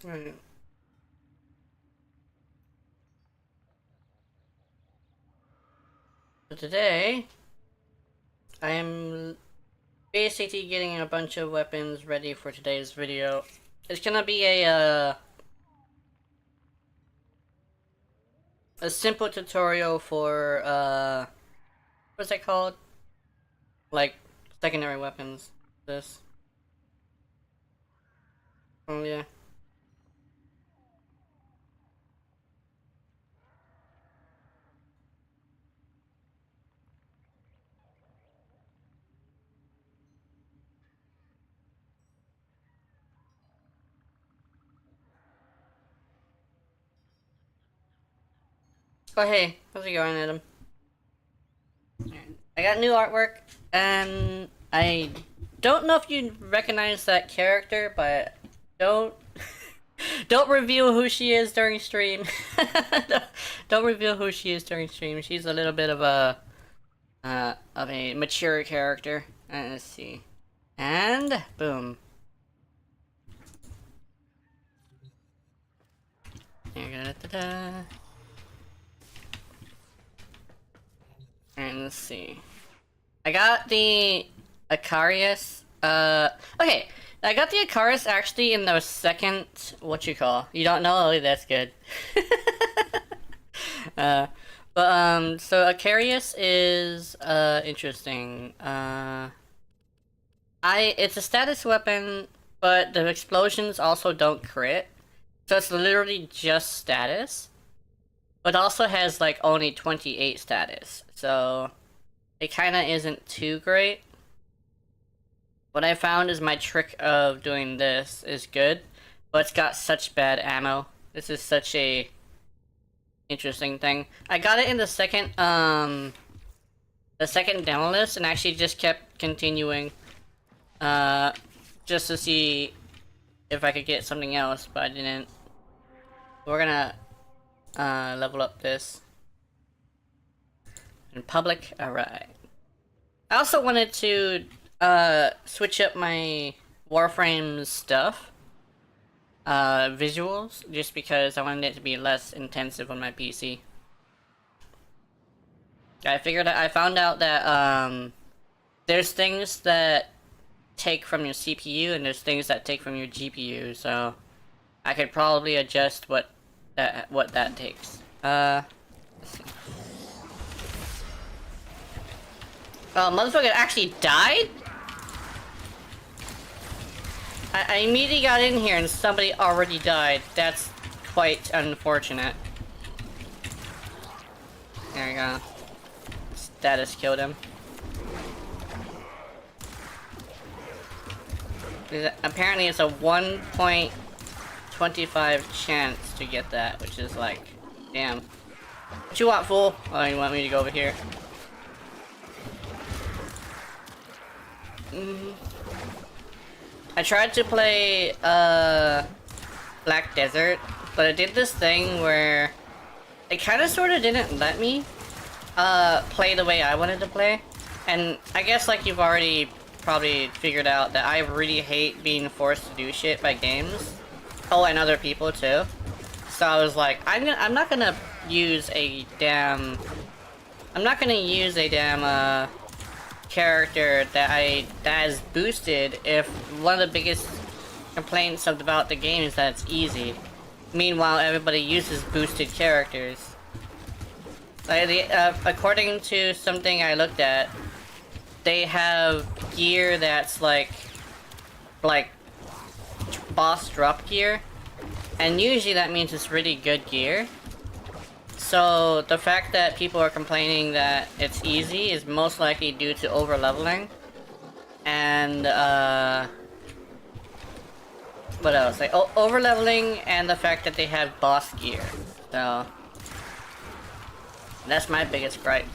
Right. So today, I am basically getting a bunch of weapons ready for today's video. It's gonna be a simple tutorial for, what's that called? Like, secondary weapons. This. Oh, yeah. Oh, hey. How's it going, Adam? I got new artwork, and I don't know if you recognize that character, but don't don't reveal who she is during stream. Don't reveal who she is during stream. She's a little bit of a mature character. Let's see, and boom. Da-da-da-da. And let's see. I got the Icarius. Okay. I got the Icarius actually in the second, what you call? You don't know? Oh, that's good. So Icarius is, interesting. It's a status weapon, but the explosions also don't crit. So it's literally just status. But also has like only 28 status, so it kinda isn't too great. What I found is my trick of doing this is good, but it's got such bad ammo. This is such a interesting thing. I got it in the second demo list and actually just kept continuing, just to see if I could get something else, but I didn't. We're gonna level up this in public. Alright. I also wanted to switch up my Warframe stuff, visuals, just because I wanted it to be less intensive on my PC. I found out that there's things that take from your CPU and there's things that take from your GPU, so I could probably adjust what that takes. Let's see. Oh, motherfucker actually died? I immediately got in here and somebody already died. That's quite unfortunate. There we go. Status killed him. Apparently it's a 1.25 chance to get that, which is like, damn. What you want, fool? Oh, you want me to go over here? I tried to play, Black Desert, but it did this thing where it kinda sorta didn't let me, play the way I wanted to play. And I guess like you've already probably figured out that I really hate being forced to do shit by games. Oh, and other people too. So I was like, I'm not gonna use a damn character that is boosted if one of the biggest complaints about the game is that it's easy. Meanwhile, everybody uses boosted characters. Like according to something I looked at, they have gear that's like boss drop gear, and usually that means it's really good gear. So the fact that people are complaining that it's easy is most likely due to over leveling, and what else? Like over leveling and the fact that they have boss gear. So that's my biggest gripe.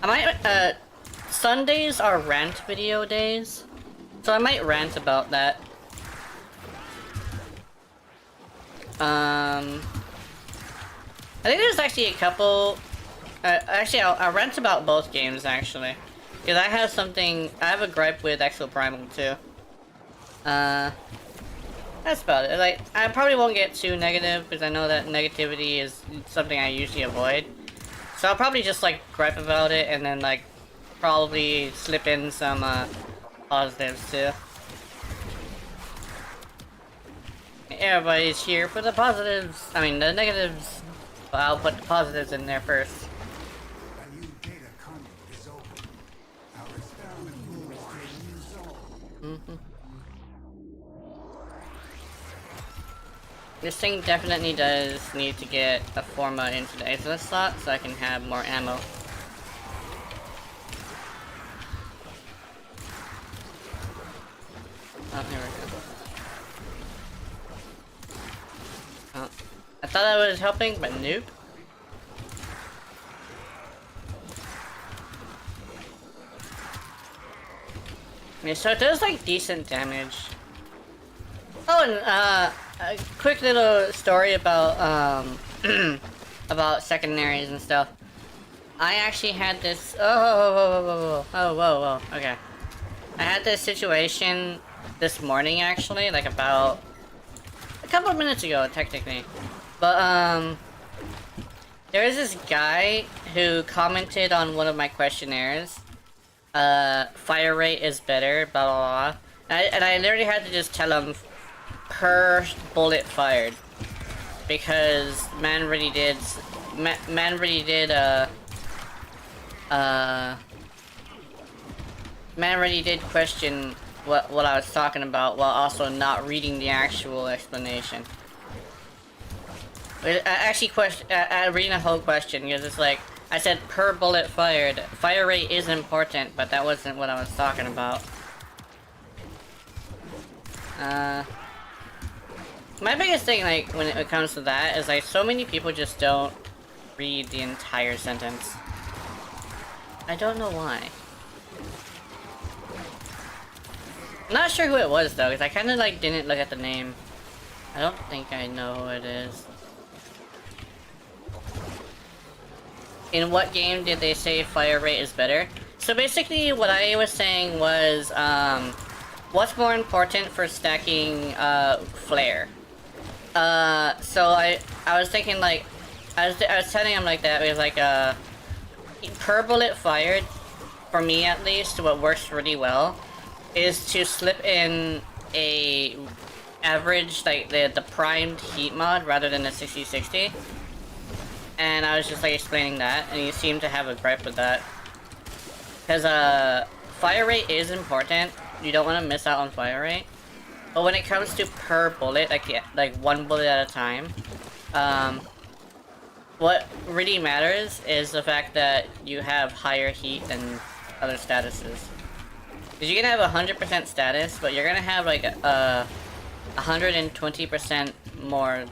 I might Sundays are rant video days, so I might rant about that. I think there's actually a couple... actually, I'll rant about both games, actually. Because I have a gripe with Exo Primal, too. That's about it. Like, I probably won't get too negative, because I know that negativity is something I usually avoid. So I'll probably just, like, gripe about it, and then, like, probably slip in some, positives, too. Everybody's here for the positives. I mean, the negatives. But I'll put the positives in there first. A new data conduit is open. Our experiment moves to a new zone. This thing definitely does need to get a Forma into the Aether slot so I can have more ammo. Oh, here we go. Oh, I thought I was helping, but nope. Yeah, so it does like decent damage. Oh, and a quick little story about about secondaries and stuff. I actually had this. Whoa. Okay, I had this situation this morning actually, like about a couple of minutes ago, technically. But there is this guy who commented on one of my questionnaires. Fire rate is better, blah blah blah. And I literally had to just tell him per bullet fired, because man really did question what I was talking about while also not reading the actual explanation. I actually reading the whole question, because it's like, I said per bullet fired. Fire rate is important, but that wasn't what I was talking about. My biggest thing, like, when it comes to that, is like, so many people just don't read the entire sentence. I don't know why. I'm not sure who it was, though, because I kind of, like, didn't look at the name. I don't think I know who it is. In what game did they say fire rate is better? So basically, what I was saying was, what's more important for stacking, flare? So I was thinking, like, I was telling him like that, it was like, per bullet fired, for me at least, what works really well, is to slip in a average, like, the primed heat mod rather than the 60-60. And I was just like explaining that, and he seemed to have a gripe with that. Because fire rate is important. You don't want to miss out on fire rate. But when it comes to per bullet, like one bullet at a time, what really matters is the fact that you have higher heat than other statuses. Because you can have 100% status, but you're gonna have like 120% more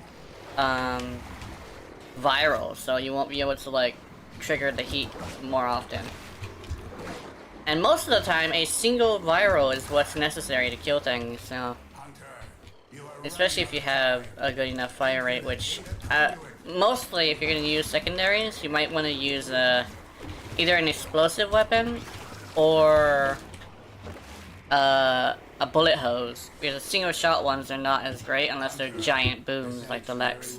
viral, so you won't be able to like trigger the heat more often. And most of the time, a single viral is what's necessary to kill things, so... Especially if you have a good enough fire rate, which... mostly, if you're gonna use secondaries, you might want to use either an explosive weapon, or... a bullet hose. Because the single shot ones are not as great unless they're giant booms like the Lex.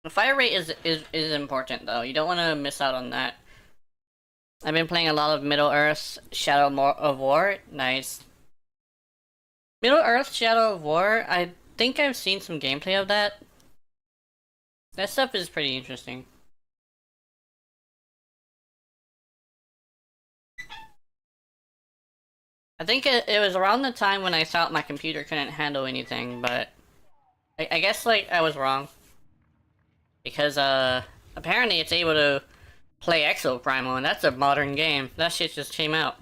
The fire rate is important though. You don't want to miss out on that. I've been playing a lot of Middle Earth Shadow of War. Nice. Middle Earth Shadow of War. I think I've seen some gameplay of that. That stuff is pretty interesting. I think it was around the time when I thought my computer couldn't handle anything, but I guess like I was wrong. Because, apparently it's able to play Exo Primal, and that's a modern game. That shit just came out.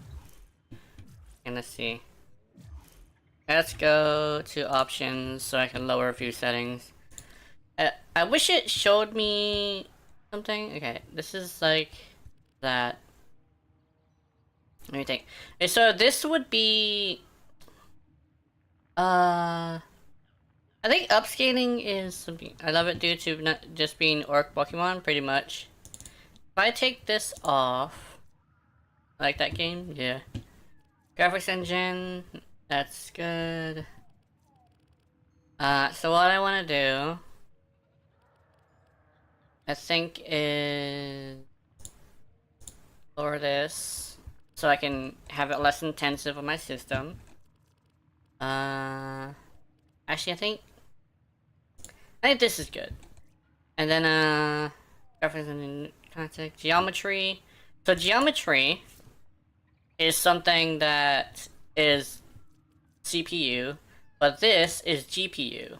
And let's see. Let's go to options so I can lower a few settings. I wish it showed me something. Okay, this is like that. Let me think. Okay, so this would be... I think upscaling is something... I love it due to not just being Orc Pokemon, pretty much. If I take this off... I like that game? Yeah. Graphics engine... That's good. So what I want to do... I think is... lower this... so I can have it less intensive on my system. Actually, I think this is good. And then, graphics and context, geometry. So geometry is something that is CPU, but this is GPU.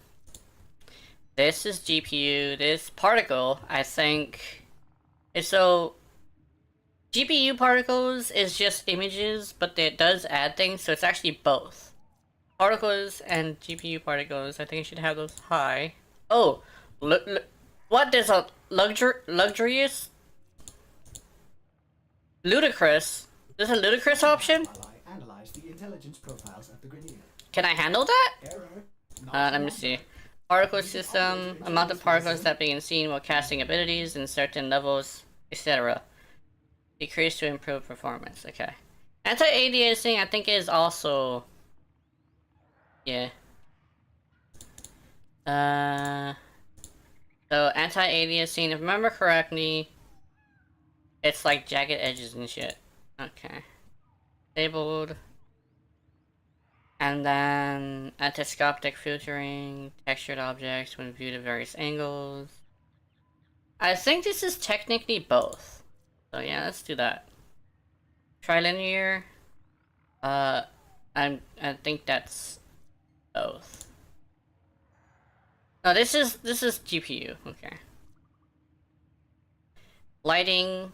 This is GPU. This particle, I think, is so. GPU particles is just images, but it does add things, so it's actually both. Particles and GPU particles, I think I should have those high. Oh, look, what? There's a luxurious? Ludicrous? There's a ludicrous option? Analyze the intelligence profiles of the Grenadier. Can I handle that? Error. Let me see. Particle system, amount of particles that being seen while casting abilities in certain levels, etc. Decrease to improve performance, okay. Anti-aliasing, I think, is also... yeah. So anti-aliasing, if I remember correctly, it's like jagged edges and shit. Okay. Disabled. And then antiscopic filtering, textured objects when viewed at various angles. I think this is technically both. So yeah, let's do that. Trilinear. I think that's both. No, this is GPU. Okay. Lighting,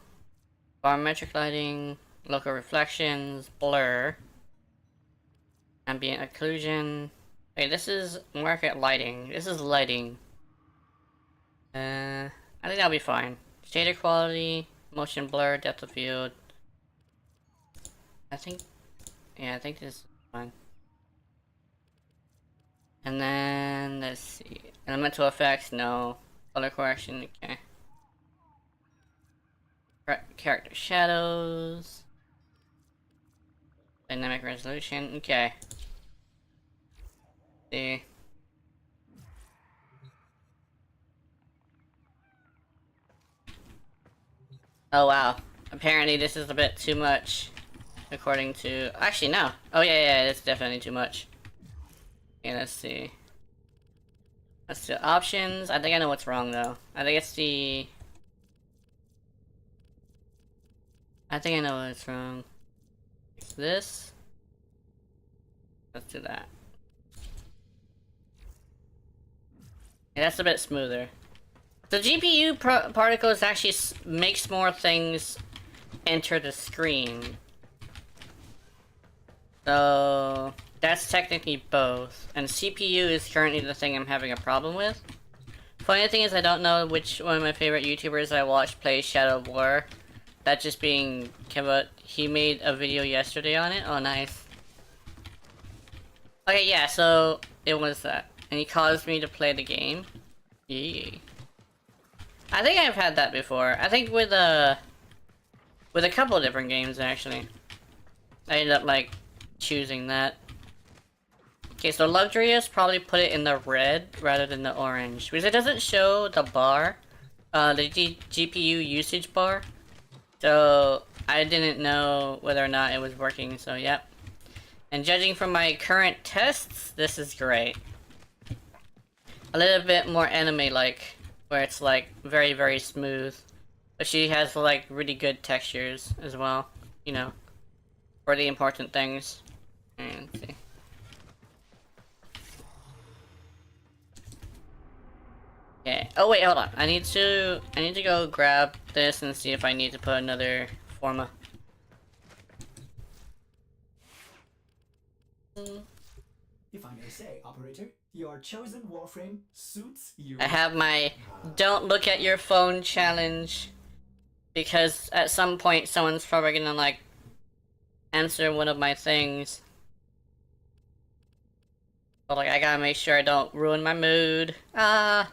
barometric lighting, local reflections, blur, ambient occlusion. Wait, this is market lighting. This is lighting. I think that'll be fine. Shader quality, motion blur, depth of field. I think this is fine. And then, let's see. Elemental effects, no. Color correction, okay. Character shadows. Dynamic resolution, okay. See. Oh wow. Apparently this is a bit too much. According to... actually, no. Oh yeah, it's definitely too much. Okay, let's see. Let's do options. I think I know what's wrong though. I think it's the... I think I know what's wrong. It's this. Let's do that. Yeah, that's a bit smoother. The GPU particles actually makes more things enter the screen. So that's technically both. And CPU is currently the thing I'm having a problem with. Funny thing is I don't know which one of my favorite YouTubers I watched play Shadow of War. That just being Kevin. He made a video yesterday on it. Oh, nice. Okay, yeah, so it was that. And he caused me to play the game. Yeah. I think I've had that before. I think with a couple of different games, actually. I ended up, like, choosing that. Okay, so Luxurious probably put it in the red rather than the orange. Because it doesn't show the bar. The GPU usage bar. So, I didn't know whether or not it was working, so yep. And judging from my current tests, this is great. A little bit more anime-like, where it's like very, very smooth. But she has like really good textures as well, you know, for the important things. And let's see. Okay. Oh wait, hold on. I need to go grab this and see if I need to put another forma. If I may say, operator, your chosen warframe suits you. I have my don't look at your phone challenge because at some point someone's probably gonna like answer one of my things. But like, I gotta make sure I don't ruin my mood. Oh,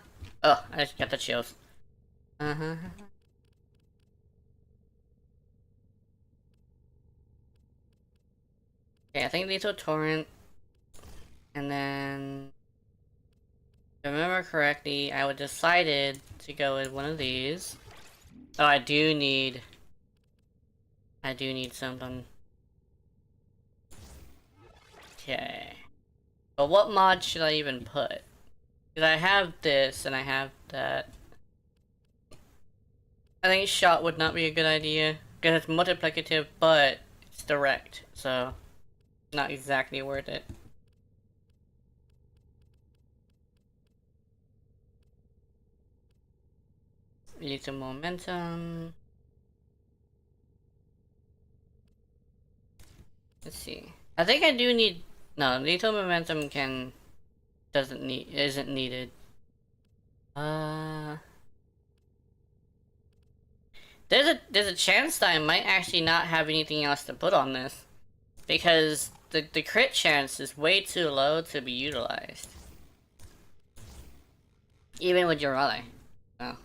I just got the chills. Okay, I think lethal torrent. And then, if I remember correctly, I would decided to go with one of these. Oh, I do need something. Okay. But what mod should I even put? Because I have this and I have that. I think shot would not be a good idea. Because it's multiplicative, but it's direct. So, not exactly worth it. Lethal momentum. Let's see. I think I do need. No, lethal momentum isn't needed. There's a chance that I might actually not have anything else to put on this, because the crit chance is way too low to be utilized. Even with Yareli. Oh.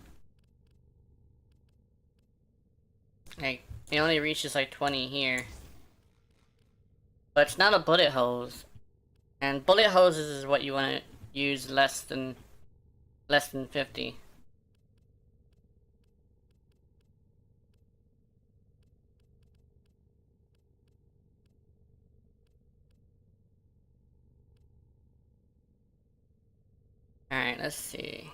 Like, it only reaches like 20 here. But it's not a bullet hose. And bullet hoses is what you want to use less than 50. Alright, let's see.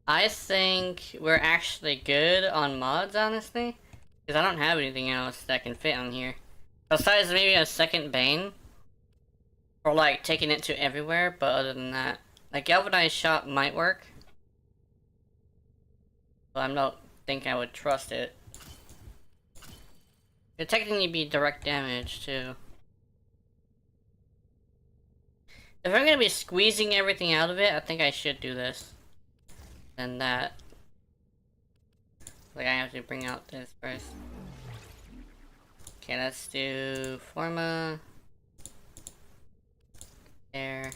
I think we're actually good on mods, honestly. Because I don't have anything else that can fit on here. Besides maybe a second Bane. Or like taking it to everywhere, but other than that. Like galvanized shot might work. But I don't think I would trust it. It'd technically be direct damage too. If I'm gonna be squeezing everything out of it, I think I should do this. Than that. Like I have to bring out this first. Okay, let's do Forma. There.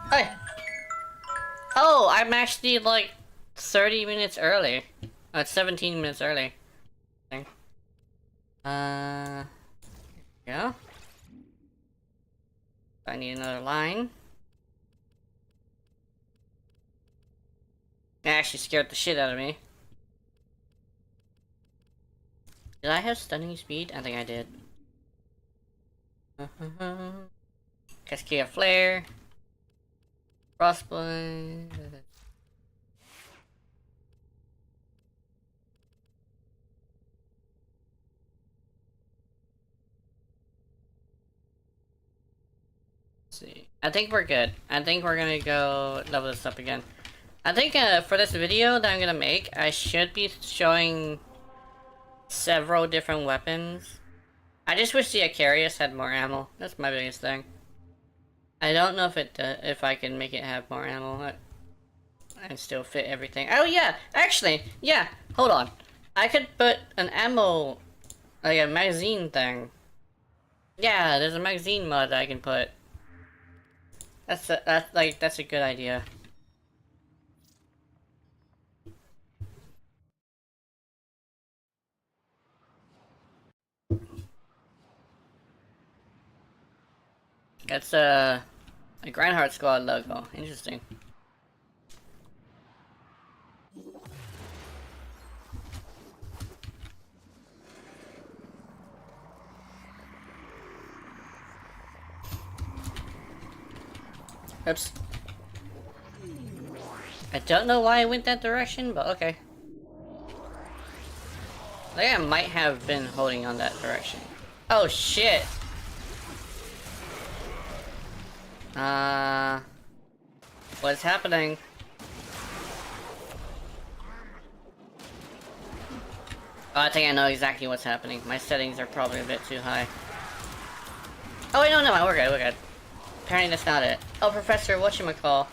Hey! Oh, I'm actually like 30 minutes early. It's 17 minutes early. I think. Yeah. I need another line. It actually scared the shit out of me. Did I have stunning speed? I think I did. Cascade of Flare. Crossbow. See. I think we're good. I think we're gonna go level this up again. I think for this video that I'm gonna make, I should be showing several different weapons. I just wish the Icarius had more ammo. That's my biggest thing. I don't know if I can make it have more ammo and still fit everything. Oh yeah, actually, yeah. Hold on, I could put an ammo, like a magazine thing. Yeah, there's a magazine mod that I can put. That's a good idea. That's a Grindheart Squad logo. Interesting. Oops. I don't know why I went that direction, but okay. I think I might have been holding on that direction. Oh shit! What's happening? Oh, I think I know exactly what's happening. My settings are probably a bit too high. Oh wait, no, we're good, we're good. Apparently that's not it. Oh, Professor, whatchamacall?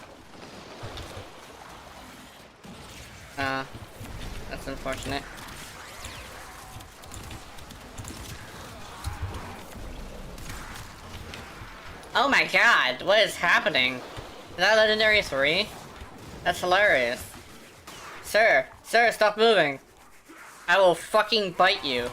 That's unfortunate. Oh my god, what is happening? Is that legendary 3? That's hilarious. Sir, stop moving. I will fucking bite you.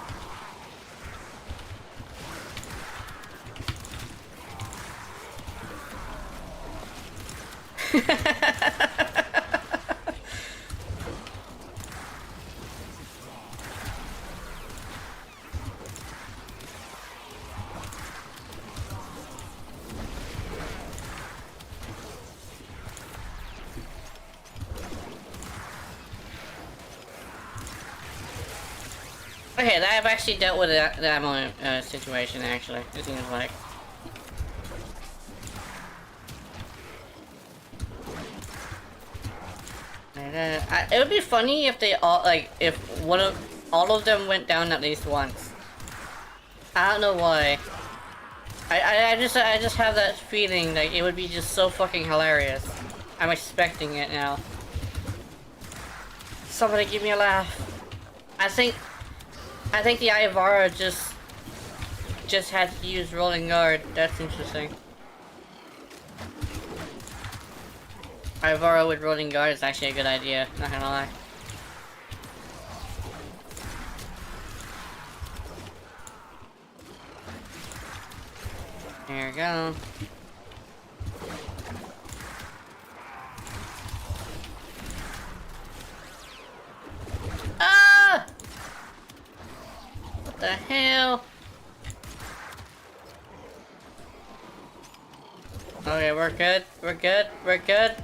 Okay, I've actually dealt with that ammo situation, actually, it seems like. It would be funny if they all, like, if all of them went down at least once. I don't know why. I just have that feeling, like, it would be just so fucking hilarious. I'm expecting it now. Somebody give me a laugh. I think the Ivara just had to use rolling guard. That's interesting. Ivara with rolling guard is actually a good idea, not gonna lie. Here we go. Ah! What the hell? Okay, we're good. We're good. We're good.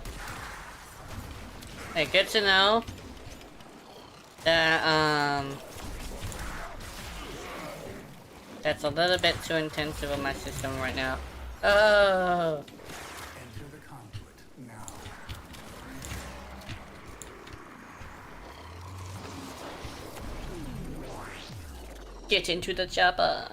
Hey, good to know that, that's a little bit too intensive on my system right now. Oh! Enter the conduit now. Get into the chopper.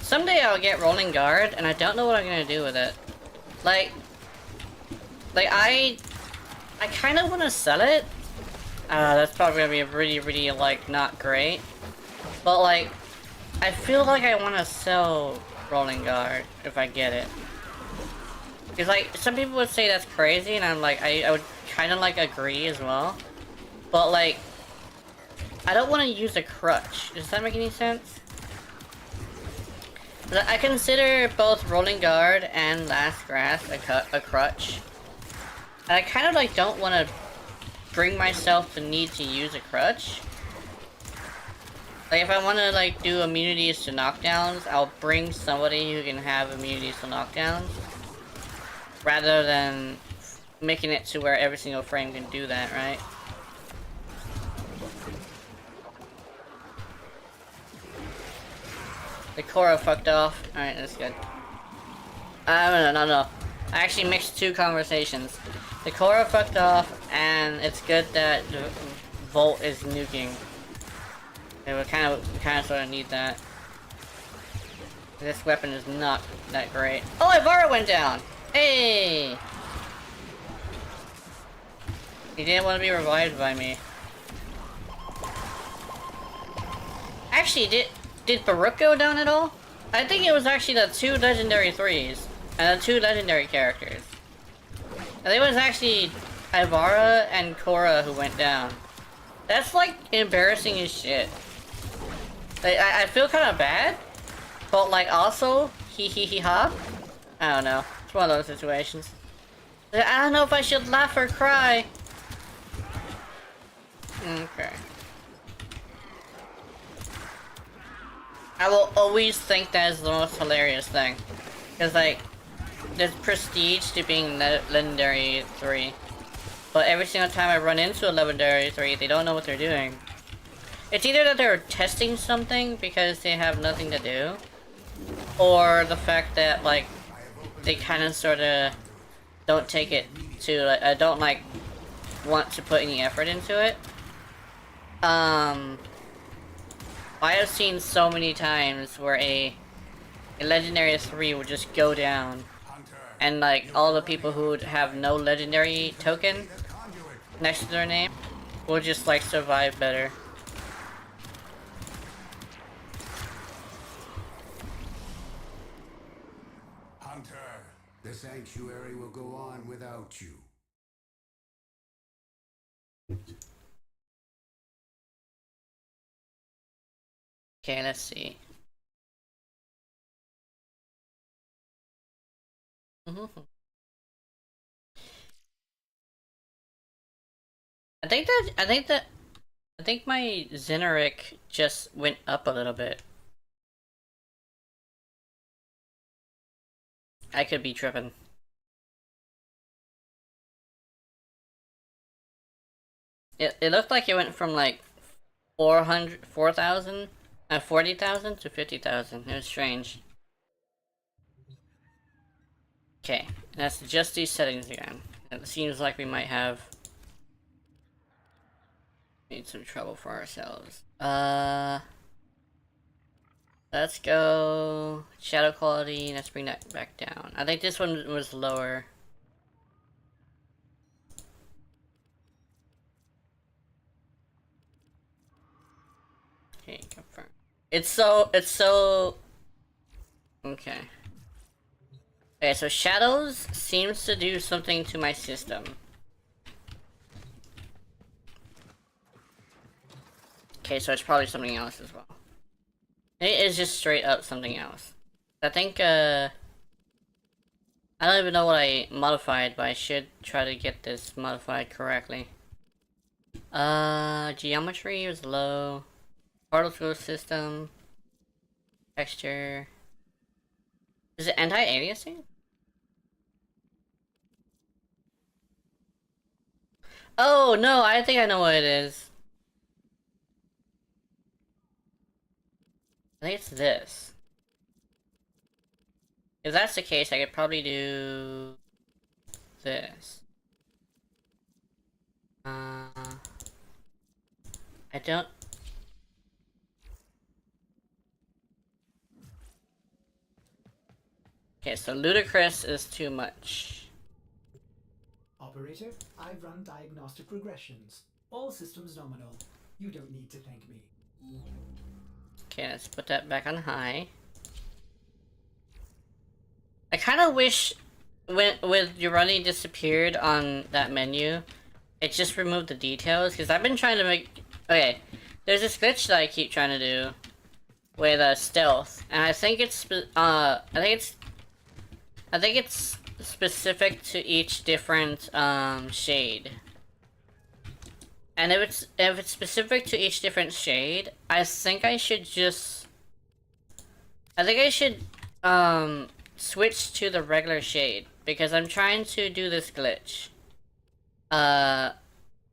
Someday I'll get rolling guard, and I don't know what I'm gonna do with it. Like I kind of want to sell it. That's probably gonna be really, like, not great. But, like, I feel like I want to sell rolling guard if I get it. Because, like, some people would say that's crazy, and I'm like, I would kind of, like, agree as well. But, like, I don't want to use a crutch. Does that make any sense? I consider both rolling guard and last grass a crutch. And I kind of, like, don't want to bring myself to need to use a crutch. Like, if I want to, like, do immunities to knockdowns, I'll bring somebody who can have immunities to knockdowns. Rather than making it to where every single frame can do that, right? The Korra fucked off. Alright, that's good. No. I actually mixed two conversations. The Korra fucked off, and it's good that the Volt is nuking. We kind of sort of need that. This weapon is not that great. Oh, Ivara went down! Hey! He didn't want to be revived by me. Actually, did Baruch go down at all? I think it was actually the 2 legendary 3s and the 2 legendary characters. I think it was actually Ivara and Korra who went down. That's, like, embarrassing as shit. Like, I feel kind of bad, but, like, also ha. I don't know. It's one of those situations. I don't know if I should laugh or cry. Okay. I will always think that is the most hilarious thing. Because, like, there's prestige to being legendary 3. But every single time I run into a legendary 3, they don't know what they're doing. It's either that they're testing something because they have nothing to do, or the fact that, like, they kind of sort of don't take it to, like, don't, like, want to put any effort into it. I have seen so many times where a a legendary 3 will just go down. Hunter, And like all the people who would have no legendary token the conduit. next to their name will just like survive better. Hunter, the sanctuary will go on without you. Okay, let's see. I think my Zeneric just went up a little bit. I could be tripping. It looked like it went from like 4,000 40,000 to 50,000. It was strange. Okay, and that's just these settings again. It seems like we might have made some trouble for ourselves. Let's go shadow quality. Let's bring that back down. I think this one was lower. Okay, confirm. It's so okay. Okay, so shadows seems to do something to my system. Okay, so it's probably something else as well. It is just straight up something else. I think, I don't even know what I modified, but I should try to get this modified correctly. Geometry is low. Particle system. Texture. Is it anti-aliasing? Oh, no, I think I know what it is. I think it's this. If that's the case, I could probably do this. I don't. Okay, so ludicrous is too much. Operator, I've run diagnostic regressions. All systems nominal. You don't need to thank me. Okay, let's put that back on high. I kind of wish when Yareli disappeared on that menu, it just removed the details, because I've been trying to make... Okay, there's this glitch that I keep trying to do with stealth, and I think it's I think it's specific to each different shade. And if it's specific to each different shade, I think I should just switch to the regular shade, because I'm trying to do this glitch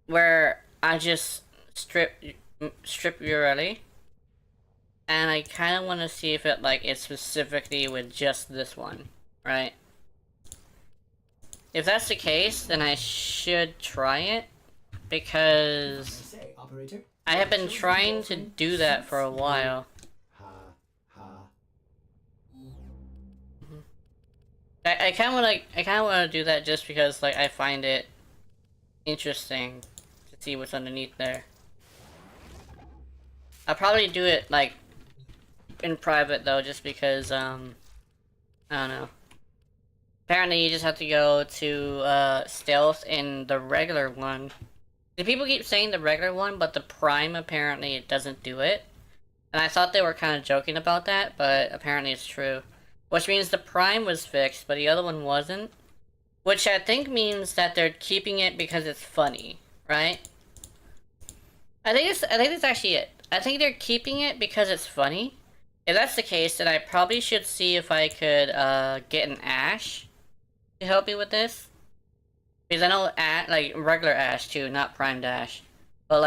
where I just strip Yareli, and I kind of want to see if it it's specifically with just this one, right? If that's the case, then I should try it, because Say, operator, I have been trying to do that for a while. Ha ha. I kind of want to do that just because I find it interesting to see what's underneath there. I'll probably do it in private though, just because I don't know. Apparently you just have to go to stealth in the regular one. The people keep saying the regular one, but the prime apparently it doesn't do it. And I thought they were kind of joking about that, but apparently it's true. Which means the prime was fixed, but the other one wasn't. Which I think means that they're keeping it because it's funny, right? I think that's actually it. I think they're keeping it because it's funny. If that's the case, then I probably should see if I could get an Ash to help me with this. Because I know regular Ash too, not primed Ash. But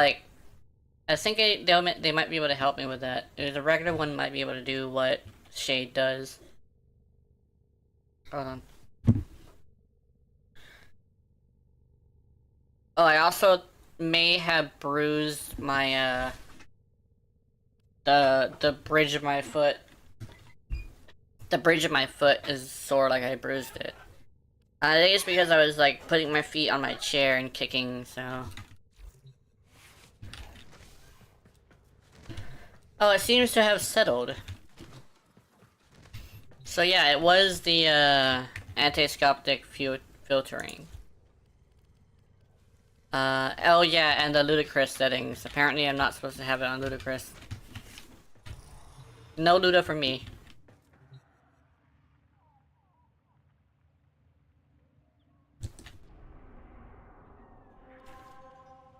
I think they might be able to help me with that. The regular one might be able to do what Shade does. Hold on. Oh, I also may have bruised my the bridge of my foot. the bridge of my foot is sore, like I bruised it. I think it's because I was like putting my feet on my chair and kicking, so. Oh, it seems to have settled. So yeah, it was the anti-scopic filtering. Oh yeah, and the ludicrous settings. Apparently I'm not supposed to have it on ludicrous. No Luda for me.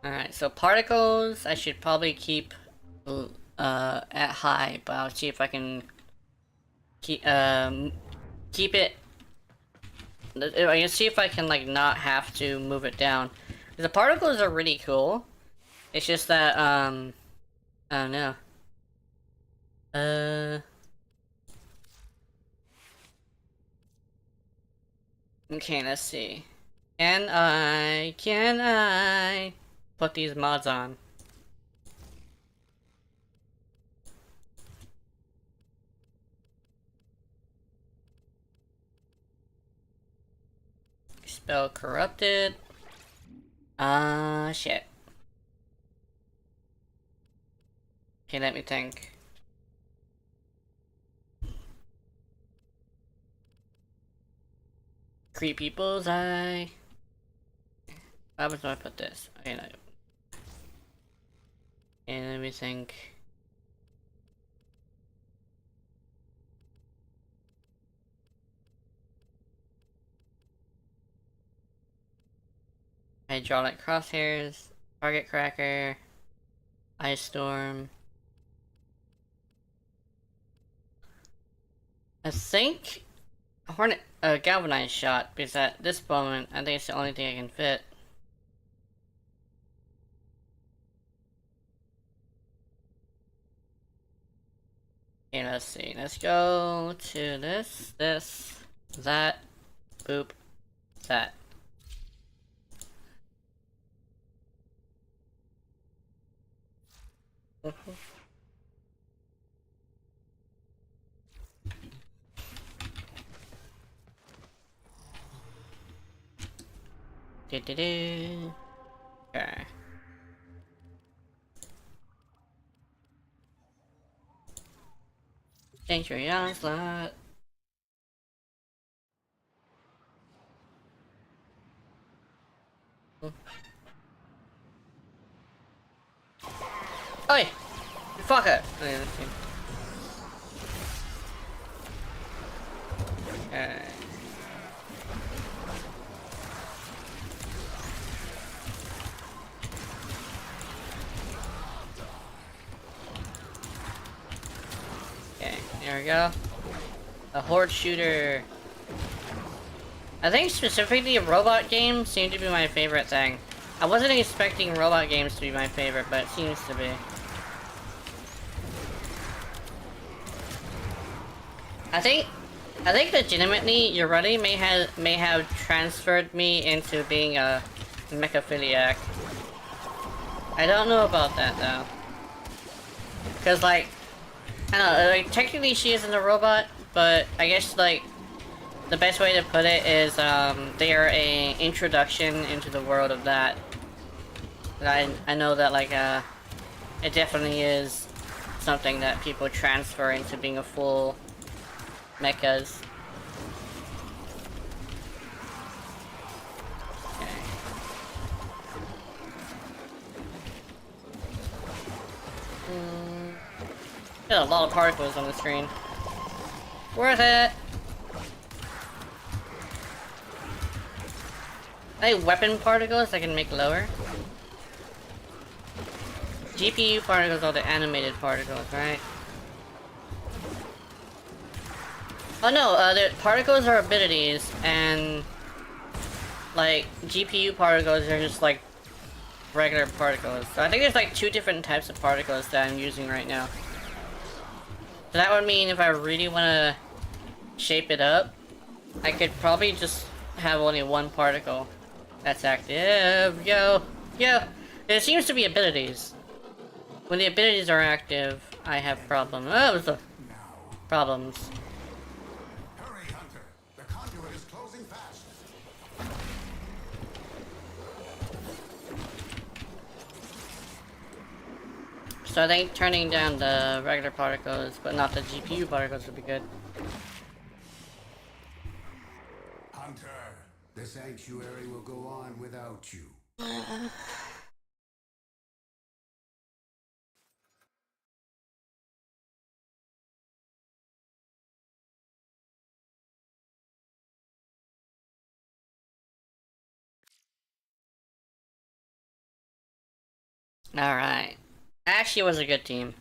Alright, so particles I should probably keep at high, but I'll see if I can keep it. I can see if I can like not have to move it down. The particles are really cool. It's just that I don't know. Okay, let's see. Can I put these mods on? Spell corrupted. Shit. Okay, let me think. Creepy bullseye. Why would I put this? Okay, no. And let me think. Hydraulic crosshairs, target cracker, ice storm. I think Hornet, galvanized shot, because at this moment I think it's the only thing I can fit. Okay, let's see. Let's go to this, that, boop, that. Do-do-do. Okay. Sanctuary onslaught. Oi! You fucker! Okay, let's see. Okay. Okay, there we go. A horde shooter. I think specifically robot games seem to be my favorite thing. I wasn't expecting robot games to be my favorite, but it seems to be. I think legitimately Yareli may have transferred me into being a mechaphiliac. I don't know about that though. Cause like, I don't know, like technically she isn't a robot, but I guess like the best way to put it is they are a introduction into the world of that. I know that like it definitely is something that people transfer into being a full mechas. Okay. Got a lot of particles on the screen. Worth it! Any weapon particles I can make lower? GPU particles are the animated particles, right? Oh no, the particles are abilities, and like GPU particles are just like regular particles. So I think there's like two different types of particles that I'm using right now. So that would mean if I really want to shape it up, I could probably just have only one particle that's active. Yo! It seems to be abilities. When the abilities are active, I have problems. Oh, problems. So I think turning down the regular particles, but not the GPU particles would be good. Hunter, the sanctuary will go on without you. Alright. Actually, it was a good team.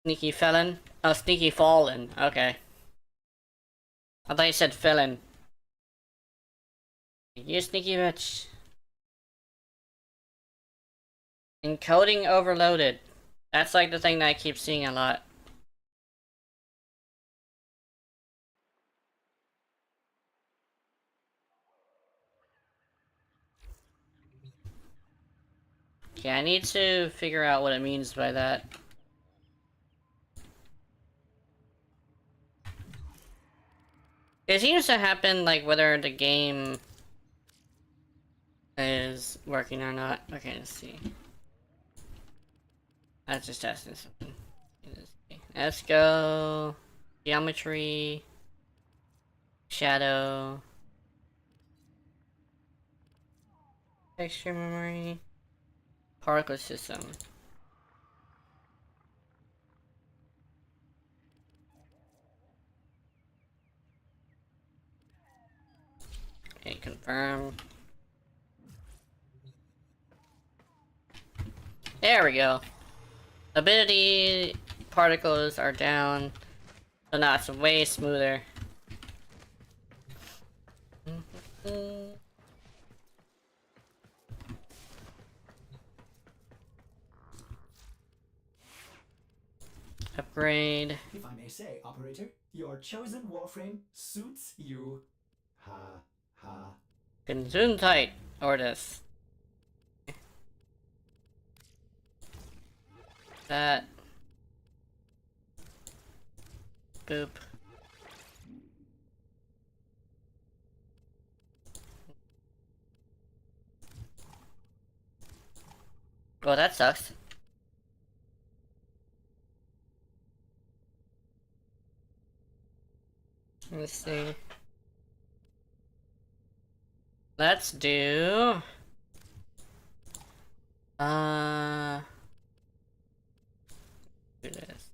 Sneaky felon? Oh, sneaky fallen. Okay. I thought you said felon. You sneaky bitch. Encoding overloaded. That's like the thing that I keep seeing a lot. Okay, I need to figure out what it means by that. It seems to happen like whether the game is working or not. Okay, let's see. That's just testing something. Let's go. Geometry. Shadow. Texture memory. Particle system. Okay, confirm. There we go. Ability particles are down. So now it's way smoother. Upgrade. If I may say, operator, your chosen warframe suits you. Ha ha. Gesundheit. Or this. That. Boop. Oh, that sucks. Let's see. Let's do... do this.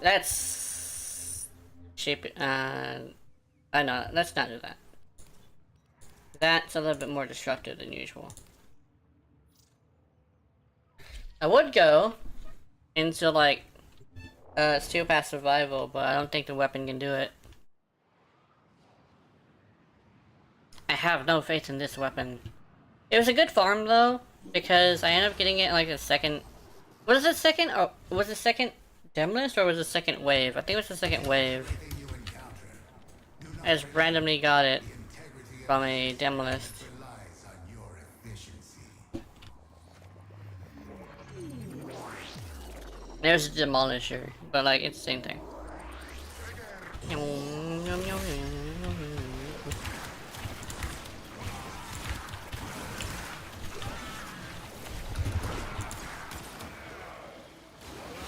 Let's shape it. I know. Let's not do that. That's a little bit more destructive than usual. I would go into like steel pass survival, but I don't think the weapon can do it. I have no faith in this weapon. It was a good farm though, because I ended up getting it in like the second. Was it second? Or was it second? Demolist or was it second wave? I think it was the second wave. I just randomly got it from a Demolist. There's a Demolisher, but like it's the same thing.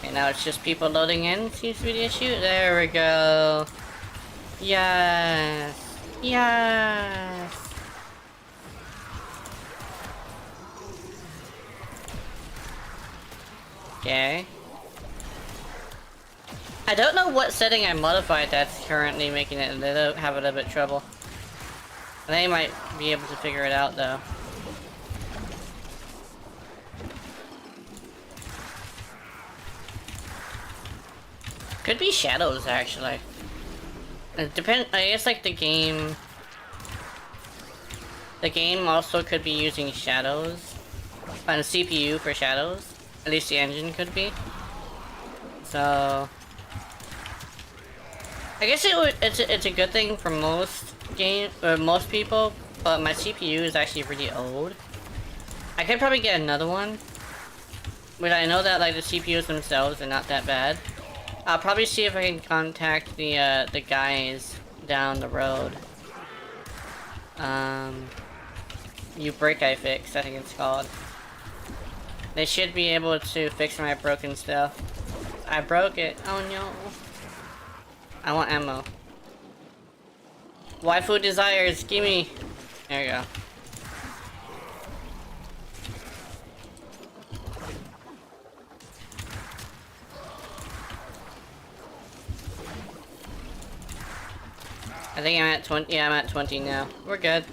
Okay, now it's just people loading in, seems to be the issue. There we go. Yes. Yes. Okay. I don't know what setting I modified that's currently making it have a little bit of trouble. They might be able to figure it out though. Could be shadows actually. It depends. I guess like the game also could be using shadows on the CPU for shadows. At least the engine could be. So I guess it's a good thing for most most people, but my CPU is actually really old. I could probably get another one, but I know that like the CPUs themselves are not that bad. I'll probably see if I can contact the guys down the road. You Break I Fix, I think it's called. They should be able to fix my broken stuff. I broke it. Oh no. I want ammo. Waifu desires, gimme. There you go. I think I'm at 20. Yeah, I'm at 20 now. We're good.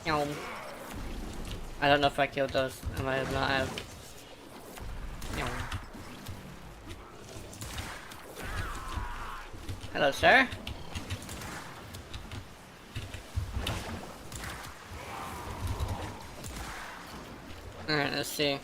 I don't know if I killed those. I might have not have. Hello, sir. Alright, let's see.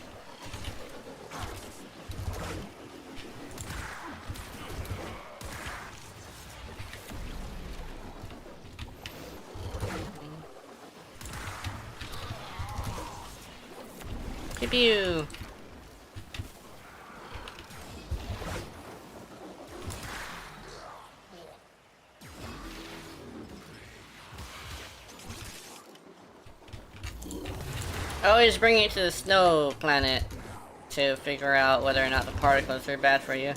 Pew pew. Always bring it to the snow planet to figure out whether or not the particles are bad for you.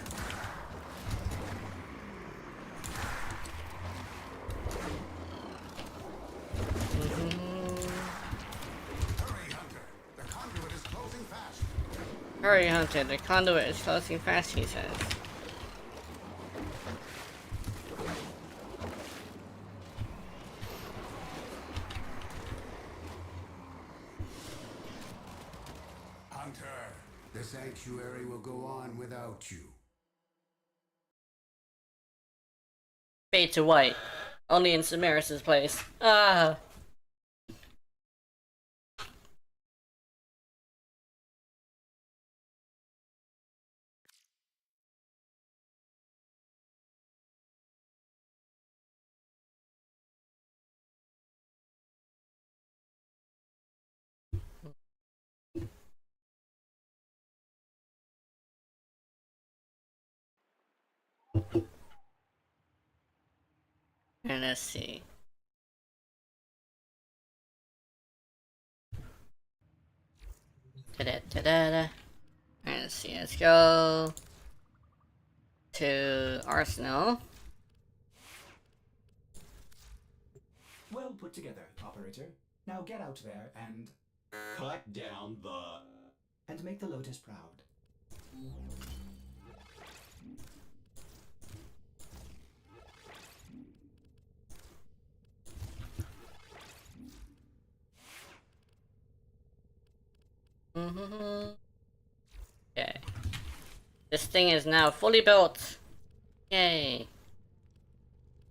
Hurry, Hunter, the conduit is closing fast, he says. Hunter, the sanctuary will go on without you. Fade to white. Only in Samaris' place. Ah. And let's see. Ta-da-ta-da-da. And let's see, let's go to Arsenal. Well put together, operator. Now get out there and Cut down the... make the Lotus proud. Okay. This thing is now fully built. Yay.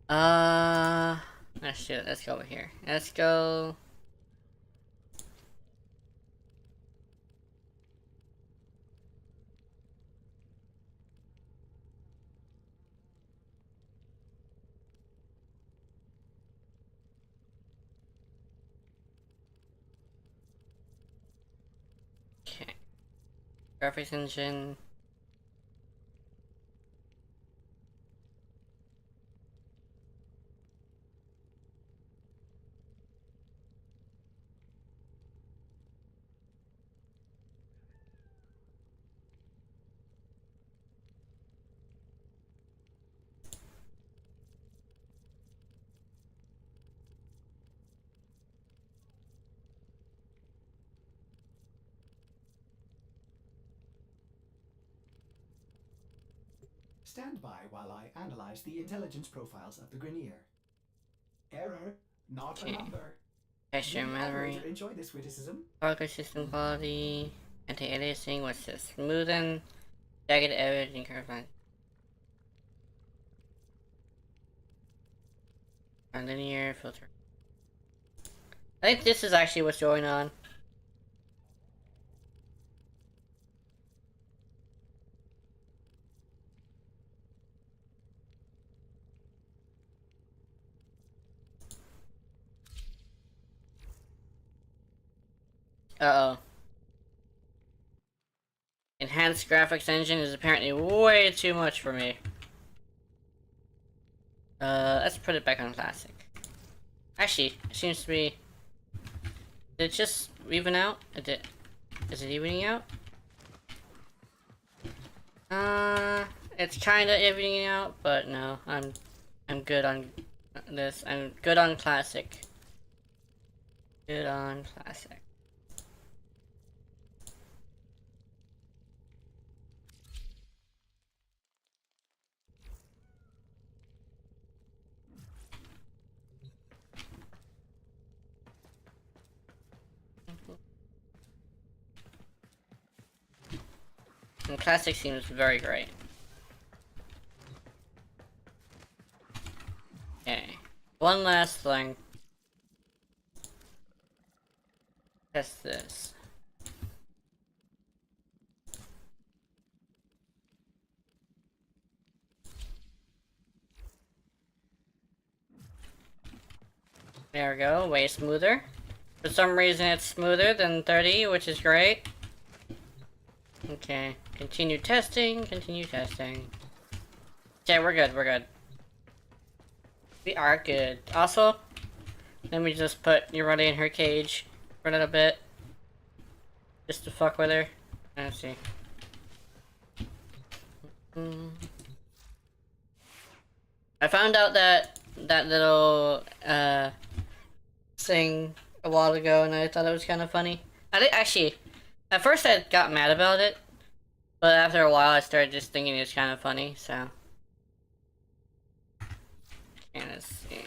Let's do it. Let's go over here. Let's go. Okay. Graphics engine. Stand by while I analyze the intelligence profiles of the Grenier. Error, not Okay. a number. Texture Did the memory. operator enjoy this witticism? Particle system quality. Anti-aliasing. What's this? Smoothen. Jagged edge and curved line. Linear filter. I think this is actually what's going on. Uh-oh. Enhanced graphics engine is apparently way too much for me. Let's put it back on classic. Actually, it seems to be... Did it just even out? Is it evening out? It's kinda evening out, but no, I'm good on this. I'm good on classic. Good on classic. And classic seems very great. Okay. One last thing. Test this. There we go, way smoother. For some reason it's smoother than 30, which is great. Okay, continue testing, continue testing. Okay, we're good, we're good. We are good. Also, let me just put Yareli in her cage for a little bit. Just to fuck with her. Let's see. I found out that little thing a while ago, and I thought it was kind of funny. Actually, at first I got mad about it, but after a while I started just thinking it's kind of funny, so. Okay, let's see.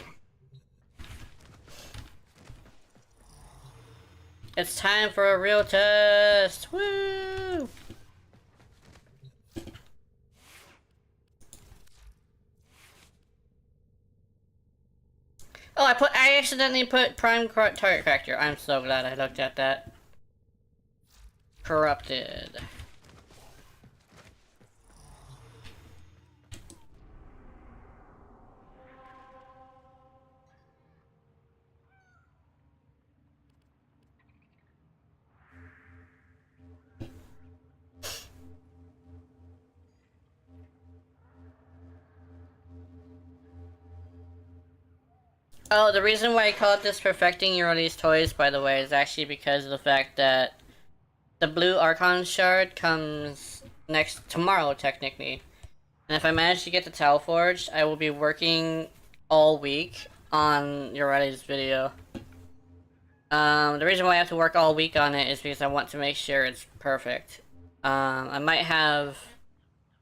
It's time for a real test! Woo! Oh, I accidentally put prime target factor. I'm so glad I looked at that. Corrupted. Oh, the reason why I called this perfecting Yareli's toys, by the way, is actually because of the fact that the blue Archon shard comes tomorrow, technically. And if I manage to get the Tau forged, I will be working all week on Yareli's video. The reason why I have to work all week on it is because I want to make sure it's perfect. I might have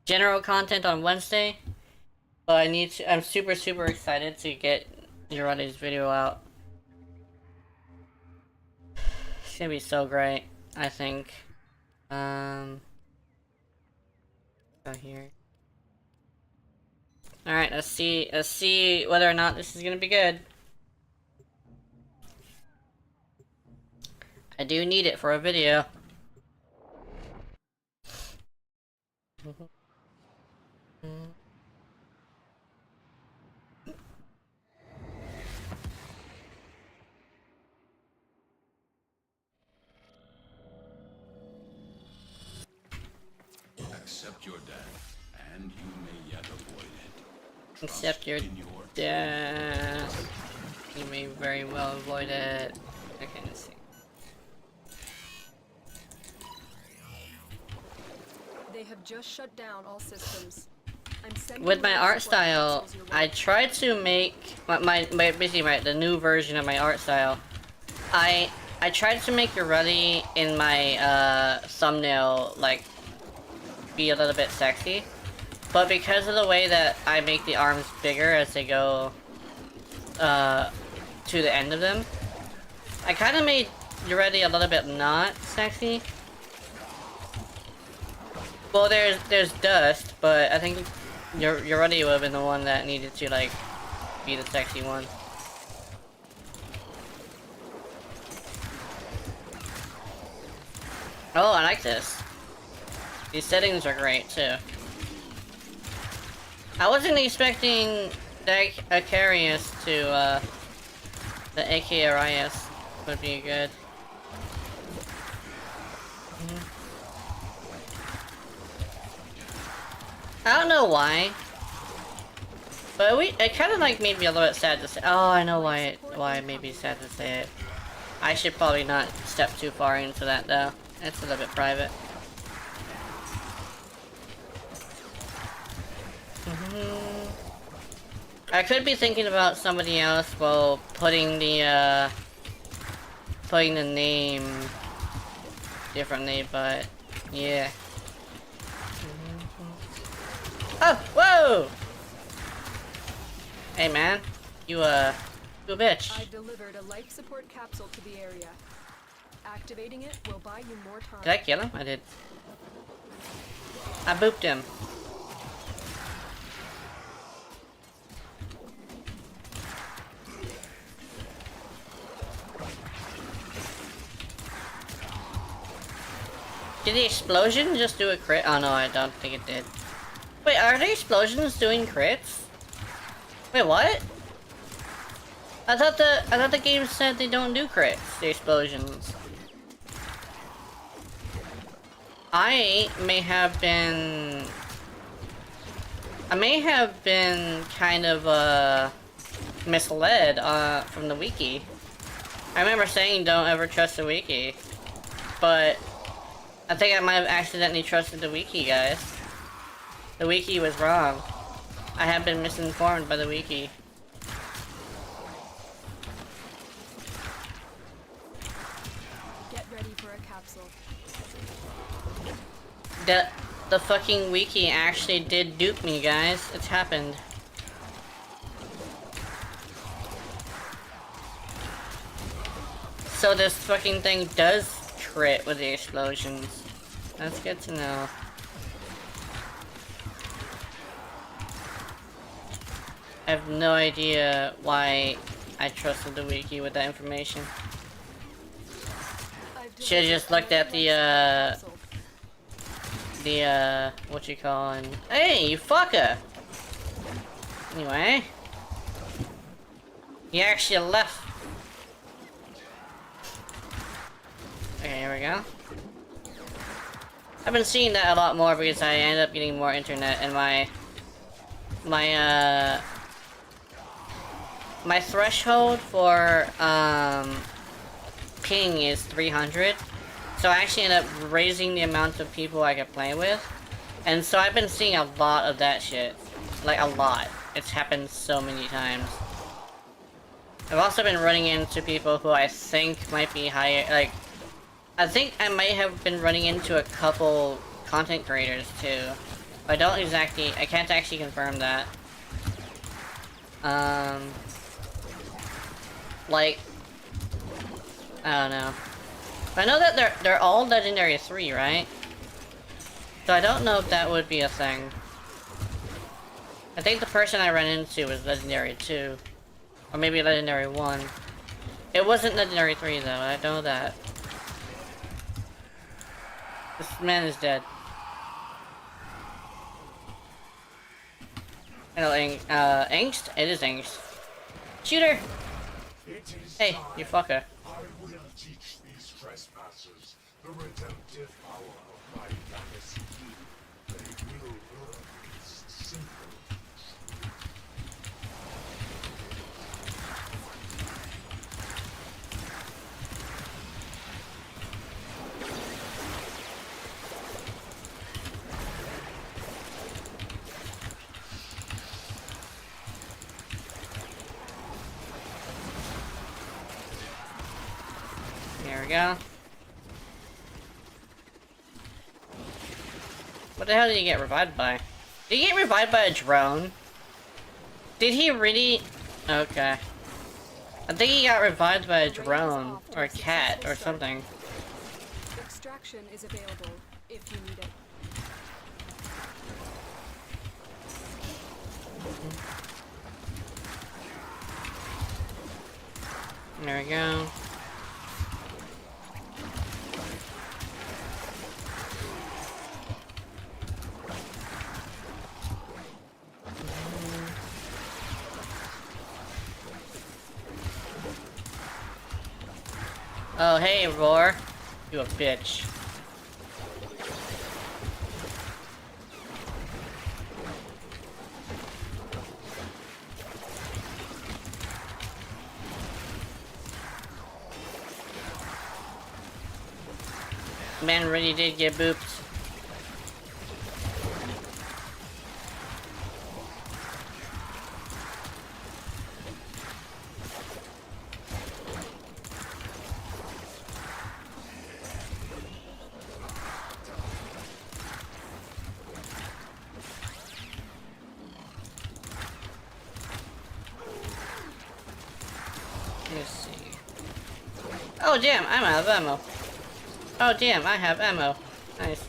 general content on Wednesday, but I'm super excited to get Yareli's video out. It's gonna be so great, I think. Go here. Alright, let's see whether or not this is gonna be good. I do need it for a video. Accept your death, and you may yet avoid it. Accept your death. You may very well avoid it. Okay, let's see. They have just shut down all systems. I'm sending With my you art support style, capsules your way. I tried to make the new version of my art style. I tried to make Yareli in my thumbnail like be a little bit sexy, but because of the way that I make the arms bigger as they go to the end of them, I kind of made Yareli a little bit not sexy. Well, there's dust, but I think Yareli would have been the one that needed to like be the sexy one. Oh, I like this. These settings are great too. I wasn't expecting the Acarius to the AKRIS would be good. I don't know why. But it kind of like made me a little bit sad to say. Oh, I know why it made me sad to say it. I should probably not step too far into that though. It's a little bit private. I could be thinking about somebody else while putting the name differently, but yeah. Oh, whoa! Hey man, you a bitch. I've delivered a life support capsule to the area. Activating it will buy you more time. Did I kill him? I did. I booped him. Did the explosion just do a crit? Oh no, I don't think it did. Wait, are the explosions doing crits? Wait, what? I thought the game said they don't do crits, the explosions. I may have been kind of misled from the wiki. I remember saying don't ever trust the wiki, but I think I might have accidentally trusted the wiki, guys. The wiki was wrong. I have been misinformed by the wiki. Get ready for a capsule. The fucking wiki actually did dupe me, guys. It's happened. So this fucking thing does crit with the explosions. That's good to know. I have no idea why I trusted the wiki with that information. Should've just looked at the what you calling? Hey, you fucker! Anyway. You actually left. Okay, here we go. I've been seeing that a lot more because I end up getting more internet and my threshold for ping is 300. So I actually end up raising the amount of people I can play with. And so I've been seeing a lot of that shit. Like, a lot. It's happened so many times. I've also been running into people who I think might be higher, like, I think I might have been running into a couple content creators too. But I can't actually confirm that. Like, I don't know. I know that they're all Legendary 3, right? So I don't know if that would be a thing. I think the person I ran into was Legendary 2. Or maybe Legendary 1. It wasn't Legendary 3 though, I know that. This man is dead. Hello, Angst? It is Angst. Shooter! Hey, you fucker. I will teach these trespassers the redemptive power of my legacy. They will learn its simple truth. There we go. What the hell did he get revived by? Did he get revived by a drone? Did he really? Okay. I think he got revived by a drone, or a cat, or something. Extraction is available if you need it. There we go. Oh, hey, Roar. You a bitch. Man really did get booped. Let's see. Oh damn, I'm out of ammo. Oh damn, I have ammo. Nice.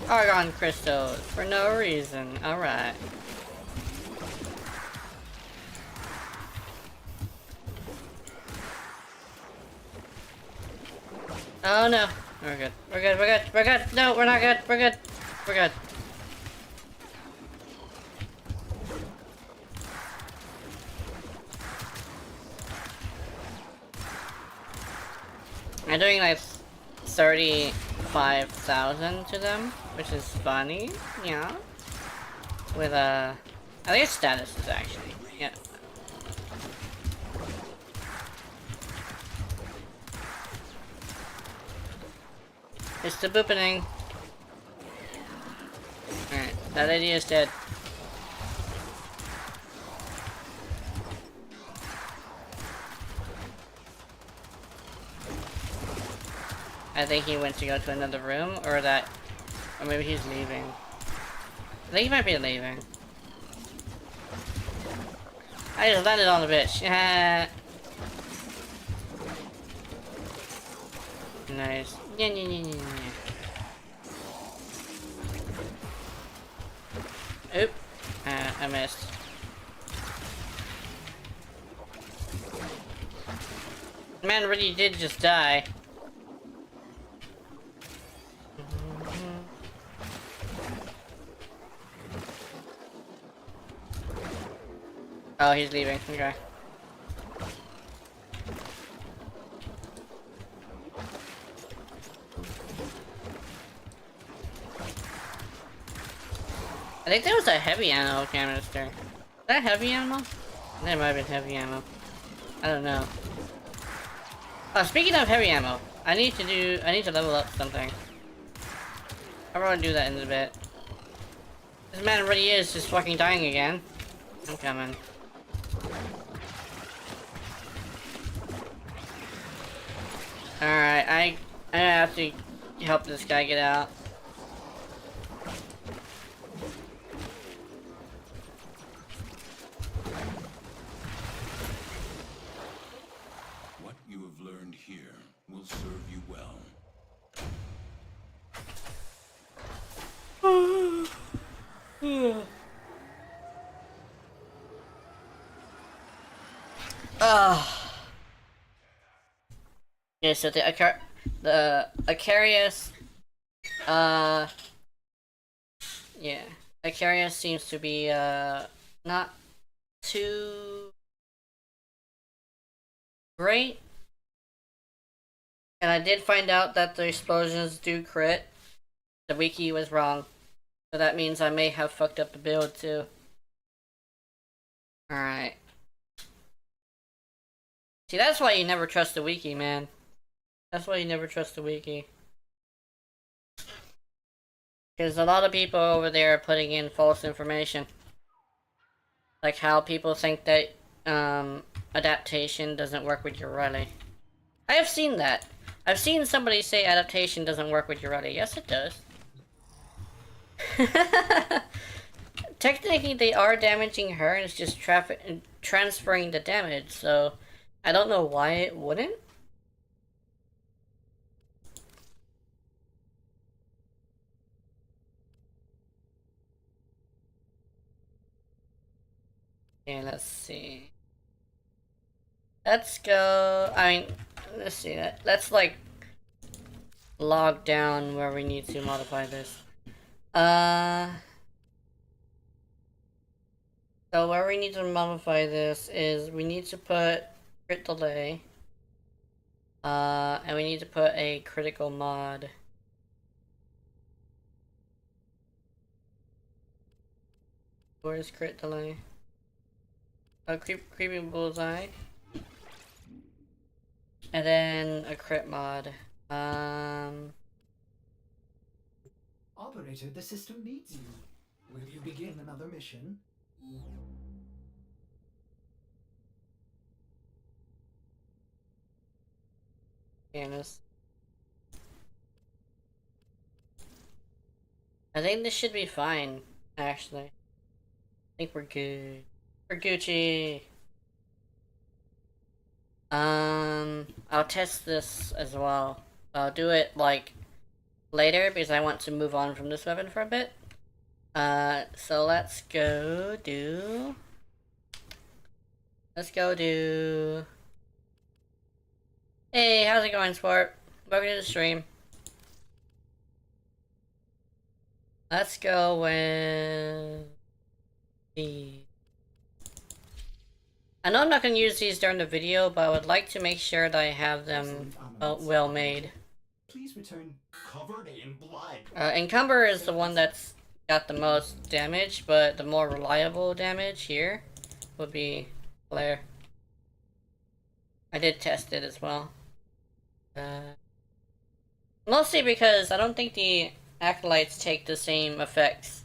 Argon crystals for no reason. Alright. Oh no. We're good. We're good. We're good. We're good. No, we're not good. We're good. We're good. I'm doing like 35,000 to them, which is funny, yeah. With I think it's statuses actually, yeah. It's the boopening. Alright, that idea is dead. I think he went to go to another room, or maybe he's leaving. I think he might be leaving. I just landed on the bitch. Nice. Yeah. Oop. I missed. Man really did just die. Oh, he's leaving. Okay. I think there was a heavy ammo canister. Is that heavy ammo? That might have been heavy ammo. I don't know. Oh, speaking of heavy ammo, I need to level up something. I'm gonna do that in a bit. This man really is just fucking dying again. I'm coming. Alright, I have to help this guy get out. What you have learned here will serve you well. Yeah, so the Acarius, yeah, Acarius seems to be, not too great. And I did find out that the explosions do crit. The wiki was wrong. So that means I may have fucked up the build too. Alright. See, that's why you never trust the wiki, man. That's why you never trust the wiki. Because a lot of people over there are putting in false information. Like how people think that adaptation doesn't work with Yareli. I have seen that. I've seen somebody say adaptation doesn't work with Yareli. Yes, it does. Technically, they are damaging her, and it's just transferring the damage, so I don't know why it wouldn't. Okay, let's see. Let's go. I mean, let's see. Let's like log down where we need to modify this. So where we need to modify this is we need to put crit delay. And we need to put a critical mod. Where's crit delay? A creeping bullseye. And then a crit mod. Operator, the system needs you. Will you begin another mission? Fairness. I think this should be fine, actually. I think we're good. We're Gucci. I'll test this as well. I'll do it, like, later, because I want to move on from this weapon for a bit. So let's go do... Hey, how's it going, sport? Welcome to the stream. Let's go with... the... I know I'm not going to use these during the video, but I would like to make sure that I have them well made. Please return covered in blood. Encumber is the one that's got the most damage, but the more reliable damage here would be Flare. I did test it as well. Mostly because I don't think the Acolytes take the same effects.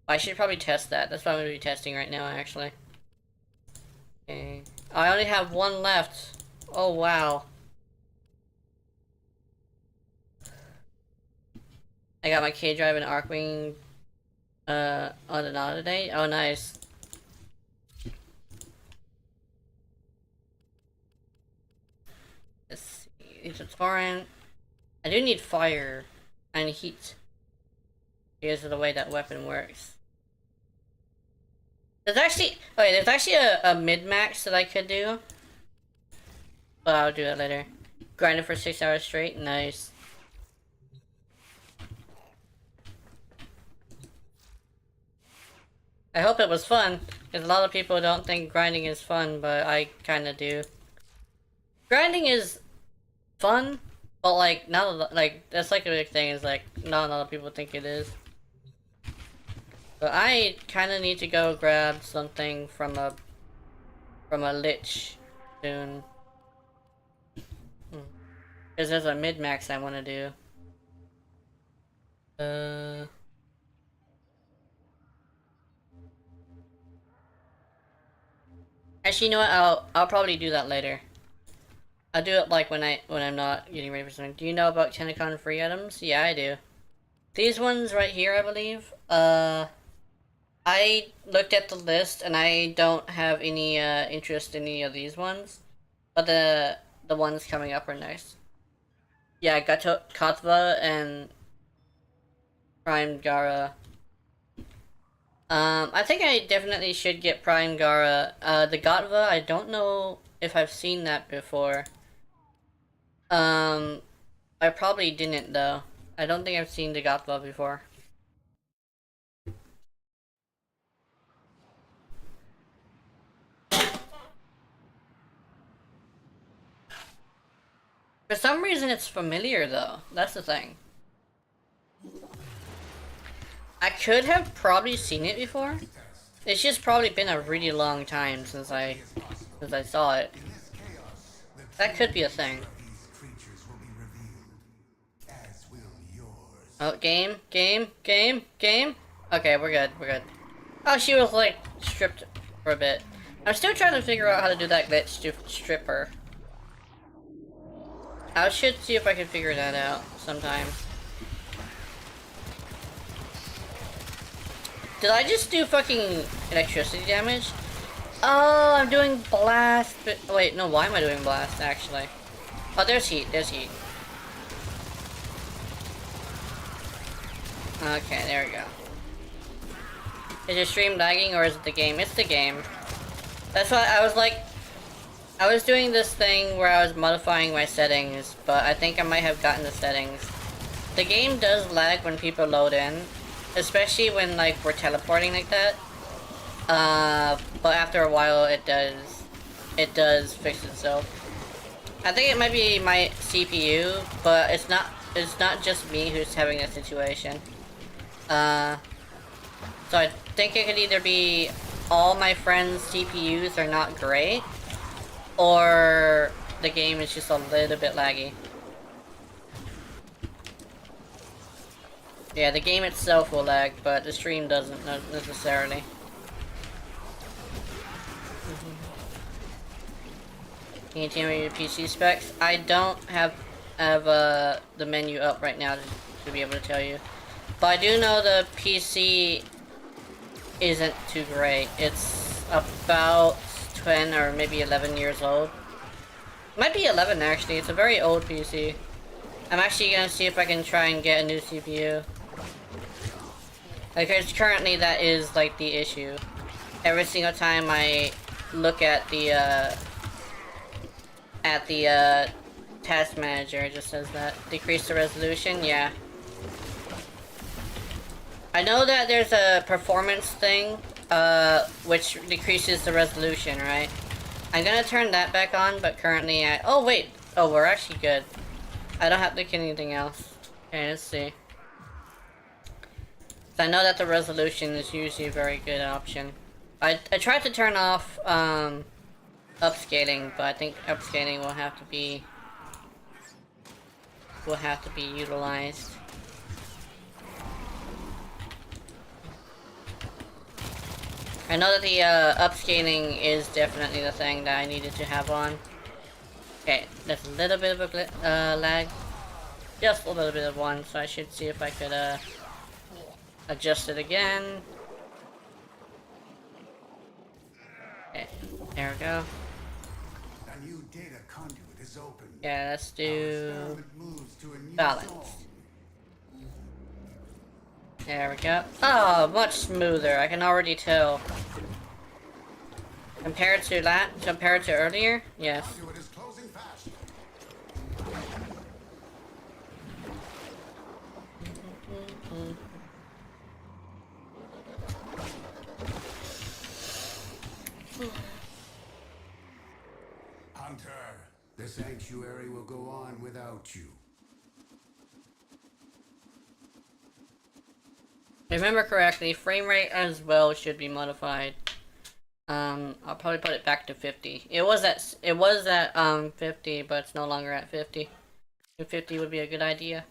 I should probably test that. That's what I'm going to be testing right now, actually. Okay. I only have one left. Oh, wow. I got my K-Drive and Arcwing on another day. Oh, nice. Let's see. It's a torrent. I do need fire and heat because of the way that weapon works. There's actually a mid-max that I could do, but I'll do it later. Grind it for 6 hours straight. Nice. I hope it was fun, because a lot of people don't think grinding is fun, but I kinda do. Grinding is fun, but like, that's like a big thing, is like, not a lot of people think it is. But I kinda need to go grab something from a lich soon. Because there's a mid-max I wanna do. Actually, you know what? I'll probably do that later. I'll do it like when I'm not getting ready for something. Do you know about Tenacon free items? Yeah, I do. These ones right here, I believe. I looked at the list and I don't have any interest in any of these ones, but the ones coming up are nice. Yeah, Gato Katva and Prime Gara. I think I definitely should get Prime Gara. The Gatva, I don't know if I've seen that before. I probably didn't though. I don't think I've seen the Gatva before. For some reason it's familiar though, that's the thing. I could have probably seen it before. It's just probably been a really long time since I saw it. That could be a thing. Oh, game. Okay, we're good. Oh, she was like stripped for a bit. I'm still trying to figure out how to do that glitch to strip her. I should see if I can figure that out sometime. Did I just do fucking electricity damage? Oh, I'm doing blast, but wait, no, why am I doing blast, actually? Oh, there's heat. Okay, there we go. Is your stream lagging or is it the game? It's the game. That's why I was like... I was doing this thing where I was modifying my settings, but I think I might have gotten the settings. The game does lag when people load in, especially when like we're teleporting like that. But after a while it does fix itself. I think it might be my CPU, but it's not just me who's having a situation. So I think it could either be all my friends' CPUs are not great, or the game is just a little bit laggy. Yeah, the game itself will lag, but the stream doesn't necessarily. Can you tell me your PC specs? I don't have the menu up right now to be able to tell you. But I do know the PC isn't too great. It's about 10 or maybe 11 years old. Might be 11 actually. It's a very old PC. I'm actually gonna see if I can try and get a new CPU. Because currently that is like the issue. Every single time I look at the task manager, it just says that. Decrease the resolution, yeah. I know that there's a performance thing, which decreases the resolution, right? I'm gonna turn that back on, but currently oh wait! Oh, we're actually good. I don't have to get anything else. Okay, let's see. So I know that the resolution is usually a very good option. I tried to turn off, upscaling, but I think upscaling will have to be utilized. I know that the upscaling is definitely the thing that I needed to have on. Okay, there's a little bit of a lag, just a little bit of one, so I should see if I could adjust it again. Okay, there we go. A new data conduit is open. Yeah, let's Our do experiment moves to a new balance. zone. There we go. Oh, much smoother. I can already tell. Compared to earlier, yes. Conduit is closing fast. Hunter, the sanctuary will go on without you. If I remember correctly, frame rate as well should be modified. I'll probably put it back to 50. It was at 50, but it's no longer at 50. 50 would be a good idea.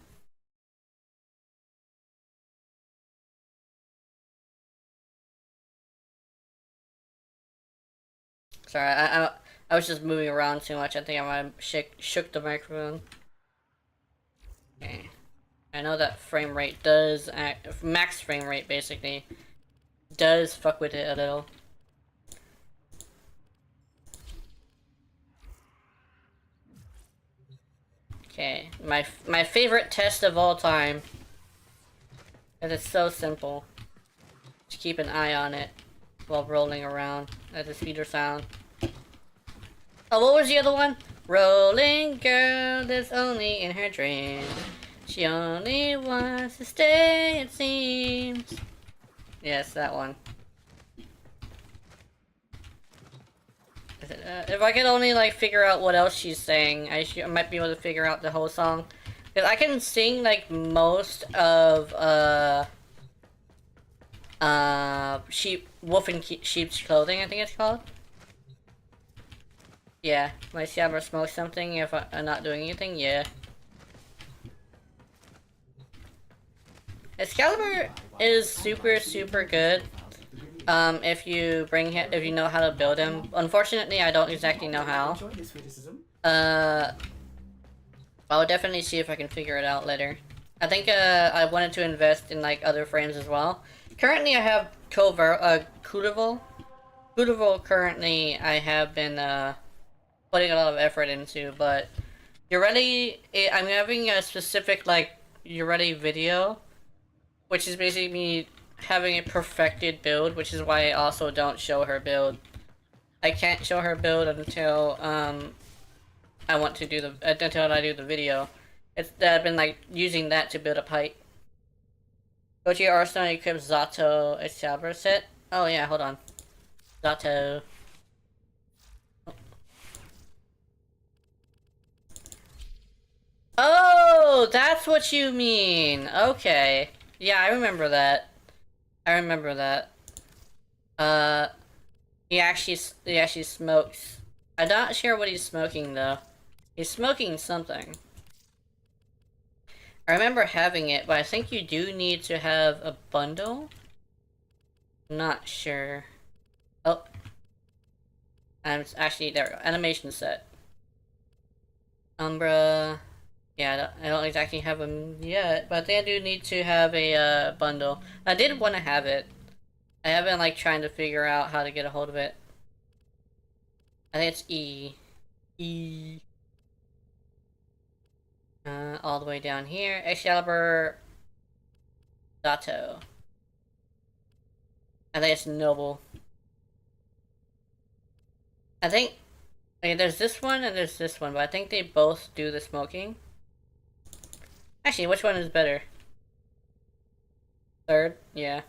Sorry, I was just moving around too much. I think I might have shook the microphone. Okay. I know that frame rate does max frame rate basically does fuck with it a little. Okay, my favorite test of all time. And it's so simple. Just keep an eye on it while rolling around at the speeder sound. Oh, what was the other one? Rolling girl that's only in her dreams. She only wants to stay, it seems. Yes, that one. If I could only like figure out what else she's saying, I might be able to figure out the whole song. Cause I can sing like most of wolf in sheep's clothing, I think it's called. Yeah, might see ever smoke something if I'm not doing anything. Yeah. Excalibur is super good. If you know how to build him. Unfortunately, I don't exactly know how. I'll definitely see if I can figure it out later. I think I wanted to invest in like other frames as well. Currently, I have Kudavol. Kudavol currently I have been putting a lot of effort into, but Yareli, I'm having a specific like Yareli video, which is basically me having a perfected build, which is why I also don't show her build. I can't show her build until I want to do until I do the video. I've been like using that to build up height. Go to your arsenal and equip Zato Excalibur set. Oh yeah, hold on. Zato. Oh, that's what you mean. Okay. Yeah, I remember that. He actually smokes. I'm not sure what he's smoking though. He's smoking something. I remember having it, but I think you do need to have a bundle. Not sure. Oh. I'm actually, there we go. Animation set. Umbra. Yeah, I don't exactly have them yet, but I think I do need to have a bundle. I did want to have it. I have been like trying to figure out how to get a hold of it. I think it's E. E. All the way down here. Excalibur. Dato. I think it's Noble. I think... Okay, there's this one and there's this one, but I think they both do the smoking. Actually, which one is better? Third? Yeah.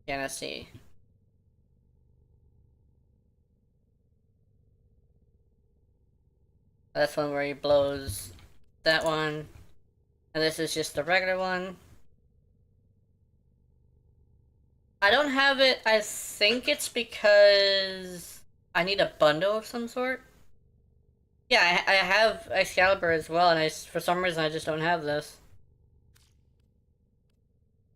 Yeah, let's see. That's one where he blows that one. And this is just the regular one. I don't have it. I think it's because I need a bundle of some sort. Yeah, I have Excalibur as well, and for some reason I just don't have this.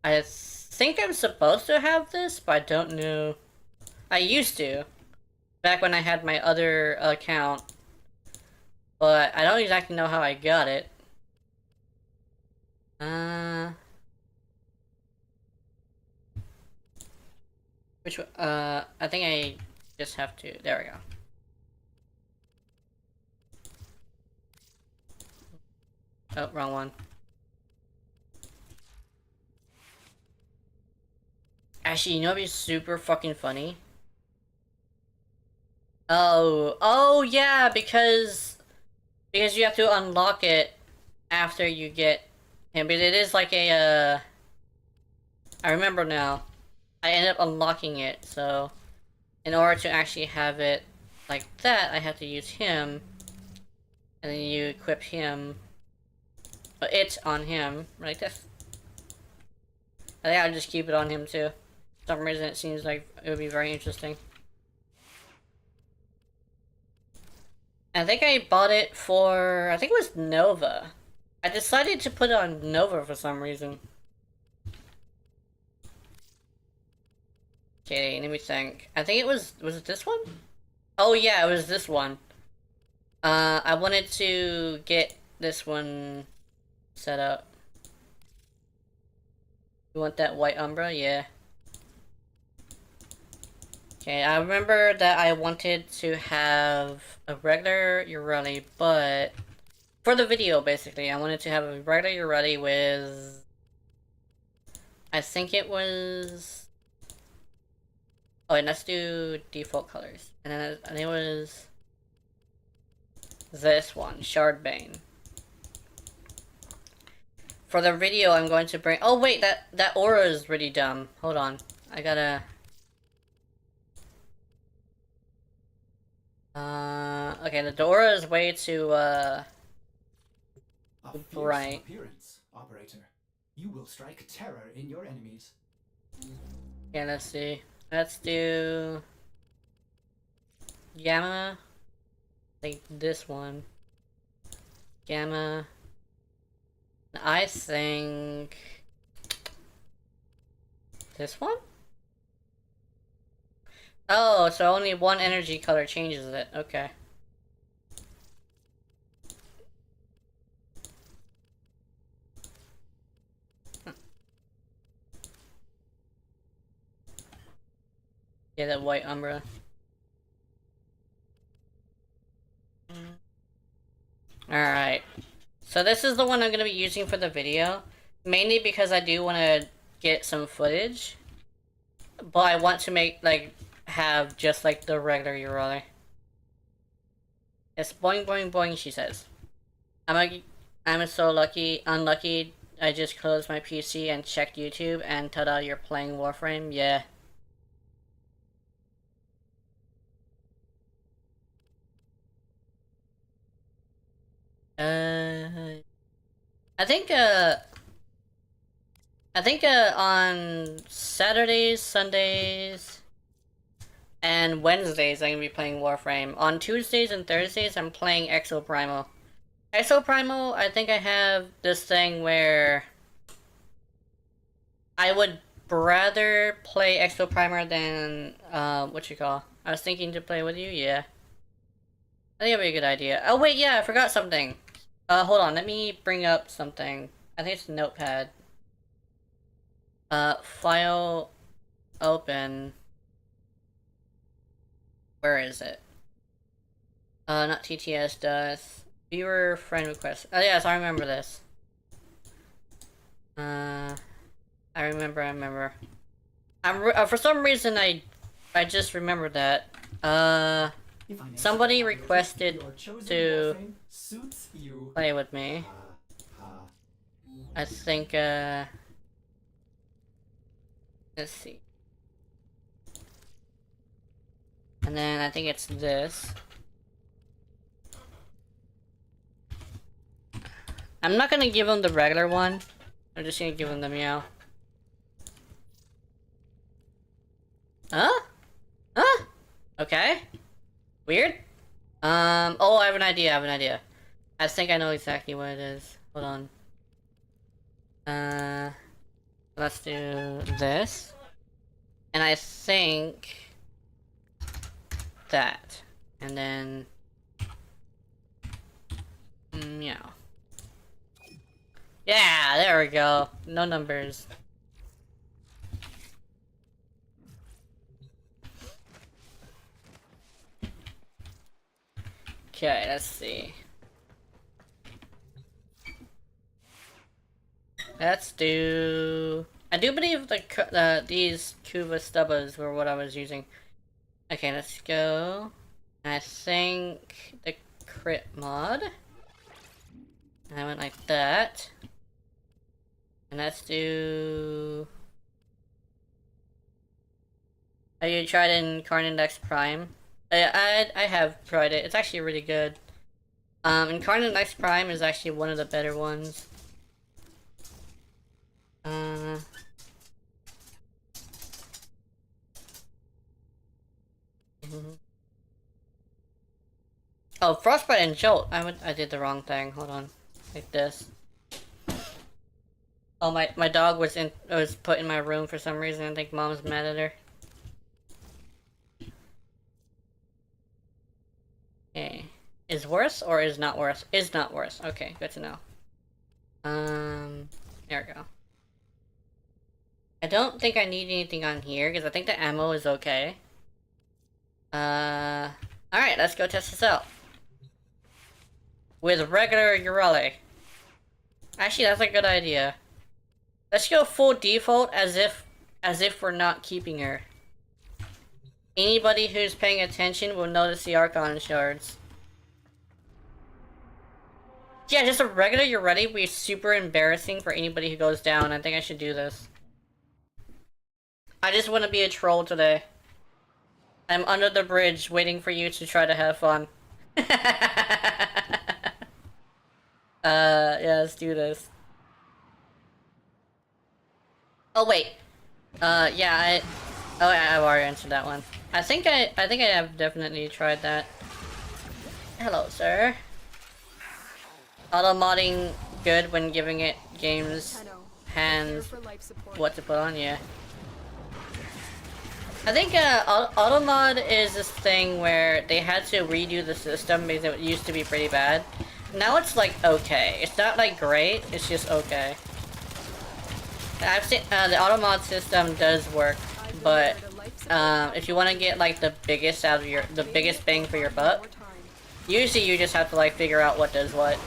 I think I'm supposed to have this, but I don't know. I used to. Back when I had my other account. But I don't exactly know how I got it. Which one? I think I just have to. There we go. Oh, wrong one. Actually, you know what'd be super fucking funny? Oh yeah, because you have to unlock it after you get him. But it is like a I remember now. I ended up unlocking it, so in order to actually have it like that, I have to use him, and then you equip him. It's on him, like this. I think I'll just keep it on him too. For some reason it seems like it would be very interesting. I think I bought it for, I think it was Nova. I decided to put it on Nova for some reason. Okay, let me think. I think it was it this one? Oh yeah, it was this one. I wanted to get this one set up. You want that white Umbra? Yeah. Okay, I remember that I wanted to have a regular Yareli, but for the video, basically, I wanted to have a regular Yareli with, I think it was, oh, and let's do default colors, and then it was this one, Shardbane. For the video, I'm going to bring, oh wait, that aura is really dumb. Hold on, I gotta. Okay, the Dora is way too, A bright. appearance, operator. You will strike terror in your enemies. Okay, let's see. Let's do Gamma. I think this one. Gamma. I think this one? Oh, so only one energy color changes it. Okay. Yeah, that white Umbra. Alright. So this is the one I'm going to be using for the video. Mainly because I do want to get some footage. But I want to make, like, have just like the regular Yareli. It's boing boing boing, she says. I'm so unlucky. I just closed my PC and checked YouTube and ta-da, you're playing Warframe. Yeah. I I think on Saturdays, Sundays, and Wednesdays I'm gonna be playing Warframe. On Tuesdays and Thursdays I'm playing Exo Primal. Exo Primal, I think I have this thing where I would rather play Exo Primer than what you call. I was thinking to play with you, yeah. I think that'd be a good idea. Oh wait, yeah, I forgot something. Hold on, let me bring up something. I think it's Notepad. File open. Where is it? Not TTS does. Viewer friend request. Oh yes, I remember this. I remember. For some reason I just remembered that. If I may Somebody say, requested your chosen to warframe suits you. play with me. I think, let's see. And then I think it's this. I'm not gonna give him the regular one. I'm just gonna give him the meow. Huh? Huh? Okay. Weird. Oh, I have an idea. I think I know exactly what it is. Hold on. Let's do this. And I think that. And then meow. Yeah, there we go. No numbers. Okay, let's see. Let's do... I do believe these Kuva stubbas were what I was using. Okay, let's go. I think the crit mod. And I went like that. And let's do... Have you tried Incarnate X Prime? I have tried it. It's actually really good. Incarnate X Prime is actually one of the better ones. Oh, Frostbite and Jolt. I did the wrong thing. Hold on. Like this. Oh, my dog was put in my room for some reason. I think mom's mad at her. Okay. Is worse or is not worse? Is not worse. Okay, good to know. There we go. I don't think I need anything on here because I think the ammo is okay. Alright, let's go test this out. With regular Yareli. Actually, that's a good idea. Let's go full default as if we're not keeping her. Anybody who's paying attention will notice the Archon shards. Yeah, just a regular Yareli would be super embarrassing for anybody who goes down. I think I should do this. I just want to be a troll today. I'm under the bridge waiting for you to try to have fun. Yeah, let's do this. Oh wait. Yeah, I've already answered that one. I think I have definitely tried that. Hello, sir. Auto modding good when giving it games hands For life support. what to put on, yeah. I think auto mod is this thing where they had to redo the system because it used to be pretty bad. Now it's like okay. It's not like great, it's just okay. I've seen the auto mod system does work, but if you want to get like the biggest bang for your buck, usually you just have to like figure out what does what.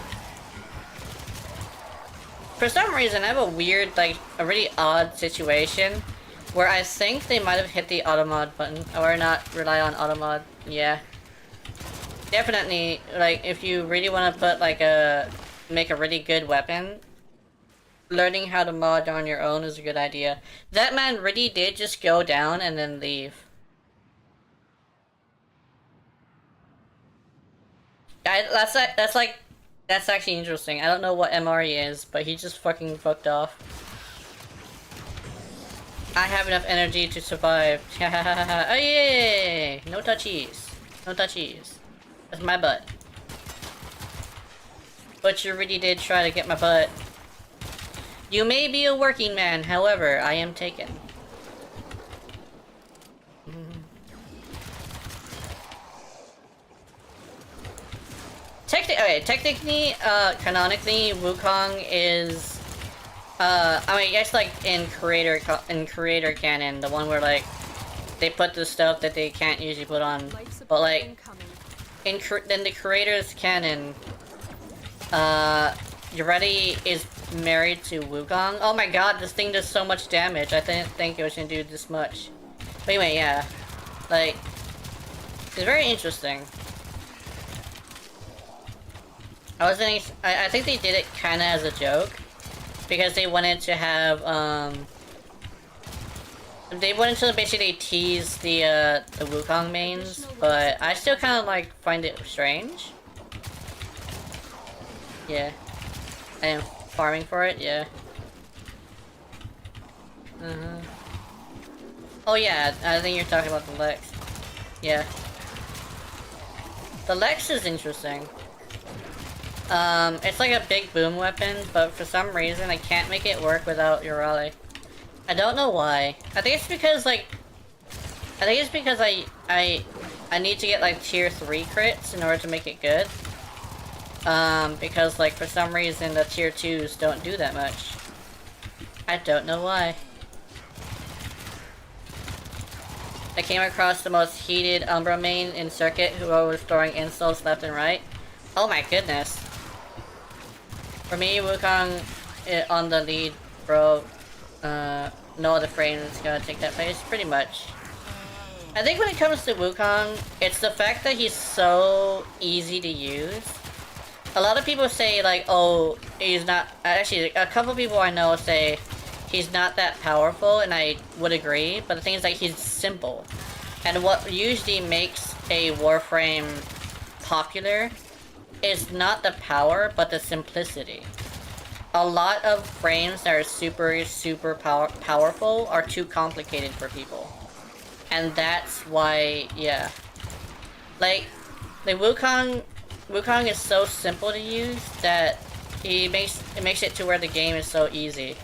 For some reason, I have a weird, like, a really odd situation where I think they might have hit the automod button, or not rely on automod. Yeah. Definitely, like, if you really want to put, like, make a really good weapon, learning how to mod on your own is a good idea. That man really did just go down and then leave. That's actually interesting. I don't know what MR is, but he just fucking fucked off. I have enough energy to survive. Oh yay! No touchies. No touchies. That's my butt. But you really did try to get my butt. You may be a working man, however, I am taken. Technically, canonically, Wukong is, I mean, I guess like in creator canon, the one where like they put the stuff that they can't usually put on, but like in the creator's canon, Yareli is married to Wukong. Oh my god, this thing does so much damage. I didn't think it was gonna do this much. But anyway, yeah, like it's very interesting. I think they did it kind of as a joke, because they wanted to have, they wanted to basically tease the Wukong mains, but I still kind of, like, find it strange. Yeah. I am farming for it, yeah. Oh yeah, I think you're talking about the Lex. Yeah. The Lex is interesting. It's like a big boom weapon, but for some reason I can't make it work without Yareli. I don't know why. I think it's because like, I need to get like tier 3 crits in order to make it good. Because like for some reason the tier 2s don't do that much. I don't know why. I came across the most heated Umbra main in Circuit who was throwing insults left and right. Oh my goodness. For me, Wukong on the lead, bro. No other frame is gonna take that place, pretty much. I think when it comes to Wukong, it's the fact that he's so easy to use. A lot of people say like, oh, he's not... Actually, a couple people I know say he's not that powerful, and I would agree, but the thing is like, he's simple. And what usually makes a Warframe popular is not the power, but the simplicity. A lot of frames that are super powerful are too complicated for people. And that's why, yeah. Like, the Wukong is so simple to use that it makes it to where the game is so easy.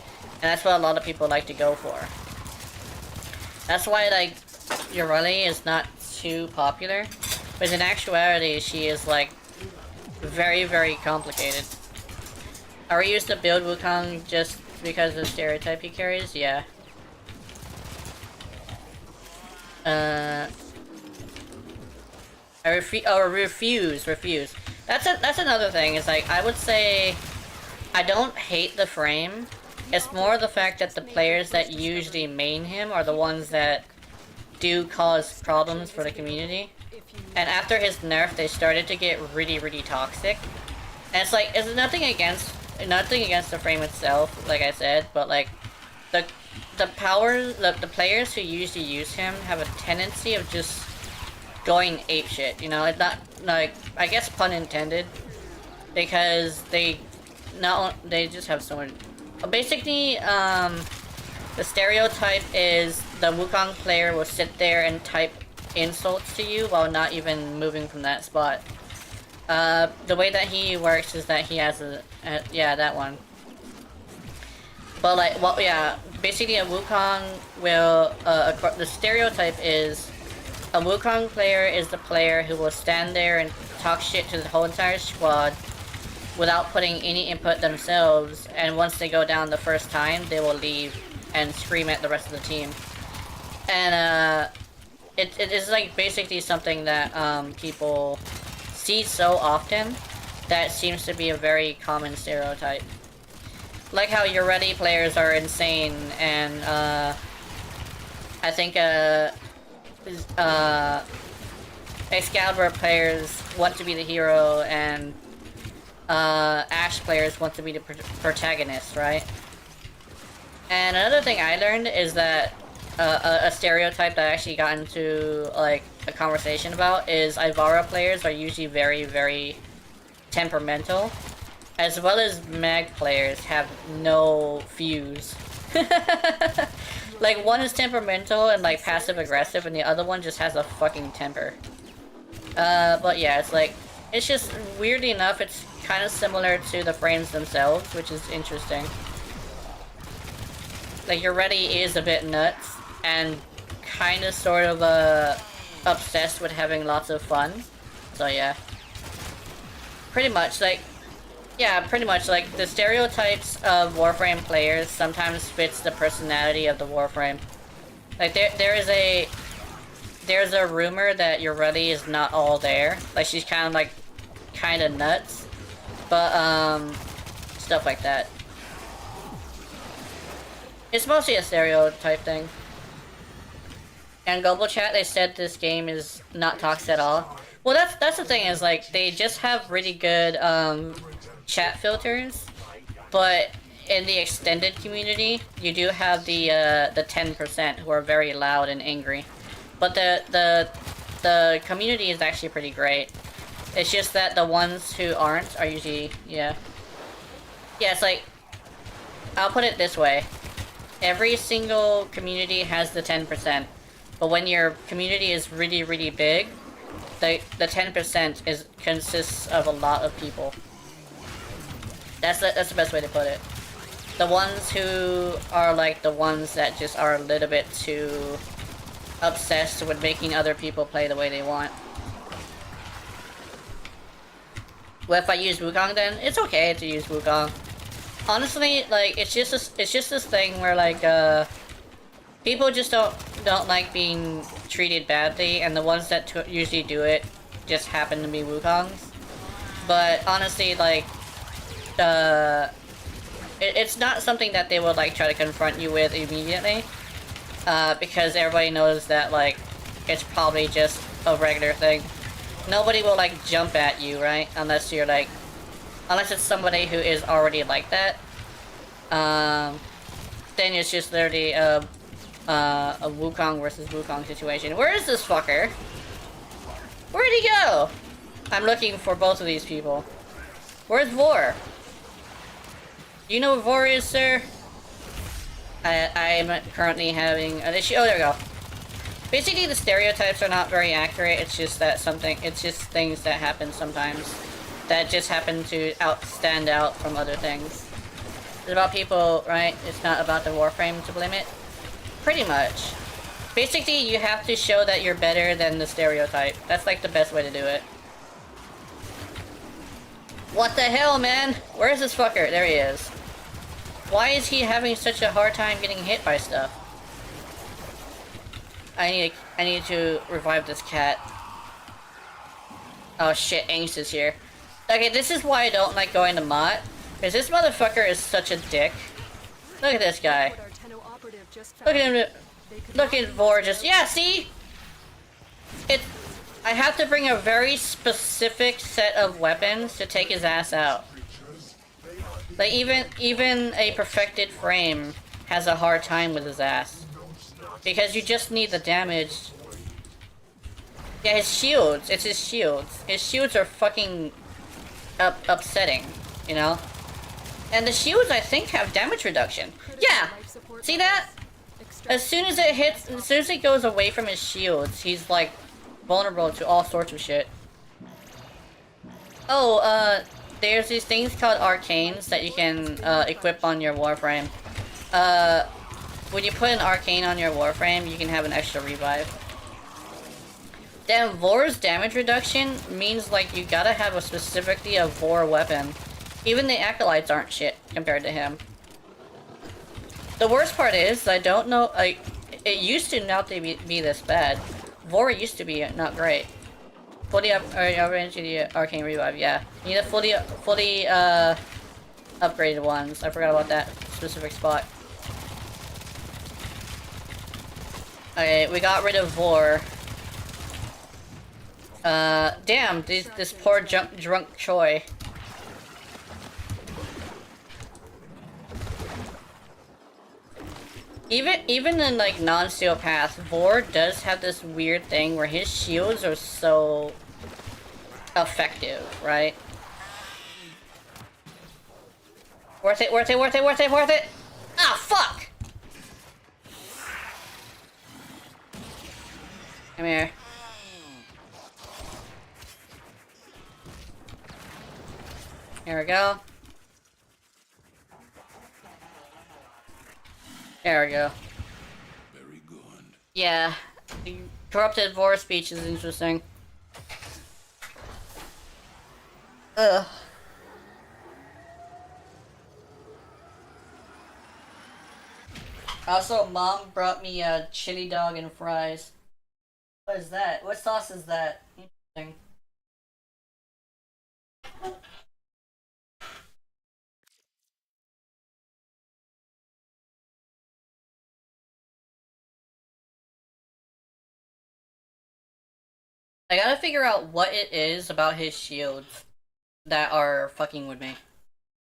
And that's what a lot of people like to go for. That's why, like, Yareli is not too popular. But in actuality, she is, like, very complicated. I reused the build Wukong just because of the stereotype he carries, yeah. I refuse. That's another thing, is like, I would say I don't hate the frame. It's more the fact that the players that usually main him are the ones that do cause problems for the community. And after his nerf, they started to get really toxic. And it's like, it's nothing against the frame itself, like I said, but like the players who usually use him have a tendency of just going apeshit, you know? It's not like, I guess pun intended, because they just have so much. Basically, the stereotype is the Wukong player will sit there and type insults to you while not even moving from that spot. The way that he works is that he has yeah, that one. But like, well, yeah, basically a Wukong will, the stereotype is a Wukong player is the player who will stand there and talk shit to the whole entire squad without putting any input themselves, and once they go down the first time, they will leave and scream at the rest of the team. And, it is like basically something that, people see so often that seems to be a very common stereotype. Like how Yareli players are insane, and, I think, Excalibur players want to be the hero, and, Ashe players want to be the protagonist, right? And another thing I learned is that a stereotype that I actually got into like a conversation about is Ivara players are usually very temperamental, as well as Mag players have no fuse. Like, one is temperamental and, like, passive-aggressive, and the other one just has a fucking temper. But yeah, it's like... It's just, weirdly enough, it's kind of similar to the frames themselves, which is interesting. Like, Yareli is a bit nuts, and kind of sort of, obsessed with having lots of fun. So yeah. Pretty much, like... Yeah, pretty much, like, the stereotypes of Warframe players sometimes fits the personality of the Warframe. Like, there's a rumor that Yareli is not all there. Like, she's kind of, like, kind of nuts. But, stuff like that. It's mostly a stereotype thing. And Global Chat, they said this game is not toxic at all. Well, that's the thing, is, like, they just have really good, chat filters, but in the extended community, you do have the 10% who are very loud and angry. But the community is actually pretty great. It's just that the ones who aren't are usually, yeah. Yeah, it's like, I'll put it this way. Every single community has the 10%, but when your community is really, really big, the 10% consists of a lot of people. That's the best way to put it. The ones who are like the ones that just are a little bit too obsessed with making other people play the way they want. Well, if I use Wukong, then it's okay to use Wukong. Honestly, like, it's just this thing where, like, people just don't like being treated badly, and the ones that usually do it just happen to be Wukongs. But honestly, like, it's not something that they would, like, try to confront you with immediately, because everybody knows that, like, it's probably just a regular thing. Nobody will, like, jump at you, right? Unless you're, like, unless it's somebody who is already like that. Then it's just literally a Wukong versus Wukong situation. Where is this fucker? Where'd he go? I'm looking for both of these people. Where's Vor? You know where Vor is, sir? I'm currently having an issue. Oh, there we go. Basically, the stereotypes are not very accurate. It's just that it's just things that happen sometimes that just happen to stand out from other things. It's about people, right? It's not about the Warframe to blame it. Pretty much. Basically, you have to show that you're better than the stereotype. That's, like, the best way to do it. What the hell, man? Where is this fucker? There he is. Why is he having such a hard time getting hit by stuff? I need to revive this cat. Oh shit, Angst is here. Okay, this is why I don't like going to Mott. Because this motherfucker is such a dick. Look at this guy. Look at him. Look at Vor just... Yeah, see? I have to bring a very specific set of weapons to take his ass out. Like, even a perfected frame has a hard time with his ass. Because you just need the damage. Yeah, his shields. It's his shields. His shields are fucking upsetting, you know? And the shields, I think, have damage reduction. Yeah! See that? As soon as it hits, as soon as it goes away from his shields, he's, like, vulnerable to all sorts of shit. Oh, there's these things called arcanes that you can, equip on your Warframe. When you put an arcane on your Warframe, you can have an extra revive. Then Vor's damage reduction means, like, you gotta have specifically a Vor weapon. Even the Acolytes aren't shit compared to him. The worst part is, I don't know, like, it used to not to be this bad. Vor used to be not great. Fully upgraded arcane revive, yeah. You need a fully upgraded ones. I forgot about that specific spot. Okay, we got rid of Vor. Damn, this poor drunk Choi. Even in, like, non-steel paths, Vor does have this weird thing where his shields are so effective, right? Worth it, worth it, worth it, worth it, worth it! Ah, fuck! Come here. Here we go. There we go. Very good. Yeah, the corrupted vor speech is interesting. Ugh. Also, Mom brought me a chili dog and fries. What is that? What sauce is that? Interesting. I gotta figure out what it is about his shields that are fucking with me.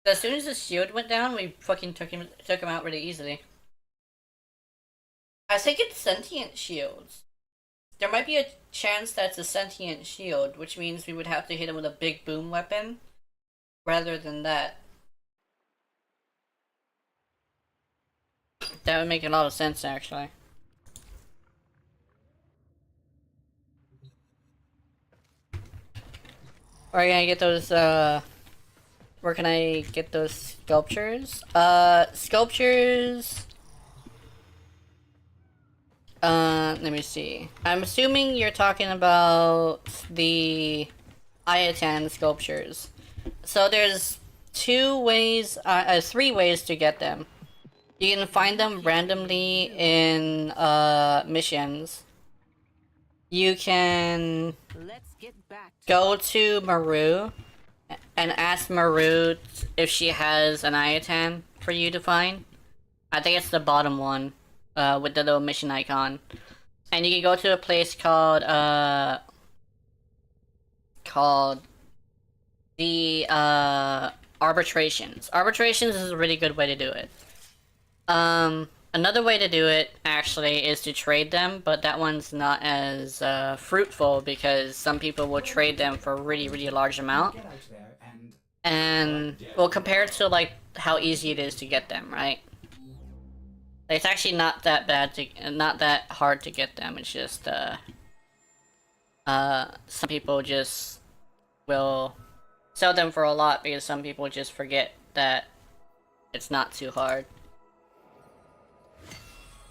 As soon as his shield went down, we fucking took him out really easily. I think it's sentient shields. There might be a chance that's a sentient shield, which means we would have to hit him with a big boom weapon rather than that. That would make a lot of sense, actually. Where are you gonna get those, where can I get those sculptures? Sculptures... let me see. I'm assuming you're talking about the Ayatan sculptures. So there's three ways to get them. You can find them randomly in, missions. You can go to Maru and ask Maru if she has an Ayatan for you to find. I think it's the bottom one. With the little mission icon. And you can go to a place called the, Arbitrations. Arbitrations is a really good way to do it. Another way to do it, actually, is to trade them, but that one's not as, fruitful, because some people will trade them for a really, really large amount. Get out there and And, well, compared to, like, how easy it is to get them, right? It's actually not that not that hard to get them. It's just, some people just will sell them for a lot because some people just forget that it's not too hard.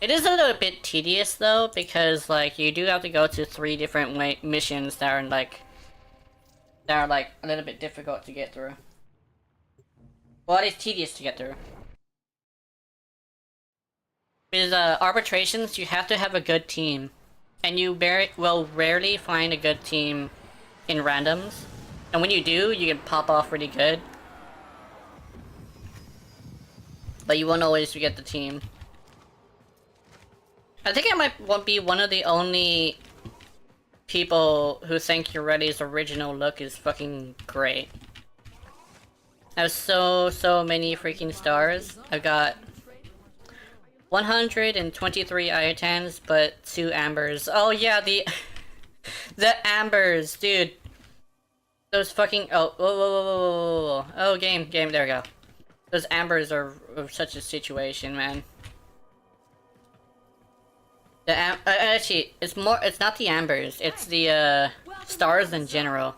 It is a little bit tedious though, because like you do have to go to 3 different missions that are like a little bit difficult to get through. Well, it's tedious to get through. With arbitrations, you have to have a good team, and you will rarely find a good team in randoms. And when you do, you can pop off really good, but you won't always get the team. I think I might be one of the only people who think Yareli's original look is fucking great. I have so many freaking stars. I've got 123 Ayatans, but 2 ambers. Oh yeah, the ambers, dude. Those fucking oh game, there we go. Those ambers are such a situation, man. The actually, it's not the ambers, it's the stars in general.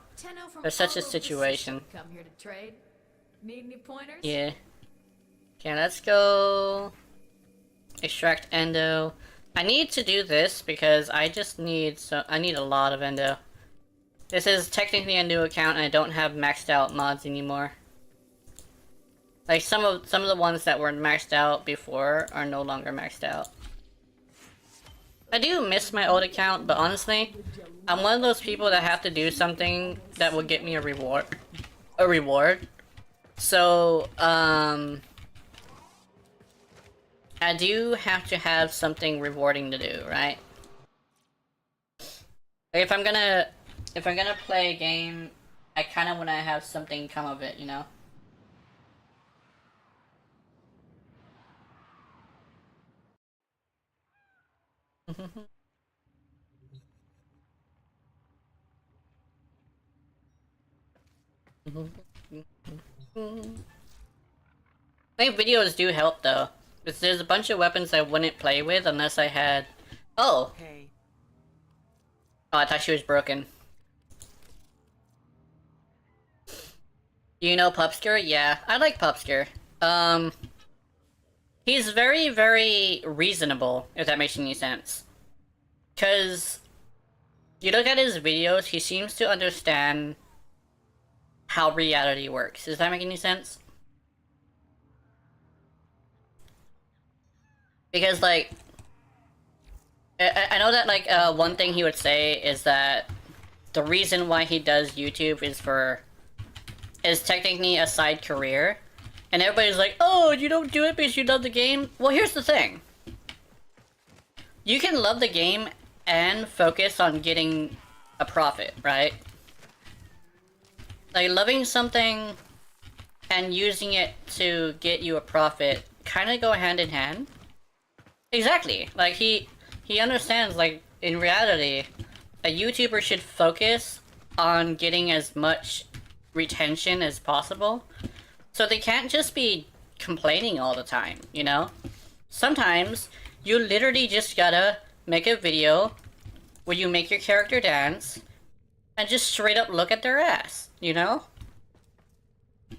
They're such a situation. Come here to trade. Need any pointers? Yeah. Okay, let's go extract endo. I need to do this because I need a lot of endo. This is technically a new account and I don't have maxed out mods anymore. Like some of the ones that were maxed out before are no longer maxed out. I do miss my old account, but honestly, I'm one of those people that have to do something that will get me a reward. So, I do have to have something rewarding to do, right? Like if I'm gonna play a game, I kind of want to have something come of it, you know? I think videos do help though, because there's a bunch of weapons I wouldn't play with unless I had. Oh, Hey, Oh, I thought she was broken. You know Pupsker? Yeah, I like Pupsker. He's very, very reasonable, if that makes any sense. Cause you look at his videos, he seems to understand how reality works. Does that make any sense? Because, like, I know that, like, one thing he would say is that the reason why he does YouTube is technically a side career. And everybody's like, oh, you don't do it because you love the game? Well, here's the thing. You can love the game and focus on getting a profit, right? Like, loving something and using it to get you a profit kind of go hand in hand. Exactly. Like, he understands, like, in reality, a YouTuber should focus on getting as much retention as possible. So they can't just be complaining all the time, you know? Sometimes, you literally just gotta make a video where you make your character dance and just straight up look at their ass, you know?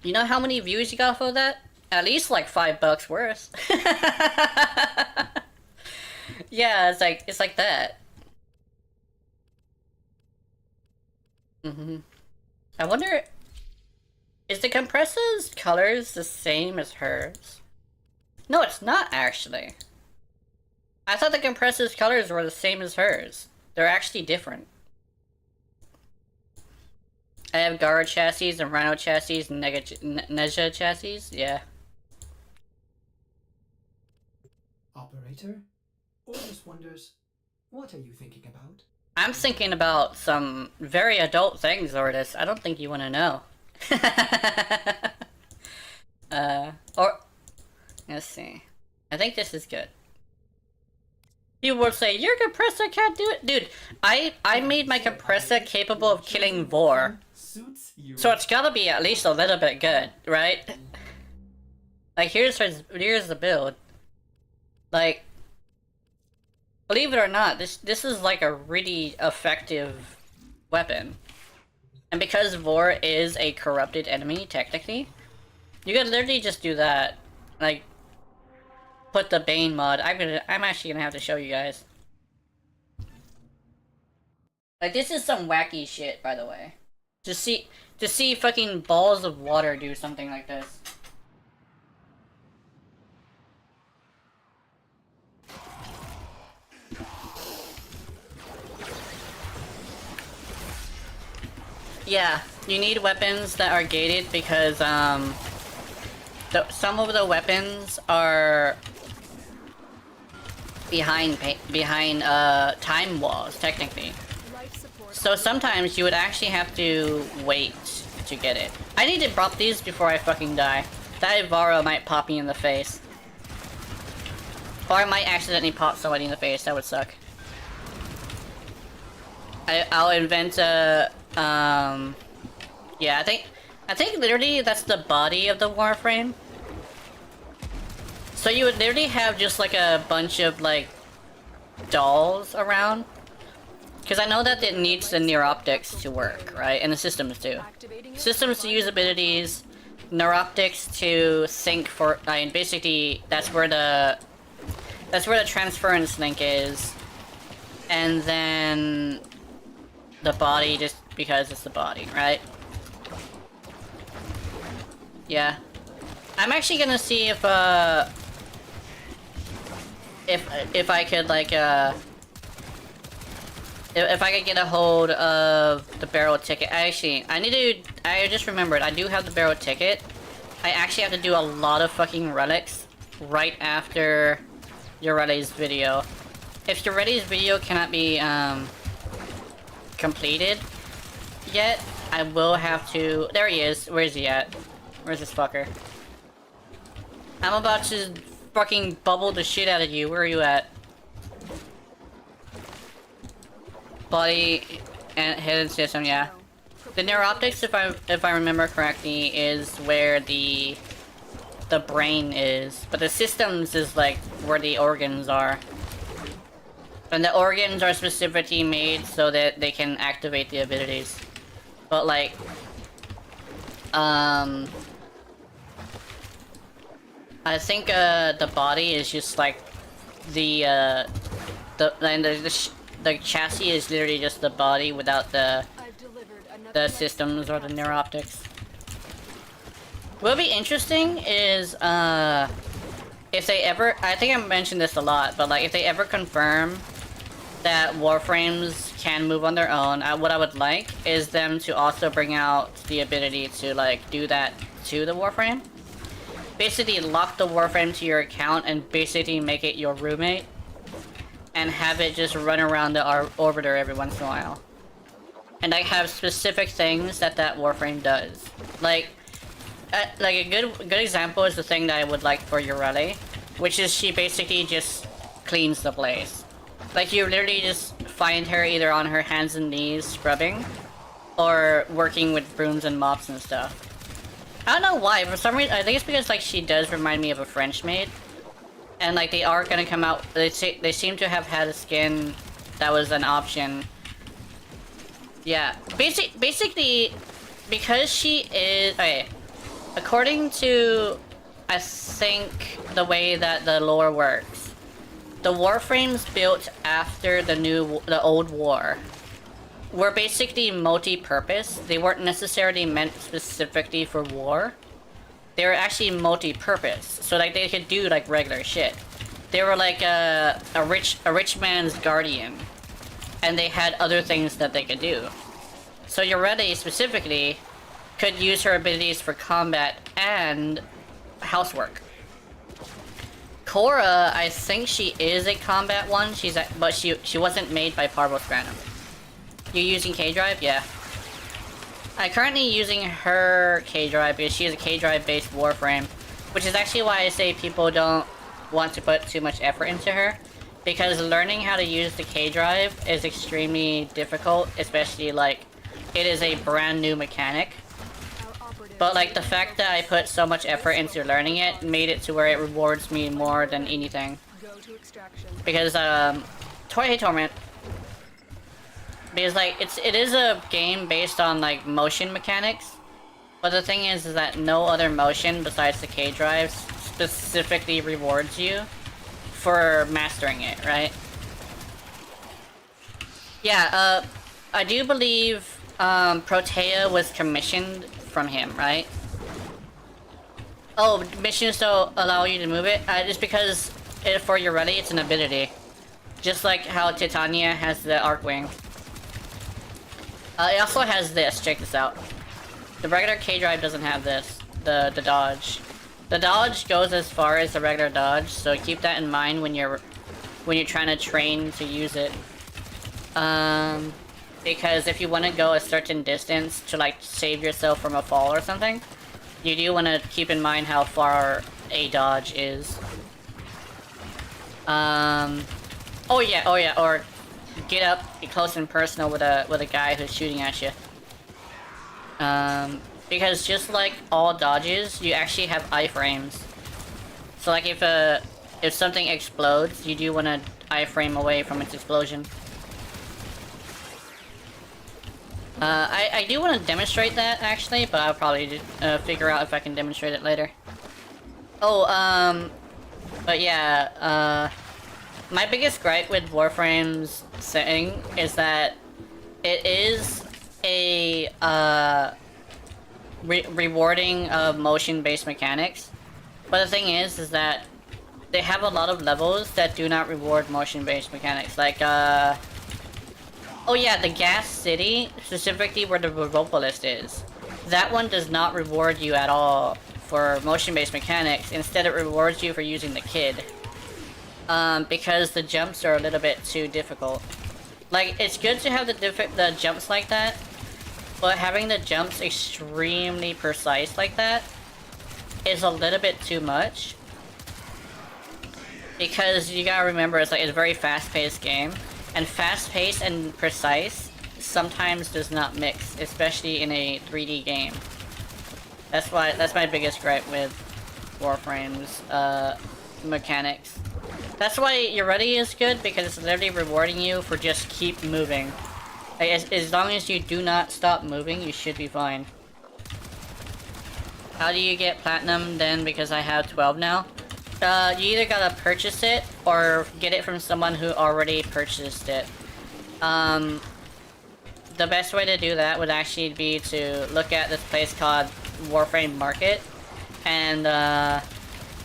You know how many views you got for that? At least like $5 worth. Yeah, it's like that. I wonder, is the Compressa's colors the same as hers? No, it's not actually. I thought the Compressa's colors were the same as hers. They're actually different. I have Gara chassis and Rhino chassis and Neja chassis, yeah. Operator? Orders wonders, what are you thinking about? I'm thinking about some very adult things, Ordis. I don't think you want to know. Let's see. I think this is good. You will say, your compressor can't do it? Dude, I made my compressor capable of killing Vor. So it's gotta be at least a little bit good, right? Like, here's the build. Like, believe it or not, this is like a really effective weapon. And because Vor is a corrupted enemy, technically, you could literally just do that. Like, put the Bane mod. I'm actually gonna have to show you guys. Like, this is some wacky shit, by the way. To see fucking balls of water do something like this. Yeah, you need weapons that are gated because, some of the weapons are behind time walls, technically. So sometimes you would actually have to wait to get it. I need to drop these before I fucking die. That Ivara might pop me in the face. Or I might accidentally pop somebody in the face, that would suck. I'll invent a, yeah, I think literally that's the body of the Warframe. So you would literally have just like a bunch of like dolls around. Because I know that it needs the neuroptics to work, right? And the systems too. Systems to use abilities, neuroptics to sync for, I mean, basically that's where the transference link is. And then the body just because it's the body, right? Yeah. I'm actually gonna see if I could like if I could get a hold of the barrel ticket. I just remembered, I do have the barrel ticket. I actually have to do a lot of fucking relics right after Yareli's video. If Yareli's video cannot be completed yet, I will have to... There he is. Where is he at? Where's this fucker? I'm about to fucking bubble the shit out of you. Where are you at? Body and hidden system, yeah. The neuroptics, if I remember correctly, is where the brain is, but the systems is like where the organs are. And the organs are specifically made so that they can activate the abilities. But like, I think the body is just like the chassis is literally just the body without the I've delivered another systems or the neuroptics. What'll be interesting is if they ever, I think I mentioned this a lot, but like if they ever confirm that Warframes can move on their own, what I would like is them to also bring out the ability to like do that to the Warframe. Basically lock the Warframe to your account and basically make it your roommate. And have it just run around the orbiter every once in a while. And like have specific things that Warframe does. Like a good example is the thing that I would like for Yareli, which is she basically just cleans the place. Like you literally just find her either on her hands and knees scrubbing, or working with brooms and mops and stuff. I don't know why, for some reason, I think it's because like she does remind me of a French maid. And like they are gonna come out, they seem to have had a skin that was an option. Yeah, basically, because she is, okay, according to, I think, the way that the lore works, the Warframes built after the old war were basically multi-purpose. They weren't necessarily meant specifically for war. They were actually multi-purpose, so like they could do like regular shit. They were like a rich man's guardian, and they had other things that they could do. So Yareli specifically could use her abilities for combat and housework. Korra, I think she is a combat one. But she wasn't made by Parvos Granum. You using K-Drive? Yeah. I'm currently using her K-Drive because she is a K-Drive based Warframe, which is actually why I say people don't want to put too much effort into her, because learning how to use the K-Drive is extremely difficult, especially like it is a brand new mechanic. But like the fact that I put so much effort into learning it made it to where it rewards me more than anything. Go to extraction. Because Toy Torment. Because like it is a game based on like motion mechanics, but the thing is that no other motion besides the K-Drive specifically rewards you for mastering it, right? Yeah, I do believe Protea was commissioned from him, right? Oh, missions don't allow you to move it? Just because for Yareli it's an ability. Just like how Titania has the Arcwing. It also has this, check this out. The regular K-Drive doesn't have this, the dodge. The dodge goes as far as the regular dodge, so keep that in mind when you're trying to train to use it. Because if you want to go a certain distance to like save yourself from a fall or something, you do want to keep in mind how far a dodge is. Oh yeah, or get up close and personal with a guy who's shooting at you. Because just like all dodges, you actually have iframes. So like if something explodes, you do want to iframe away from its explosion. I do want to demonstrate that actually, but I'll probably figure out if I can demonstrate it later. Oh, but yeah, my biggest gripe with Warframe's setting is that it is a rewarding of motion-based mechanics, but the thing is that they have a lot of levels that do not reward motion-based mechanics, like oh yeah, the Gas City, specifically where the Revopolist is. That one does not reward you at all for motion-based mechanics. Instead, it rewards you for using the Kid. Because the jumps are a little bit too difficult. Like, it's good to have the jumps like that, but having the jumps extremely precise like that is a little bit too much. Because you gotta remember, it's a very fast-paced game. And fast-paced and precise sometimes does not mix, especially in a 3D game. That's my biggest gripe with Warframe's mechanics. That's why Yareli is good, because it's literally rewarding you for just keep moving. Like, as long as you do not stop moving, you should be fine. How do you get platinum then? Because I have 12 now. You either gotta purchase it or get it from someone who already purchased it. The best way to do that would actually be to look at this place called Warframe Market and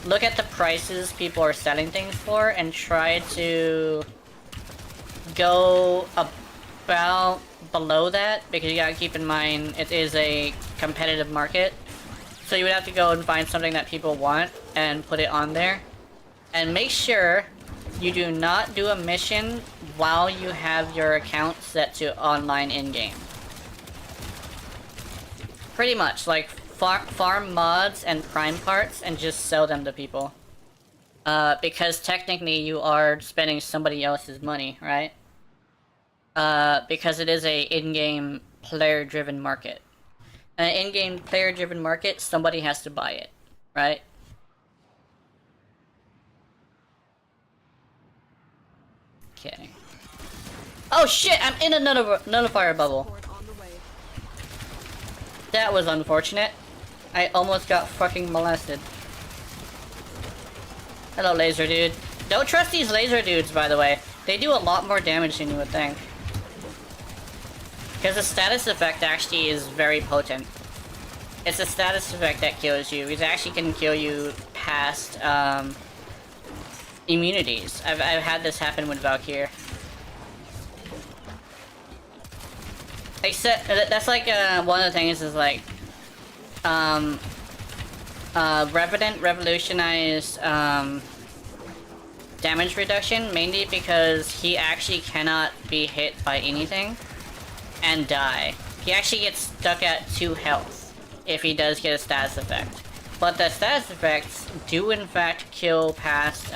look at the prices people are selling things for and try to go about below that, because you gotta keep in mind it is a competitive market. So you would have to go and find something that people want and put it on there. And make sure you do not do a mission while you have your account set to online in-game. Pretty much, like, farm mods and prime parts and just sell them to people. Because technically you are spending somebody else's money, right? Because it is a in-game player-driven market. An in-game player-driven market, somebody has to buy it, right? Okay. Oh shit! I'm in a nullifier bubble. Support on the way. That was unfortunate. I almost got fucking molested. Hello, laser dude. Don't trust these laser dudes, by the way. They do a lot more damage than you would think. Because the status effect actually is very potent. It's a status effect that kills you. It actually can kill you past, immunities. I've had this happen with Valkyrie. Except, that's like, one of the things is like, Revenant revolutionized, damage reduction, mainly because he actually cannot be hit by anything and die. He actually gets stuck at 2 health if he does get a status effect. But the status effects do in fact kill past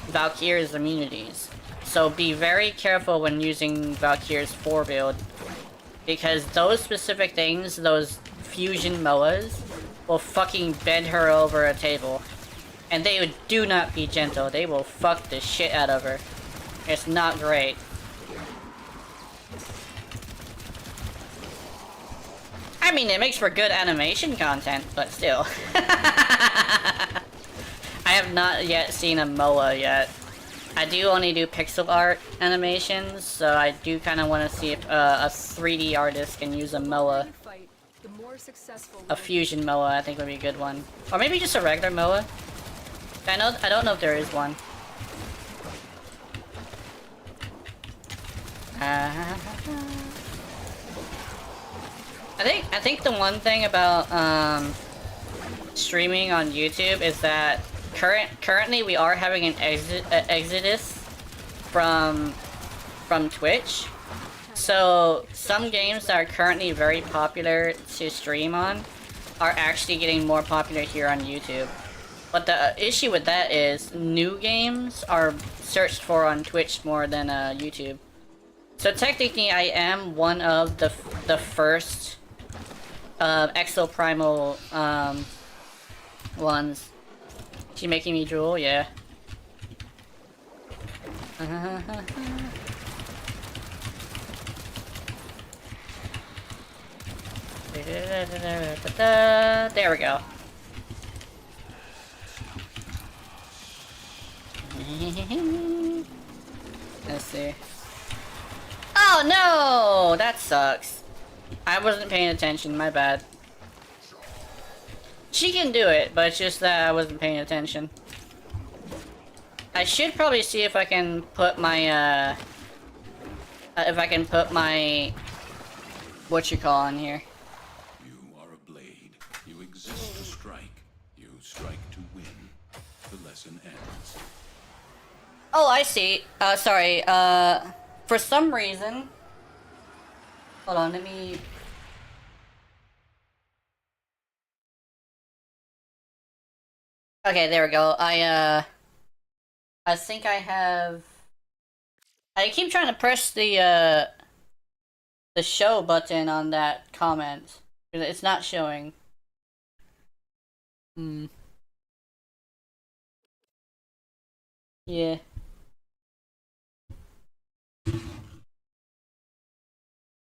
Valkyrie's immunities. So be very careful when using Valkyrie's 4 build, because those specific things, those fusion MOAs, will fucking bend her over a table. And they do not be gentle, they will fuck the shit out of her. It's not great. I mean, it makes for good animation content, but still. I have not yet seen a MOA yet. I do only do pixel art animations, so I do kind of want to see if a 3D artist can use a MOA. Fight, the more successful A fusion MOA, I think would be a good one. Or maybe just a regular MOA. I don't know if there is one. I think the one thing about streaming on YouTube is that currently we are having an exodus from Twitch. So some games that are currently very popular to stream on are actually getting more popular here on YouTube. But the issue with that is new games are searched for on Twitch more than YouTube. So technically I am one of the first exoprimal ones. She making me drool? Yeah. There we go. Let's see. Oh no! That sucks. I wasn't paying attention, my bad. She can do it, but it's just that I wasn't paying attention. I should probably see if I can put my, what you call on here. You are a blade. You exist to strike. You strike to win. The lesson ends. Oh, I see. Sorry, for some reason... Hold on, let me... Okay, there we go. I think I have... I keep trying to press the show button on that comment. It's not showing. Yeah.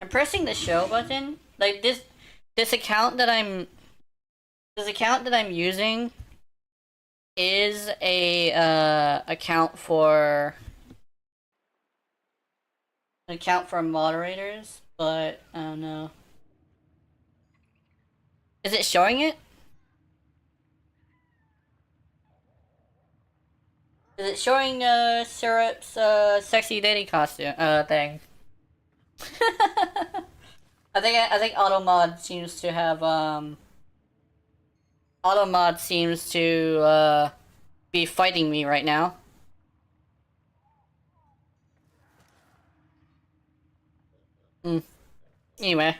I'm pressing the show button. Like this account that I'm using is a account for moderators, but I don't know. Is it showing it? Is it showing Syrup's sexy dating costume thing? I think Automod seems to have Automod seems to be fighting me right now. Anyway.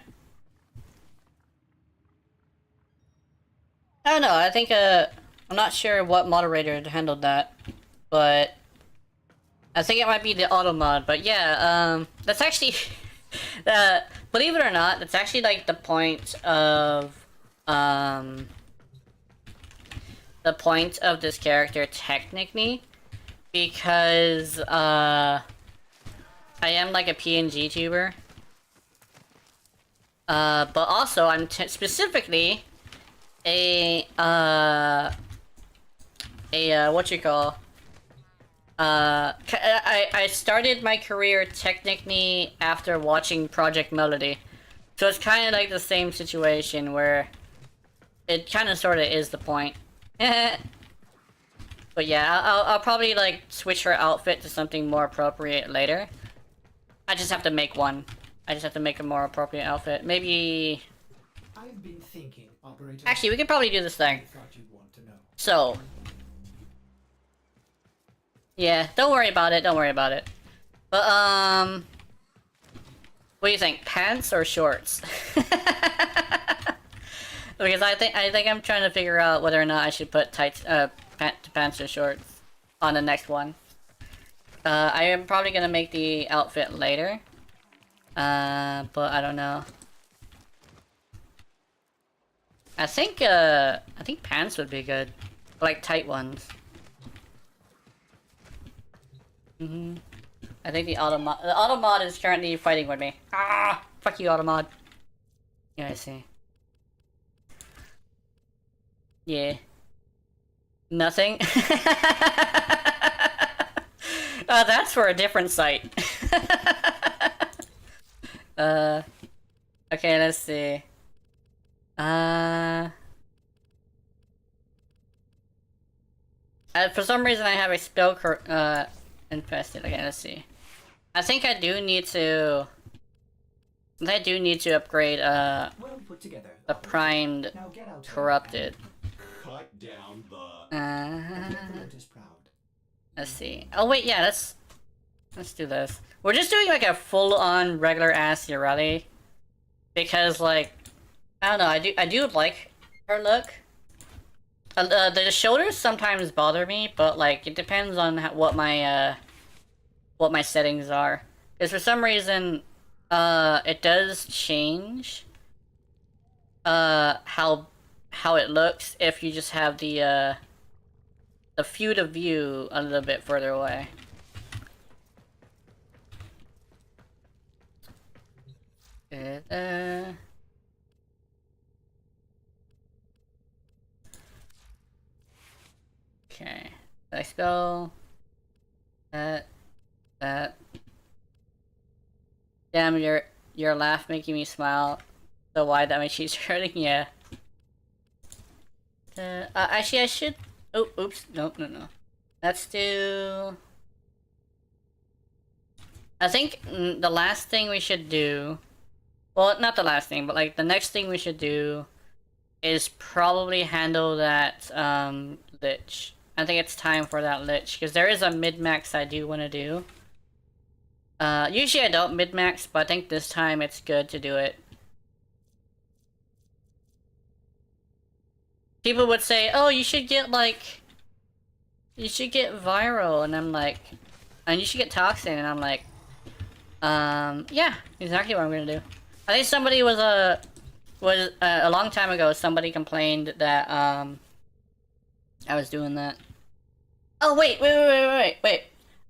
I don't know, I think I'm not sure what moderator handled that, but I think it might be the Automod, but yeah, that's actually believe it or not, that's actually like the point of this character technically, because I am like a PNG tuber, but also I'm specifically a what you call I started my career technically after watching Project Melody, so it's kind of like the same situation where it kind of sort of is the point. But yeah, I'll probably like switch her outfit to something more appropriate later. I just have to make one. I just have to make a more appropriate outfit. Maybe. I've been thinking, operator. Actually, we could probably do this thing. I thought you'd want to know. So. Yeah, don't worry about it. Don't worry about it. But what do you think? Pants or shorts? Because I think I'm trying to figure out whether or not I should put tights, pants or shorts on the next one. I am probably gonna make the outfit later. But I don't know. I think pants would be good, like tight ones. I think the Automod is currently fighting with me. Ah, fuck you, Automod. Yeah, I see. Yeah. Nothing? That's for a different site. Okay, let's see. For some reason I have a spell infested. Okay, let's see. I think I do need to upgrade Well put together. the primed Now get out. corrupted. Cut down the... Concurrent is proud. Let's see. Oh wait, yeah, let's do this. We're just doing like a full-on regular ass Yareli, because like I don't know, I do like her look. The shoulders sometimes bother me, but like it depends on what my settings are. Because for some reason, it does change how it looks if you just have the field of view a little bit further away. Okay, let's go. That. Damn, your laugh making me smile so wide that my cheeks are hurting. Yeah. Actually, I should. Oh, oops. No. Let's do. I think the last thing we should do. Well, not the last thing, but like the next thing we should do is probably handle that lich. I think it's time for that lich, because there is a mid-max I do want to do. Usually I don't mid-max, but I think this time it's good to do it. People would say, oh, you should get viral, and I'm like, and you should get toxin, and I'm like, yeah, exactly what I'm gonna do. I think somebody was a long time ago, somebody complained that, I was doing that. Oh wait.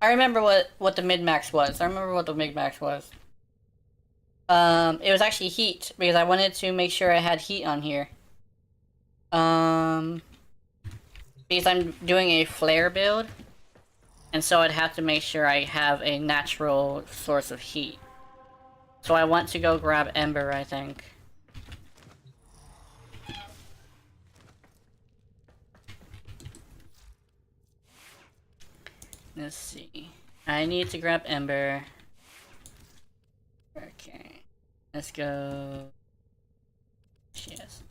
I remember what the mid-max was. It was actually heat, because I wanted to make sure I had heat on here. Because I'm doing a flare build, and so I'd have to make sure I have a natural source of heat. So I want to go grab Ember, I think. Let's see. I need to grab Ember. Okay. Let's go. Yes.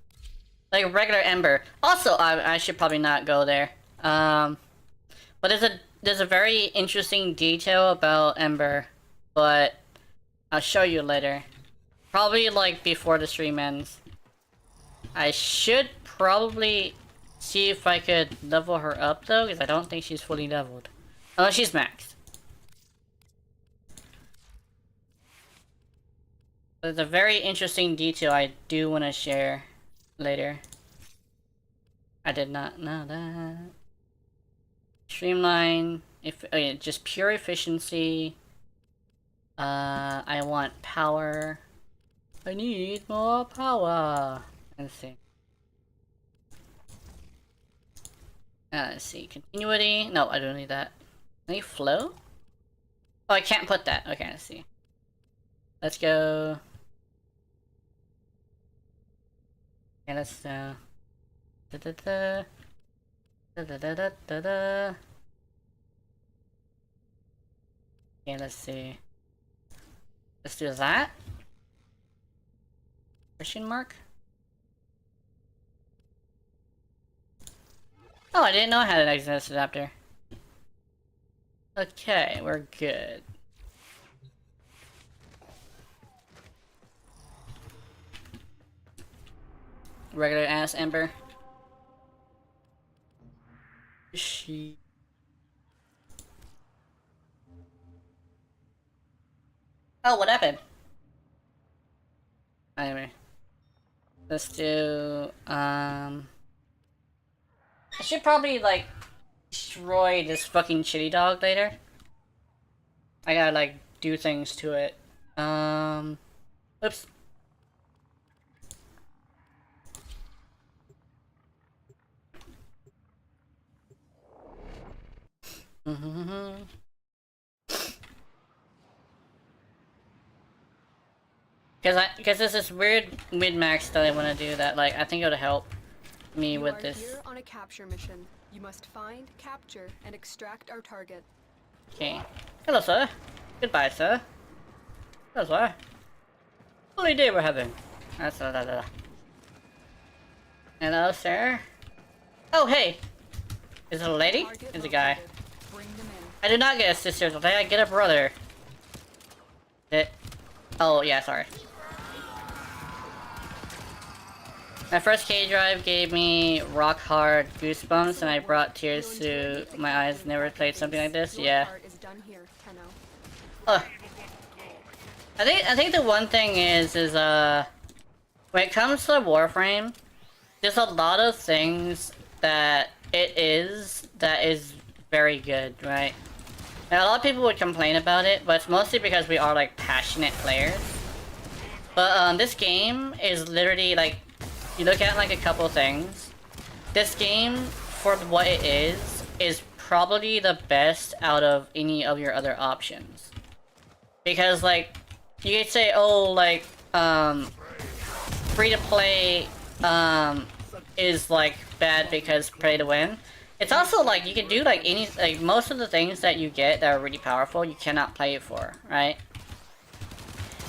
Like regular Ember. Also, I should probably not go there. But there's a very interesting detail about Ember, but I'll show you later. Probably like before the stream ends. I should probably see if I could level her up though, because I don't think she's fully leveled. Oh, she's maxed. There's a very interesting detail I do want to share later. I did not know that. Streamline, just pure efficiency. I want power. I need more power. Let's see. Let's see. Continuity. No, I don't need that. Any flow? Oh, I can't put that. Okay, let's see. Let's go. Okay, let's da da da da da da da da da. Okay, let's see. Let's do that. Question mark? Oh, I didn't know I had an XNS adapter. Okay, we're good. Regular ass Ember. She. Oh, what happened? Anyway. Let's do, I should probably, like, destroy this fucking chitty dog later. I gotta, like, do things to it. Oops. Because there's this weird mid-max that I want to do that, like, I think it would help me with this. You are here on a capture mission. You must find, capture, and extract our target. Okay. Hello, sir. Goodbye, sir. Hello, sir. Holy day we're having. That's Hello, sir. Oh, hey. Is it a lady? Target It's a guy. located. Bring them in. I did not get a sister today. I get a brother. Oh, yeah, sorry. My first K-Drive gave me rock hard goosebumps and I brought tears to my eyes. Never played something like this. Yeah. I think the one thing is when it comes to Warframe, there's a lot of things that is very good, right? Now, a lot of people would complain about it, but it's mostly because we are like passionate players. But this game is literally like, you look at like a couple things. This game, for what it is probably the best out of any of your other options. Because like, you could say, oh, like, free to play is like bad because pay to win. It's also like you can do like most of the things that you get that are really powerful, you cannot play it for, right?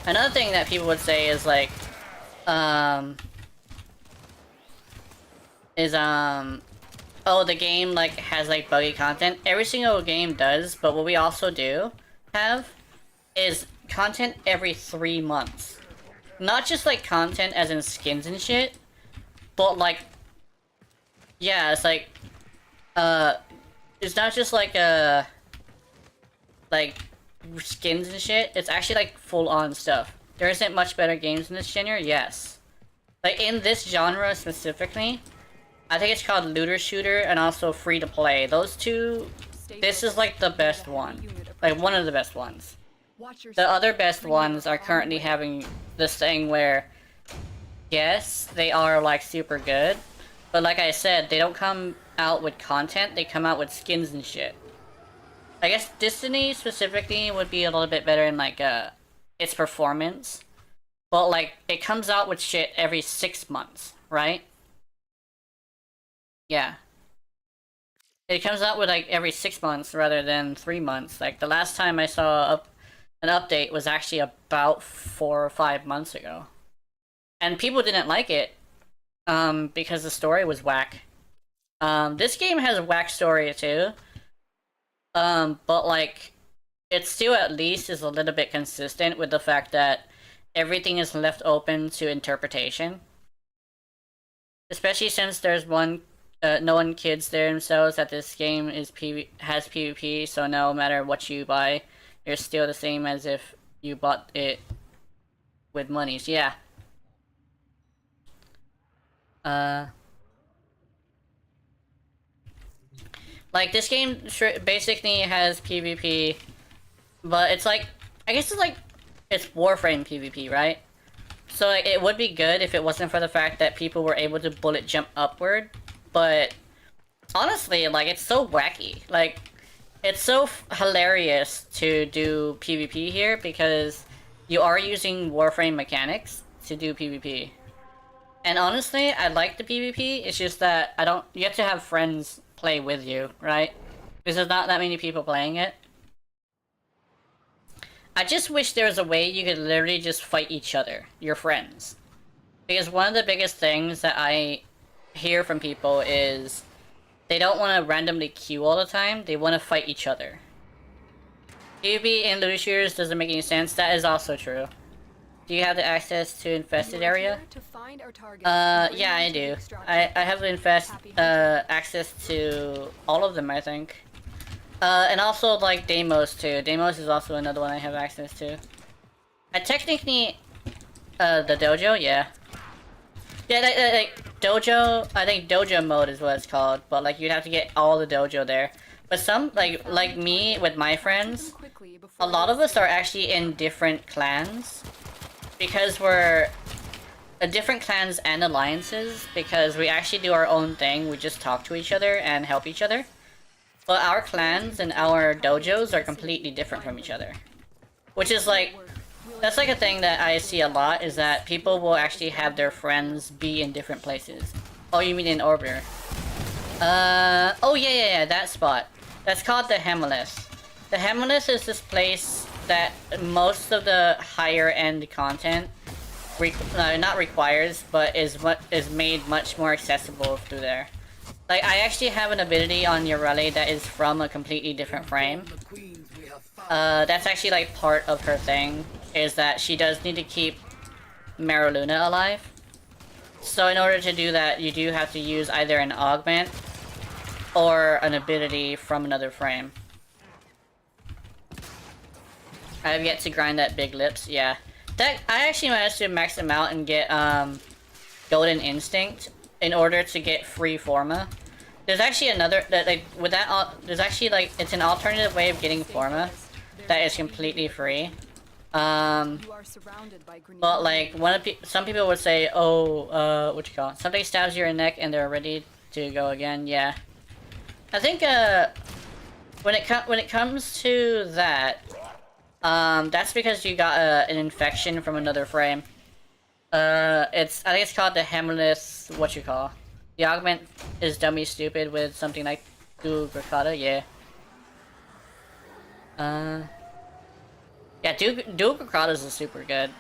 Another thing that people would say is like, oh, the game like has like buggy content. Every single game does, but what we also do have is content every 3 months. Not just like content as in skins and shit, but like, yeah, it's like, it's not just like like skins and shit. It's actually like full on stuff. There isn't much better games in this genre, yes. Like in this genre specifically, I think it's called Looter Shooter and also Free to Play. Those two, this is like the best one. Like one of the best ones. The other best ones are currently having this thing where, yes, they are like super good, but like I said, they don't come out with content, they come out with skins and shit. I guess Destiny specifically would be a little bit better in like its performance, but like it comes out with shit every 6 months, right? Yeah. It comes out with like every 6 months rather than 3 months. Like the last time I saw an update was actually about 4 or 5 months ago. And people didn't like it, because the story was whack. This game has a whack story too. But like, it still at least is a little bit consistent with the fact that everything is left open to interpretation. Especially since there's no one kids themselves that this game has PvP, so no matter what you buy, it's still the same as if you bought it with monies. Yeah. Like this game basically has PvP, but it's like, I guess it's like, it's Warframe PvP, right? So like, it would be good if it wasn't for the fact that people were able to bullet jump upward, but honestly, like, it's so wacky. Like, it's so hilarious to do PvP here because you are using Warframe mechanics to do PvP. And honestly, I like the PvP, it's just that you have to have friends play with you, right? Because there's not that many people playing it. I just wish there was a way you could literally just fight each other, your friends. Because one of the biggest things that I hear from people is they don't want to randomly queue all the time, they want to fight each other. PvP in looter shooters doesn't make any sense, that is also true. Do you have the access to infested area? Yeah, I do. I have access to all of them, I think. And also, like, Deimos, too. Deimos is also another one I have access to. I technically... the dojo? Yeah. Yeah, like, dojo... I think dojo mode is what it's called, but, like, you'd have to get all the dojo there. But some, like me, with my friends, a lot of us are actually in different clans. Because we're... different clans and alliances, because we actually do our own thing, we just talk to each other and help each other. But our clans and our dojos are completely different from each other. Which is like... that's like a thing that I see a lot, is that people will actually have their friends be in different places. Oh, you mean in Orbiter? Oh yeah, that spot. That's called the Hemelith. The Hemelith is this place that most of the higher end content not requires, but is made much more accessible through there. Like, I actually have an ability on Yareli that is from a completely different frame. That's actually like part of her thing, is that she does need to keep Maraluna alive. So in order to do that, you do have to use either an augment or an ability from another frame. I have yet to grind that Big Lips, yeah. That I actually managed to max them out and get Golden Instinct in order to get free Forma. There's actually another there's actually like, it's an alternative way of getting Forma that is completely free. But like some people would say, oh, what you call it? Something stabs your neck and they're ready to go again. Yeah, I think when it comes to that, that's because you got an infection from another frame. I think it's called the Hemelith, what you call. The augment is dummy stupid with something like Dual yeah. Yeah, Dual Grakatas is super good.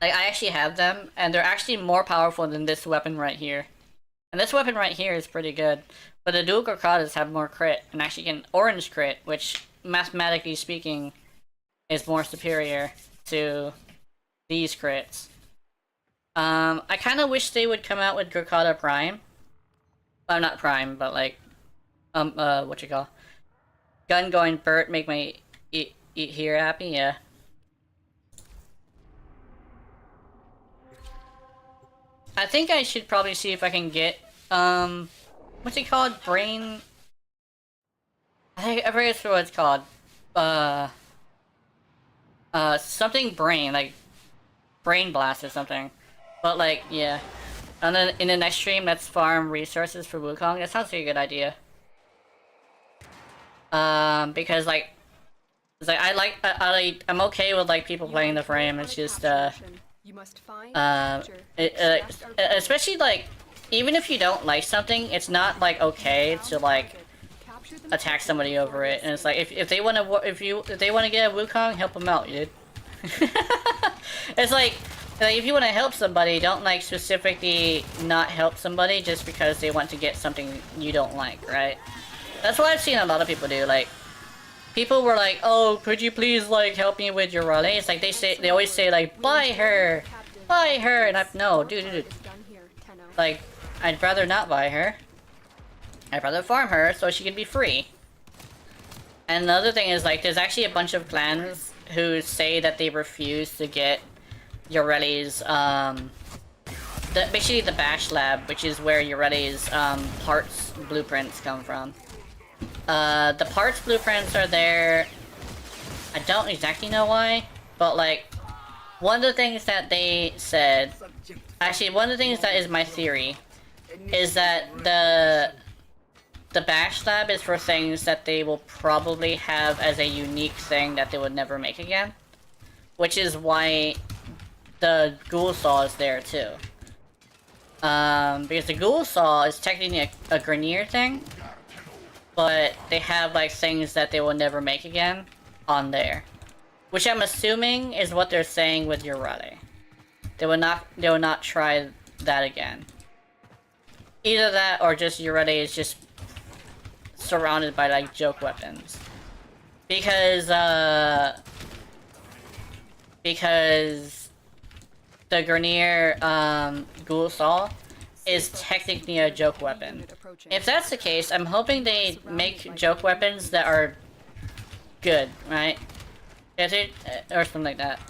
Like, I actually have them, and they're actually more powerful than this weapon right here. And this weapon right here is pretty good. But the Dual Grakatas have more crit, and actually get an orange crit, which, mathematically speaking, is more superior to these crits. I kind of wish they would come out with Grakata Prime. Well, not Prime, but like, what you call? Gun going Burt make my eat here happy, yeah. I think I should probably see if I can get, what's it called? Brain... I forget what it's called. Something brain, like, brain blast or something. But like, yeah. And then in the next stream, let's farm resources for Wukong. That sounds like a good idea. Because like, it's like I'm okay with like people playing the frame. It's just especially like, even if you don't like something, it's not like okay to like attack somebody over it. And it's like if they want to if they want to get a Wukong, help them out, dude. It's like if you want to help somebody, don't like specifically not help somebody just because they want to get something you don't like, right? That's what I've seen a lot of people do. Like, people were like, "Oh, could you please like help me with Yareli?" It's like they always say like, "Buy her, and no, dude. Like, I'd rather not buy her. I'd rather farm her so she can be free." And the other thing is like, there's actually a bunch of clans who say that they refuse to get Yareli's basically the Bash Lab, which is where Yareli's parts blueprints come from. The parts blueprints are there. I don't exactly know why, but like, one of the things that they said, actually one of the things that is my theory, is that the Bash Lab is for things that they will probably have as a unique thing that they would never make again. Which is why the Ghoul Saw is there too. Because the Ghoul Saw is technically a Grenier thing, but they have like things that they will never make again on there. Which I'm assuming is what they're saying with Yareli. They will not try that again. Either that or just Yareli is just surrounded by like joke weapons. Because the Grenier Ghoul Saw is technically a joke weapon. If that's the case, I'm hoping they make joke weapons that are good, right? Or something like that.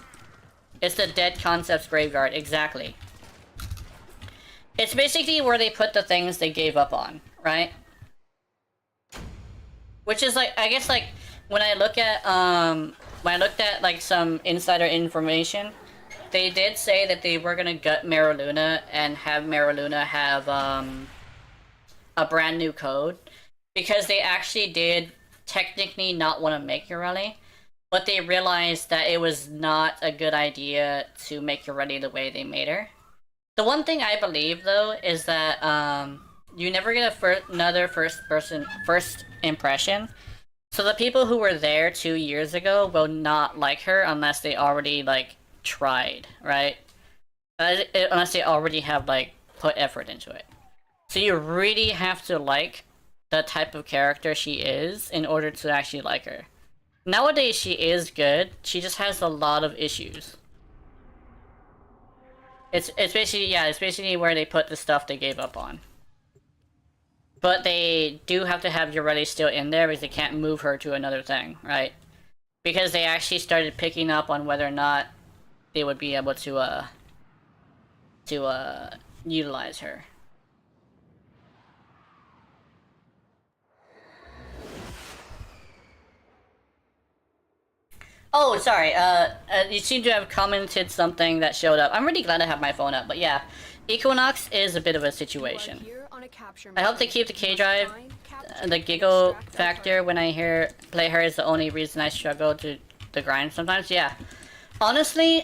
It's the Dead Concepts Graveyard, exactly. It's basically where they put the things they gave up on, right? Which is like, I guess like, when I looked at like some insider information, they did say that they were gonna gut Maraluna and have Maraluna have a brand new code, because they actually did technically not want to make Yareli, but they realized that it was not a good idea to make Yareli the way they made her. The one thing I believe though is that you never get another first impression. So the people who were there 2 years ago will not like her unless they already like tried, right? Unless they already have like put effort into it. So you really have to like the type of character she is in order to actually like her. Nowadays she is good, she just has a lot of issues. It's basically where they put the stuff they gave up on. But they do have to have Yareli still in there because they can't move her to another thing, right? Because they actually started picking up on whether or not they would be able to utilize her. Oh, sorry, you seem to have commented something that showed up. I'm really glad I have my phone up, but yeah. Equinox is a bit of a situation. I hope they keep the K-Drive. The giggle factor when I play her is the only reason I struggle to the grind sometimes. Yeah. Honestly,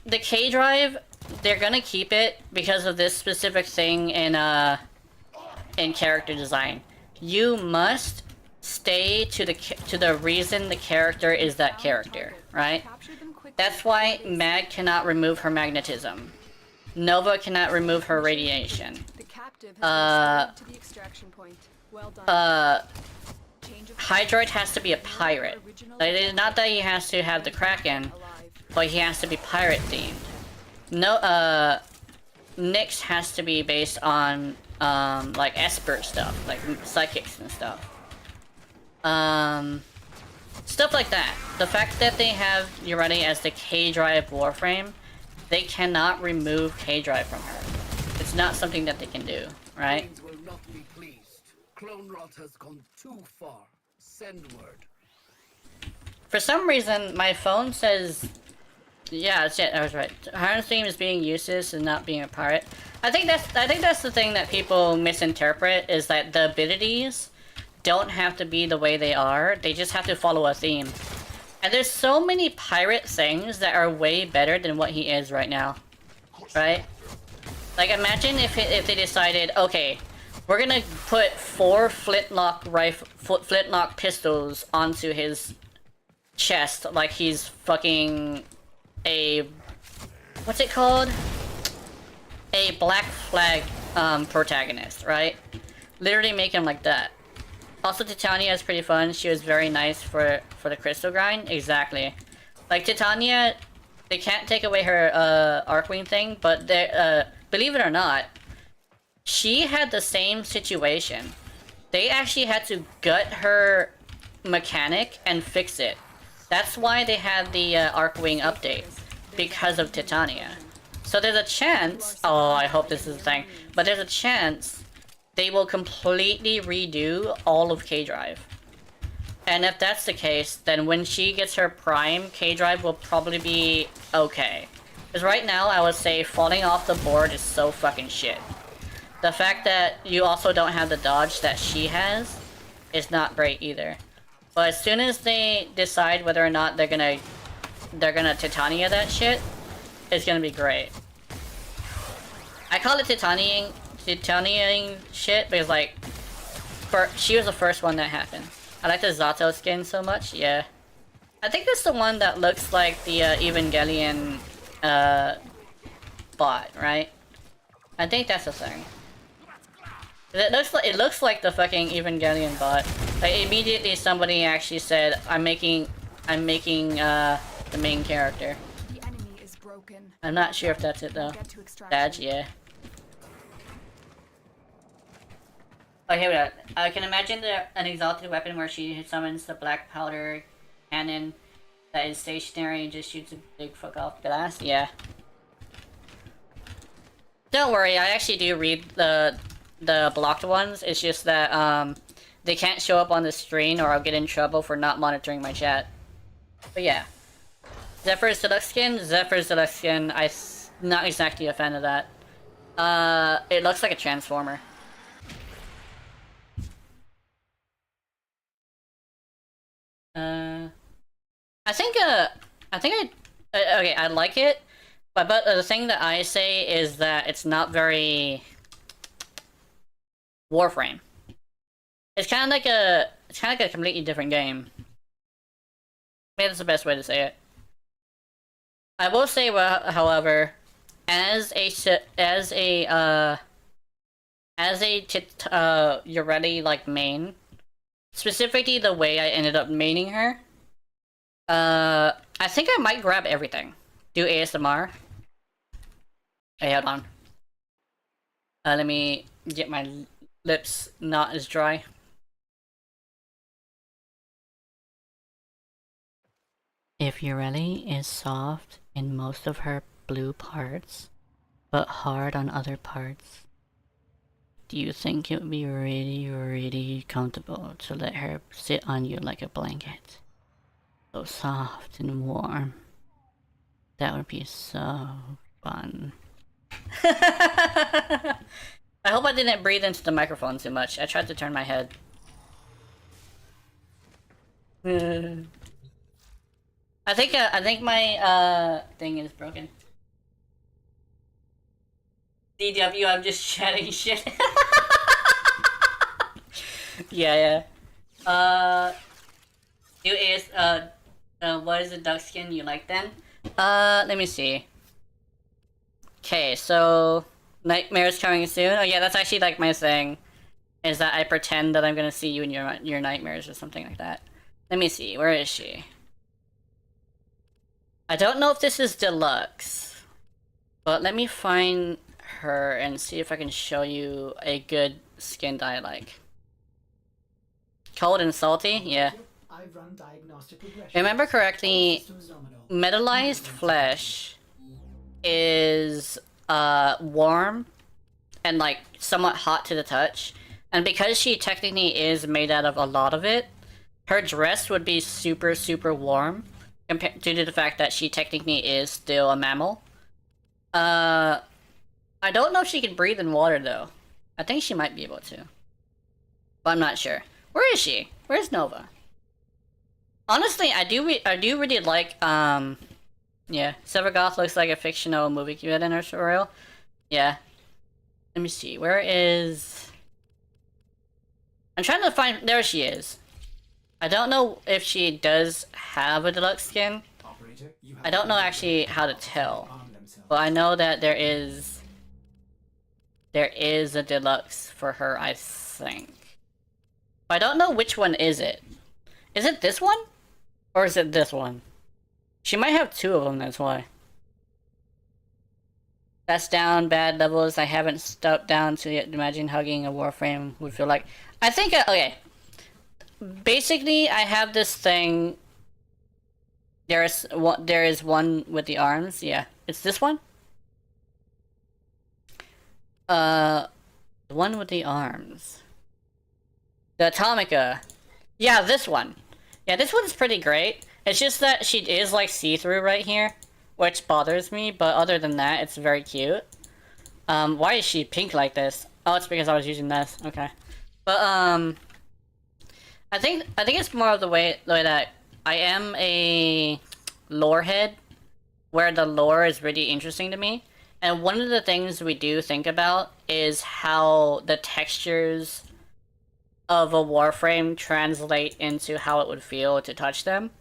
the K-Drive, they're gonna keep it because of this specific thing in character design. You must stay to the reason the character is that character, right? That's why Mag cannot remove her magnetism. Nova cannot remove her radiation. Hydroid has to be a pirate. Like, it's not that he has to have the Kraken, but he has to be pirate themed. No, Nyx has to be based on, like Esper stuff, like psychics and stuff. Stuff like that. The fact that they have Yareli as the K-Drive Warframe, they cannot remove K-Drive from her. it's not something that they can do, right? Things will not be pleased. Clone rot has gone too far. Send word. For some reason, my phone says... Yeah, that's it. I was right. Harnessing is being useless and not being a pirate. I think that's the thing that people misinterpret, is that the abilities don't have to be the way they are. They just have to follow a theme. And there's so many pirate things that are way better than what he is right now. Right? Like, imagine if they decided, okay, we're gonna put 4 flintlock pistols onto his chest, like he's fucking a... what's it called? A Black Flag protagonist, right? Literally make him like that. Also, Titania is pretty fun. She was very nice for the crystal grind. Exactly. Like, Titania, they can't take away her Arcwing thing, but they, believe it or not, she had the same situation. They actually had to gut her mechanic and fix it. That's why they had the Arcwing update, because of Titania. So there's a chance, oh, I hope this is a thing, but there's a chance they will completely redo all of K-Drive. And if that's the case, then when she gets her prime, K-Drive will probably be okay. Because right now, I would say falling off the board is so fucking shit. The fact that you also don't have the dodge that she has is not great either. But as soon as they decide whether or not they're gonna Titania that shit, it's gonna be great. I call it Titaniaing shit because, like, she was the first one that happened. I like the Zato skin so much, yeah. I think that's the one that looks like the Evangelion bot, right? I think that's the thing. It looks like the fucking Evangelion bot. Like, immediately somebody actually said, I'm making the main character. The enemy is broken. I'm not sure if that's it though. Badge, yeah. Oh, here we go. I can imagine an exalted weapon where she summons the black powder cannon that is stationary and just shoots a big fuck off blast. Yeah. Don't worry, I actually do read the blocked ones. It's just that they can't show up on the screen or I'll get in trouble for not monitoring my chat. But yeah. Zephyr's Deluxe Skin? Zephyr's Deluxe Skin, I'm not exactly a fan of that. It looks like a Transformer. Okay, I like it, but the thing that I say is that it's not very Warframe. It's kind of like a completely different game. Maybe that's the best way to say it. I will say, well, however, as a Yareli like main, specifically the way I ended up maining her, I think I might grab everything. Do ASMR. Hey, hold on. Let me get my lips not as dry. If Yareli is soft in most of her blue parts, but hard on other parts, do you think it would be really, really comfortable to let her sit on you like a blanket? So soft and warm. That would be so fun. I hope I didn't breathe into the microphone too much. I tried to turn my head. I think my thing is broken. DW, I'm just chatting shit. Yeah. What is the duck skin you like then? Let me see. Okay, so Nightmare's coming soon. Oh yeah, that's actually like my thing. Is that I pretend that I'm gonna see you in your nightmares or something like that. Let me see, where is she? I don't know if this is deluxe, but let me find her and see if I can show you a good skin that I like. Cold and salty? Yeah. I've run diagnostic regression. Remember correctly, Systems nominal. metallized flesh is warm and like somewhat hot to the touch. And because she technically is made out of a lot of it, her dress would be super, super warm due to the fact that she technically is still a mammal. I don't know if she can breathe in water though. I think she might be able to, but I'm not sure. Where is she? Where's Nova? Honestly, I do really like, yeah, Severgoth looks like a fictional movie villain or for real. Yeah. Let me see, where is... I'm trying to find... There she is. I don't know if she does have a deluxe skin. Operator, you have I don't know actually how to tell. arm themselves. But I know that there is a deluxe for her, I think. But I don't know which one is it. Is it this one? Or is it this one? She might have two of them, that's why. That's down, bad levels. I haven't stepped down to yet. Imagine hugging a Warframe would feel like. I think, okay. Basically, I have this thing. There is one with the arms. Yeah, it's this one. The one with the arms. The Atomica. Yeah, this one. Yeah, this one's pretty great. It's just that she is like see-through right here, which bothers me, but other than that, it's very cute. Why is she pink like this? Oh, it's because I was using this. Okay. But, I think it's more of the way that I am a lore head, where the lore is really interesting to me. And one of the things we do think about is how the textures of a Warframe translate into how it would feel to touch them.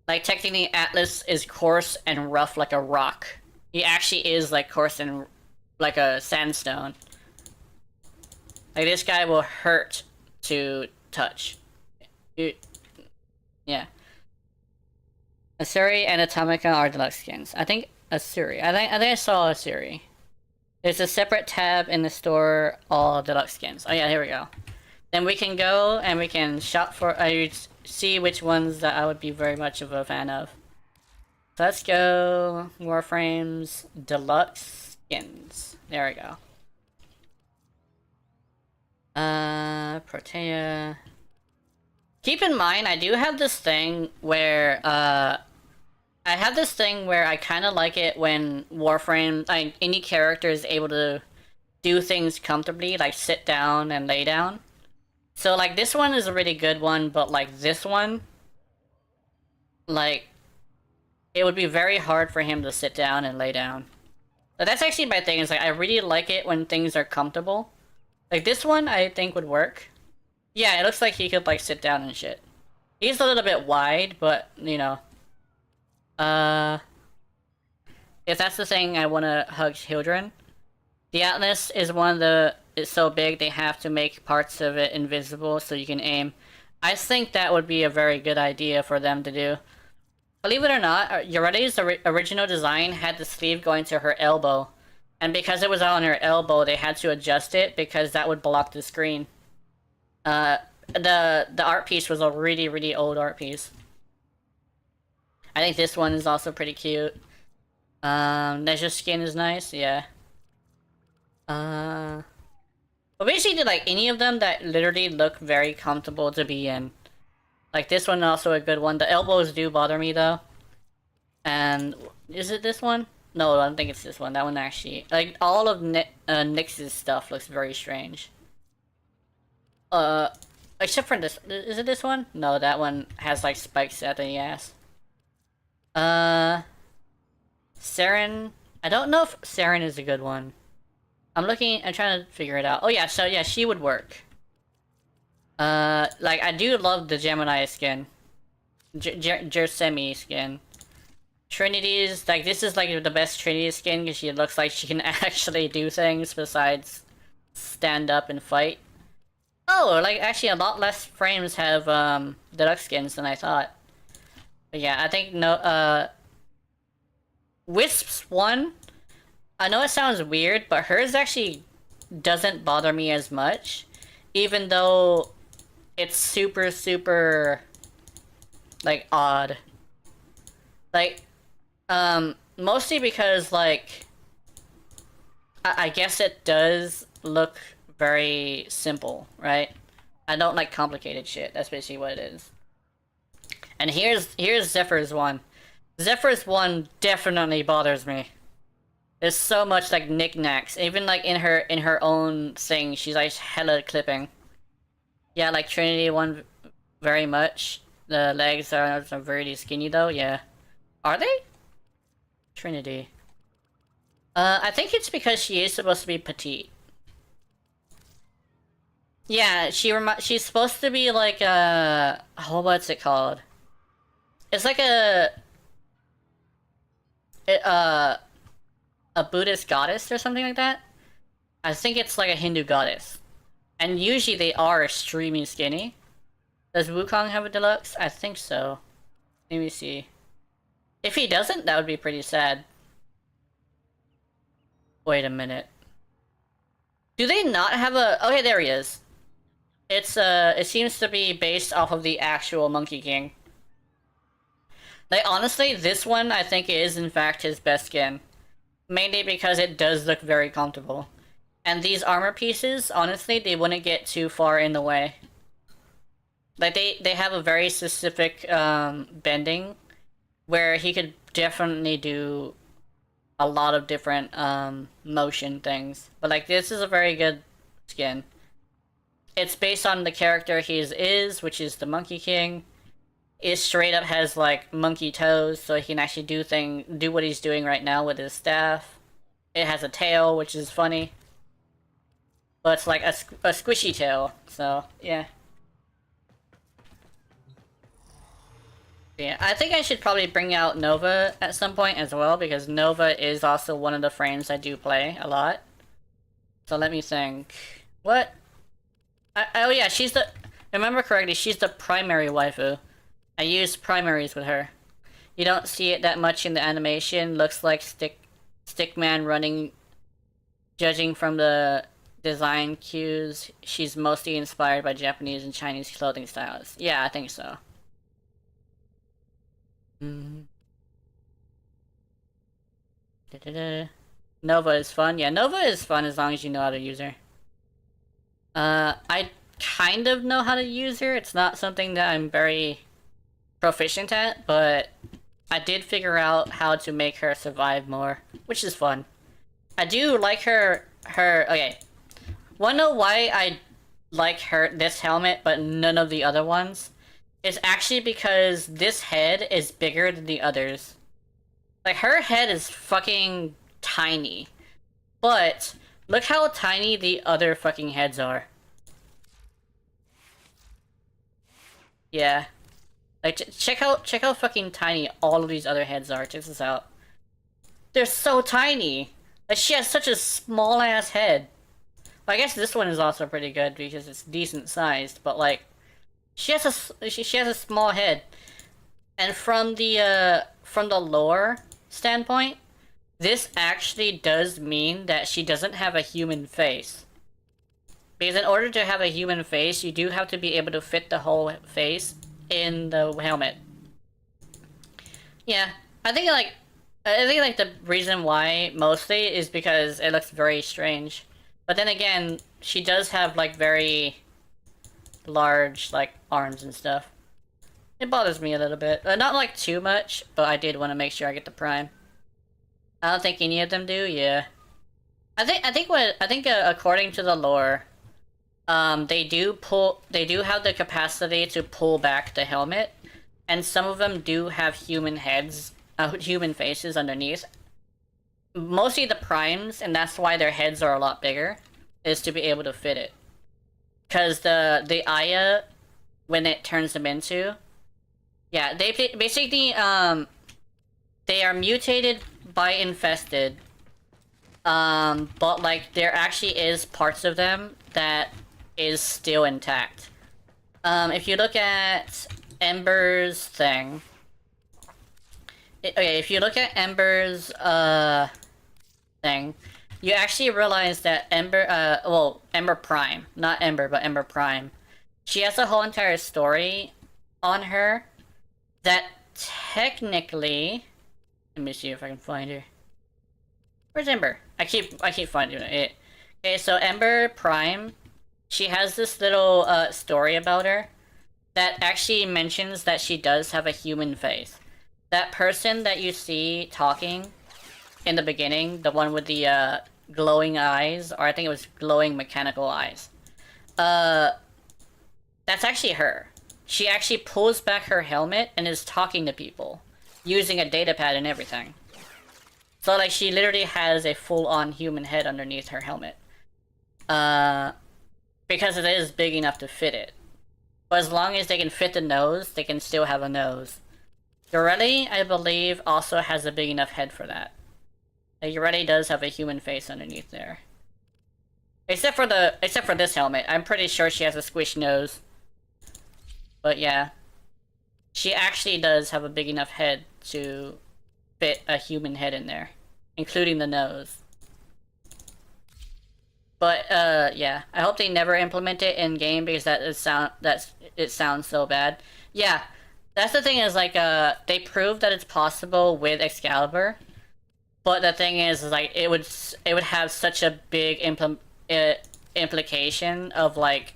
Like, technically, Atlas is coarse and rough like a rock. He actually is, like, coarse and like a sandstone. Like, this guy will hurt to touch. Yeah. Asuri and Atomica are deluxe skins. I think Asuri. I think I saw Asuri. There's a separate tab in the store, all deluxe skins. Oh yeah, here we go. Then we can go and we can shop for, see which ones that I would be very much of a fan of. So let's go Warframes deluxe skins. There we go. Protea. Keep in mind, I do have this thing where, I kind of like it when Warframe, like, any character is able to do things comfortably, like sit down and lay down. So, like, this one is a really good one, but, like, this one, like, it would be very hard for him to sit down and lay down. But that's actually my thing, is, like, I really like it when things are comfortable. Like, this one, I think would work. Yeah, it looks like he could, like, sit down and shit. He's a little bit wide, but, you know. If that's the thing, I want to hug children. The Atlas is one of the... It's so big, they have to make parts of it invisible so you can aim. I think that would be a very good idea for them to do. Believe it or not, Yareli's original design had the sleeve going to her elbow. And because it was on her elbow, they had to adjust it because that would block the screen. The art piece was a really, really old art piece. I think this one is also pretty cute. Leisure skin is nice, yeah. But basically, like, any of them that literally look very comfortable to be in. Like, this one also a good one. The elbows do bother me, though. And, is it this one? No, I don't think it's this one. That one actually... Like, all of Nyx's stuff looks very strange. Except for this... Is it this one? No, that one has, like, spikes at the ass. Saren... I don't know if Saren is a good one. I'm trying to figure it out. Oh yeah, so yeah, she would work. Like, I do love the Gemini skin. Jersemi skin. Trinity's, like, this is like the best Trinity skin because she looks like she can actually do things besides stand up and fight. Oh, like, actually a lot less frames have, deluxe skins than I thought. But yeah, I think Wisp's one, I know it sounds weird, but hers actually doesn't bother me as much, even though it's super, super, like, odd. Like, mostly because, like, I guess it does look very simple, right? I don't like complicated shit. That's basically what it is. And here's Zephyr's one. Zephyr's one definitely bothers me. There's so much like knickknacks. Even like in her own thing, she's like hella clipping. Yeah, like Trinity one very much. The legs are very skinny though, yeah. Are they? Trinity. I think it's because she is supposed to be petite. Yeah, she's supposed to be like what's it called? It's like a Buddhist goddess or something like that. I think it's like a Hindu goddess. And usually they are extremely skinny. Does Wukong have a deluxe? I think so. Let me see. If he doesn't, that would be pretty sad. Wait a minute. Do they not have a... Okay, there he is. It's, it seems to be based off of the actual Monkey King. Like, honestly, this one I think is, in fact, his best skin. Mainly because it does look very comfortable. And these armor pieces, honestly, they wouldn't get too far in the way. Like, they have a very specific, bending, where he could definitely do a lot of different motion things. But like this is a very good skin. It's based on the character he is, which is the Monkey King. It straight up has like monkey toes, so he can actually do what he's doing right now with his staff. It has a tail, which is funny. But it's like a squishy tail, so yeah. Yeah, I think I should probably bring out Nova at some point as well, because Nova is also one of the frames I do play a lot. So let me think. What? Oh yeah, she's the... Remember correctly, she's the primary waifu. I use primaries with her. You don't see it that much in the animation. Looks like Stickman running... Judging from the design cues, she's mostly inspired by Japanese and Chinese clothing styles. Yeah, I think so. Nova is fun. Yeah, Nova is fun as long as you know how to use her. I kind of know how to use her. It's not something that I'm very proficient at, but I did figure out how to make her survive more, which is fun. I do like her... Okay. Wanna know why I like this helmet, but none of the other ones? It's actually because this head is bigger than the others. Like, her head is fucking tiny. But, look how tiny the other fucking heads are. Yeah. Like, check how fucking tiny all of these other heads are. Check this out. They're so tiny! Like, she has such a small-ass head. Well, I guess this one is also pretty good because it's decent sized, but like... She has a small head, and from the lore standpoint, this actually does mean that she doesn't have a human face. Because in order to have a human face, you do have to be able to fit the whole face in the helmet. Yeah, I think the reason why mostly is because it looks very strange. But then again, she does have like very large like arms and stuff. It bothers me a little bit. Not like too much, but I did want to make sure I get the prime. I don't think any of them do. Yeah, I think according to the lore, they do have the capacity to pull back the helmet, and some of them do have human heads, human faces underneath. Mostly the primes, and that's why their heads are a lot bigger, is to be able to fit it. Cause the Aya, when it turns them into, yeah, they basically they are mutated by infested, but like there actually is parts of them that is still intact. If you look at Ember's thing, okay, if you look at Ember's thing, you actually realize that Ember Prime, not Ember, but Ember Prime, she has a whole entire story on her that technically, let me see if I can find her. Where's Ember? I keep finding it. Okay, so Ember Prime, she has this little story about her that actually mentions that she does have a human face. That person that you see talking in the beginning, the one with the glowing eyes, or I think it was glowing mechanical eyes. That's actually her. She actually pulls back her helmet and is talking to people, using a datapad and everything. So like she literally has a full-on human head underneath her helmet. Because it is big enough to fit it. But as long as they can fit the nose, they can still have a nose. Yareli, I believe, also has a big enough head for that. Yareli does have a human face underneath there. Except for this helmet. I'm pretty sure she has a squish nose. But yeah. She actually does have a big enough head to fit a human head in there. Including the nose. But yeah. I hope they never implement it in game because it sounds so bad. Yeah. That's the thing is like they proved that it's possible with Excalibur. But the thing is like it would have such a big implication of like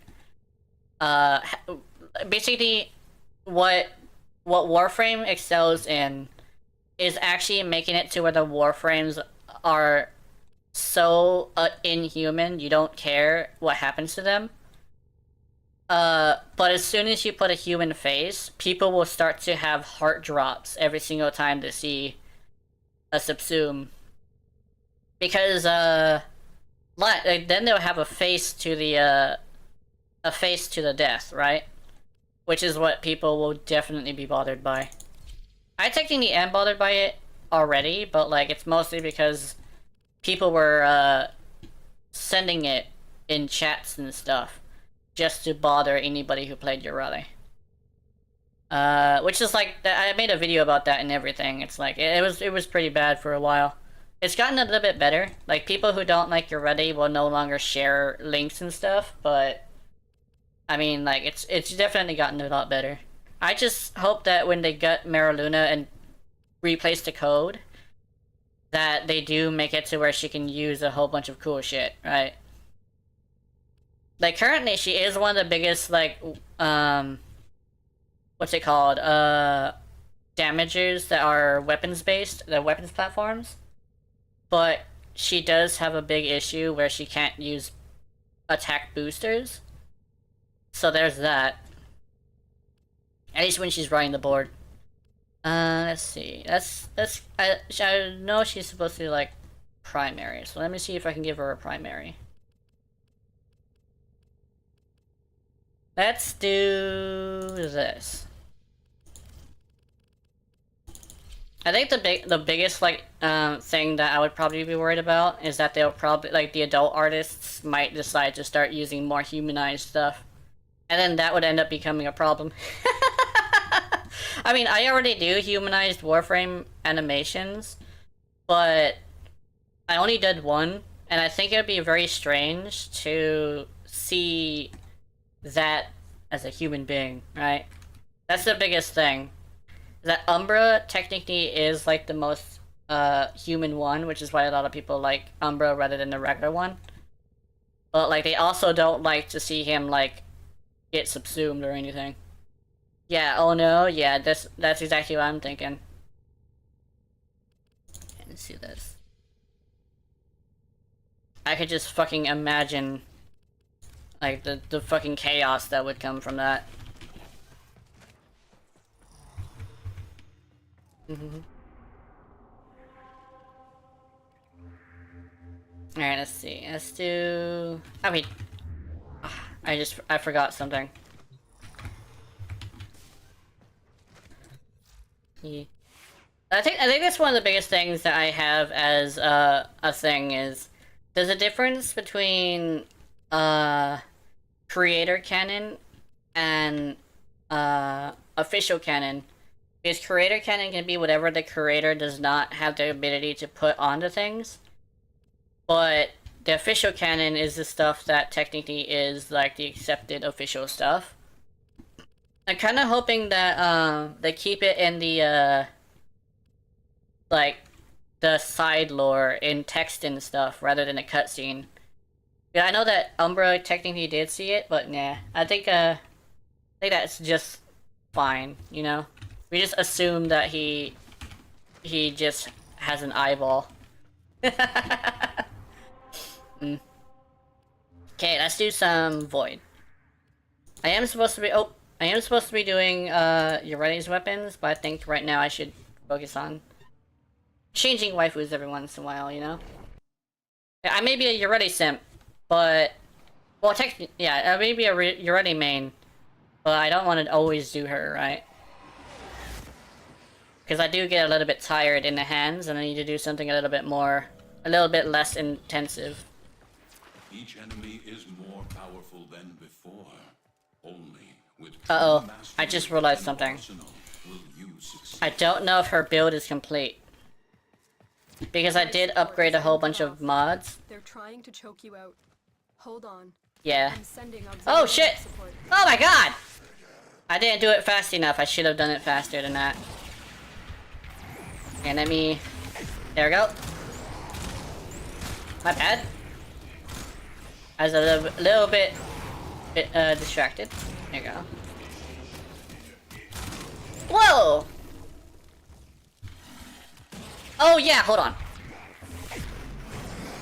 basically what Warframe excels in is actually making it to where the Warframes are so inhuman you don't care what happens to them. But as soon as you put a human face, people will start to have heart drops every single time they see a subsume. Because, then they'll have a face to the death, right? Which is what people will definitely be bothered by. I technically am bothered by it already, but, like, it's mostly because people were, sending it in chats and stuff. Just to bother anybody who played Yareli. Which is like, I made a video about that and everything. It's like, it was pretty bad for a while. It's gotten a little bit better. Like, people who don't like Yareli will no longer share links and stuff, but I mean, like, it's definitely gotten a lot better. I just hope that when they gut Maraluna and replace the code, that they do make it to where she can use a whole bunch of cool shit, right? Like, currently, she is one of the biggest, like, what's it called? Damagers that are weapons-based, the weapons platforms. But she does have a big issue where she can't use attack boosters. So there's that. At least when she's running the board. Let's see. I know she's supposed to be, like, primary. So let me see if I can give her a primary. Let's do this. I think the biggest like thing that I would probably be worried about is that they'll probably like the adult artists might decide to start using more humanized stuff, and then that would end up becoming a problem. I mean, I already do humanized Warframe animations, but I only did one, and I think it would be very strange to see that as a human being, right? That's the biggest thing. That Umbra technically is like the most human one, which is why a lot of people like Umbra rather than the regular one. But like they also don't like to see him like get subsumed or anything. Yeah, oh no, yeah, that's exactly what I'm thinking. Let's see this. I could just fucking imagine like, the fucking chaos that would come from that. Alright, let's see. Let's do... I mean... I forgot something. Yeah. I think that's one of the biggest things that I have as a thing is... There's a difference between... creator canon and official canon, because creator canon can be whatever the creator does not have the ability to put onto things, but the official canon is the stuff that technically is like the accepted official stuff. I'm kind of hoping that they keep it in the like the side lore in text and stuff rather than a cutscene. Yeah, I know that Umbra technically did see it, but nah. I think that's just fine, you know? We just assume that he just has an eyeball. Mm. Okay, let's do some Void. I am supposed to be doing Yareli's weapons, but I think right now I should focus on changing waifus every once in a while, you know? Yeah, I may be a Yareli simp, but well, technically, yeah, I may be a Yareli main, but I don't want to always do her, right? Because I do get a little bit tired in the hands, and I need to do something a little bit less intensive. Each enemy is more powerful than before. Only with Uh-oh, true I mastery just realized and something. arsenal will you succeed. I don't know if her build is complete. Because I did upgrade a whole bunch of mods. They're trying to choke you out. Hold on. Yeah. I'm sending Oh auxiliary shit! support. Oh my god! I didn't do it fast enough. I should have done it faster than that. Enemy. There we go. My bad. I was a little bit distracted. There you go. Whoa! Oh yeah, hold on.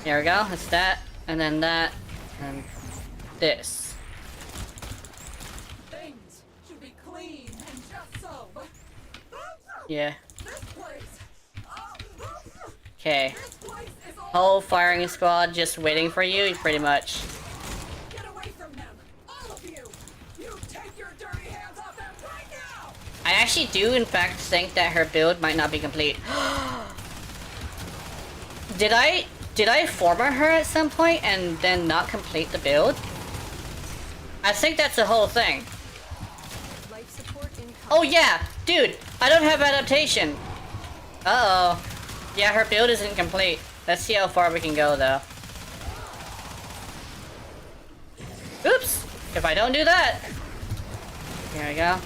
There we go. That's that, and then that, and this. Things should be clean and just so. Yeah. This place. Okay. This place is all. Whole firing squad just waiting for you, pretty much. Get away from them, all of you. You take your dirty hands off them right now. I actually do, in fact, think that her build might not be complete. Did I former her at some point and then not complete the build? I think that's the whole thing. Life support incoming. Oh yeah, dude, I don't have adaptation. Uh-oh. Yeah, her build isn't complete. Let's see how far we can go, though. Oops! If I don't do that! Here we go.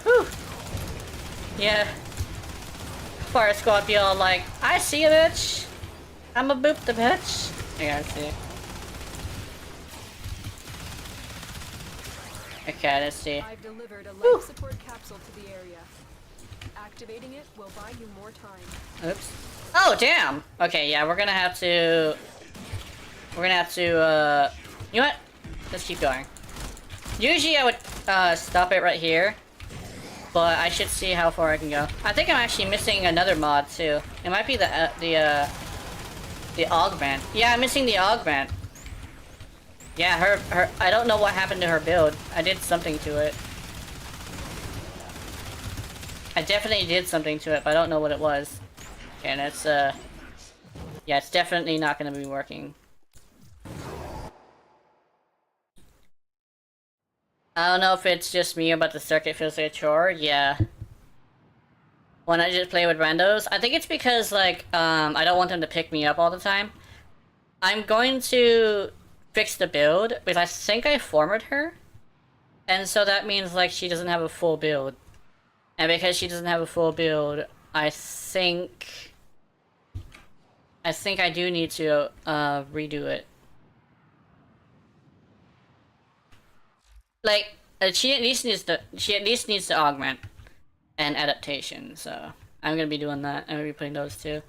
Whew! Yeah. Fire squad be all like, I see a bitch! I'ma boop the bitch! Yeah, I see. Okay, let's see. I've delivered a life support capsule to the area. Activating it will buy you more time. Oops. Oh, damn! Okay, yeah, we're gonna have to... You know what? Let's keep going. Usually I would, stop it right here. But I should see how far I can go. I think I'm actually missing another mod, too. It might be the augment. Yeah, I'm missing the augment. Yeah, her, I don't know what happened to her build. I did something to it. I definitely did something to it, but I don't know what it was. And it's, yeah, it's definitely not gonna be working. I don't know if it's just me, but the circuit feels like a chore. Yeah. When I just play with randos, I think it's because, like, I don't want them to pick me up all the time. I'm going to fix the build, because I think I formatted her. And so that means, like, she doesn't have a full build. And because she doesn't have a full build, I think I do need to, redo it. Like, she at least needs to augment and adaptation, so I'm gonna be doing that. I'm gonna be putting those two.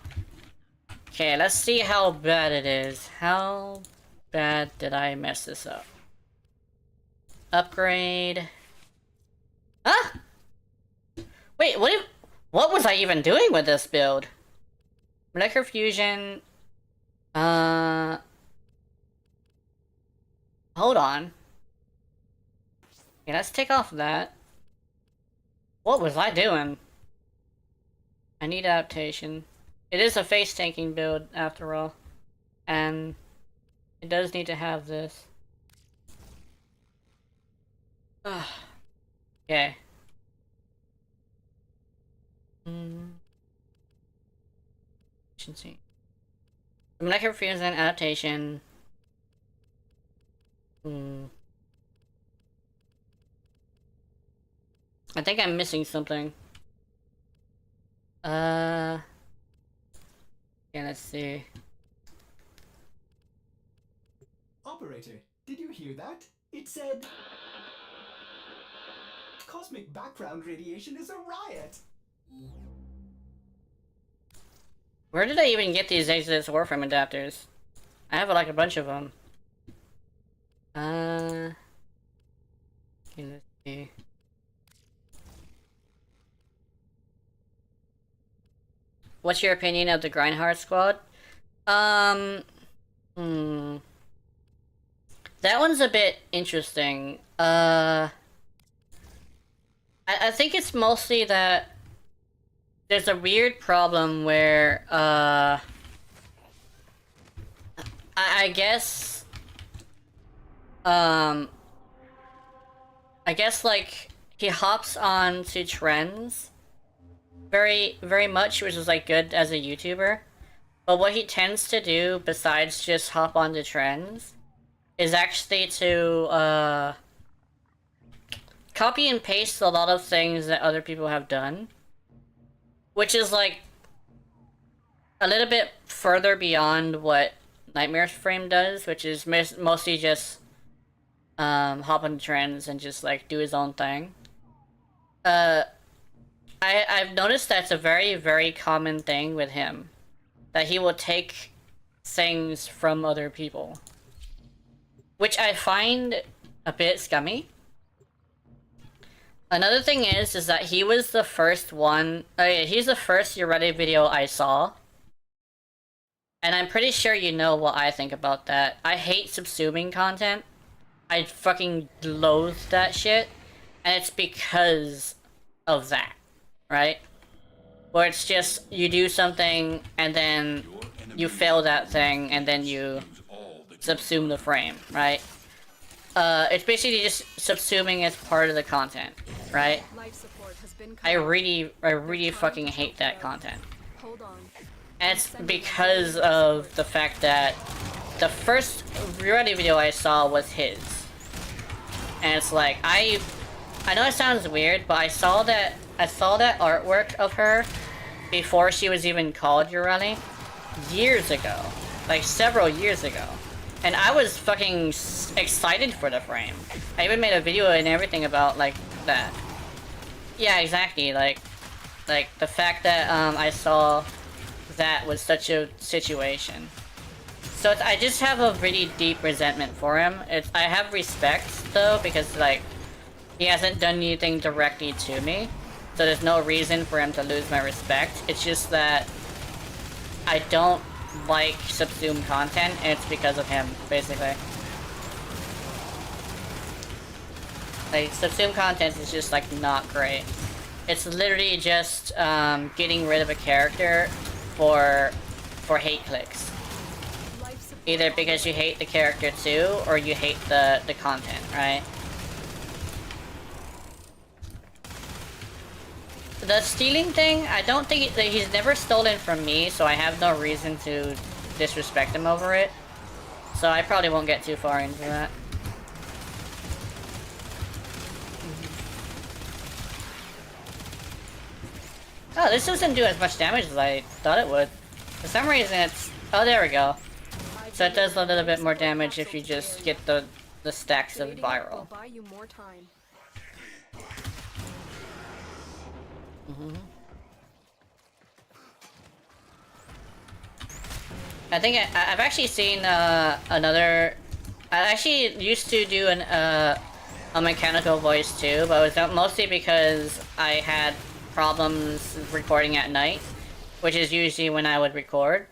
Okay, let's see how bad it is. How bad did I mess this up? Upgrade. Huh? Wait, what was I even doing with this build? Molecular fusion. Hold on. Okay, let's take off that. What was I doing? I need adaptation. It is a face tanking build, after all. And it does need to have this. Okay. Efficiency. Molecular fusion and adaptation. I think I'm missing something. Yeah, let's see. Operator, did you hear that? It said... Cosmic background radiation is a riot! Where did I even get these Exodus Warframe adapters? I have like a bunch of them. Okay, let's see. What's your opinion of the Grindhard squad? That one's a bit interesting. I think it's mostly that there's a weird problem where, I guess, like, he hops on to trends very much, which is, like, good as a YouTuber. But what he tends to do, besides just hop onto trends, is actually to, copy and paste a lot of things that other people have done. Which is, like, a little bit further beyond what Nightmare Frame does, which is mostly just, hop on trends and just, like, do his own thing. I've noticed that's a very common thing with him. That he will take things from other people. Which I find a bit scummy. Another thing is that he was the first one... Oh yeah, he's the first Yareli video I saw. And I'm pretty sure you know what I think about that. I hate subsuming content. I fucking loathe that shit. And it's because of that, right? Where it's just, you do something, and then you fail that thing, and then you subsume the frame, right? It's basically just subsuming as part of the content, right? I really fucking hate that content. And it's because of the fact that the first Yareli video I saw was his. And it's like, I know it sounds weird, but I saw that artwork of her before she was even called Yareli years ago. Like, several years ago. And I was fucking excited for the frame. I even made a video and everything about, like, that. Yeah, exactly, like the fact that, I saw that was such a situation. So I just have a really deep resentment for him. I have respect, though, because, like, he hasn't done anything directly to me. So there's no reason for him to lose my respect. It's just that I don't like subsumed content, and it's because of him, basically. Like, subsumed content is just, like, not great. It's literally just, getting rid of a character for hate clicks. Either because you hate the character too, or you hate the content, right? The stealing thing, I don't think he's never stolen from me, so I have no reason to disrespect him over it. So I probably won't get too far into that. Oh, this doesn't do as much damage as I thought it would. For some reason it's... Oh, there we go. So it does a little bit more damage if you just get the stacks of viral. I think I've actually seen another... I actually used to do a mechanical voice too, but it was mostly because I had problems recording at night, which is usually when I would record.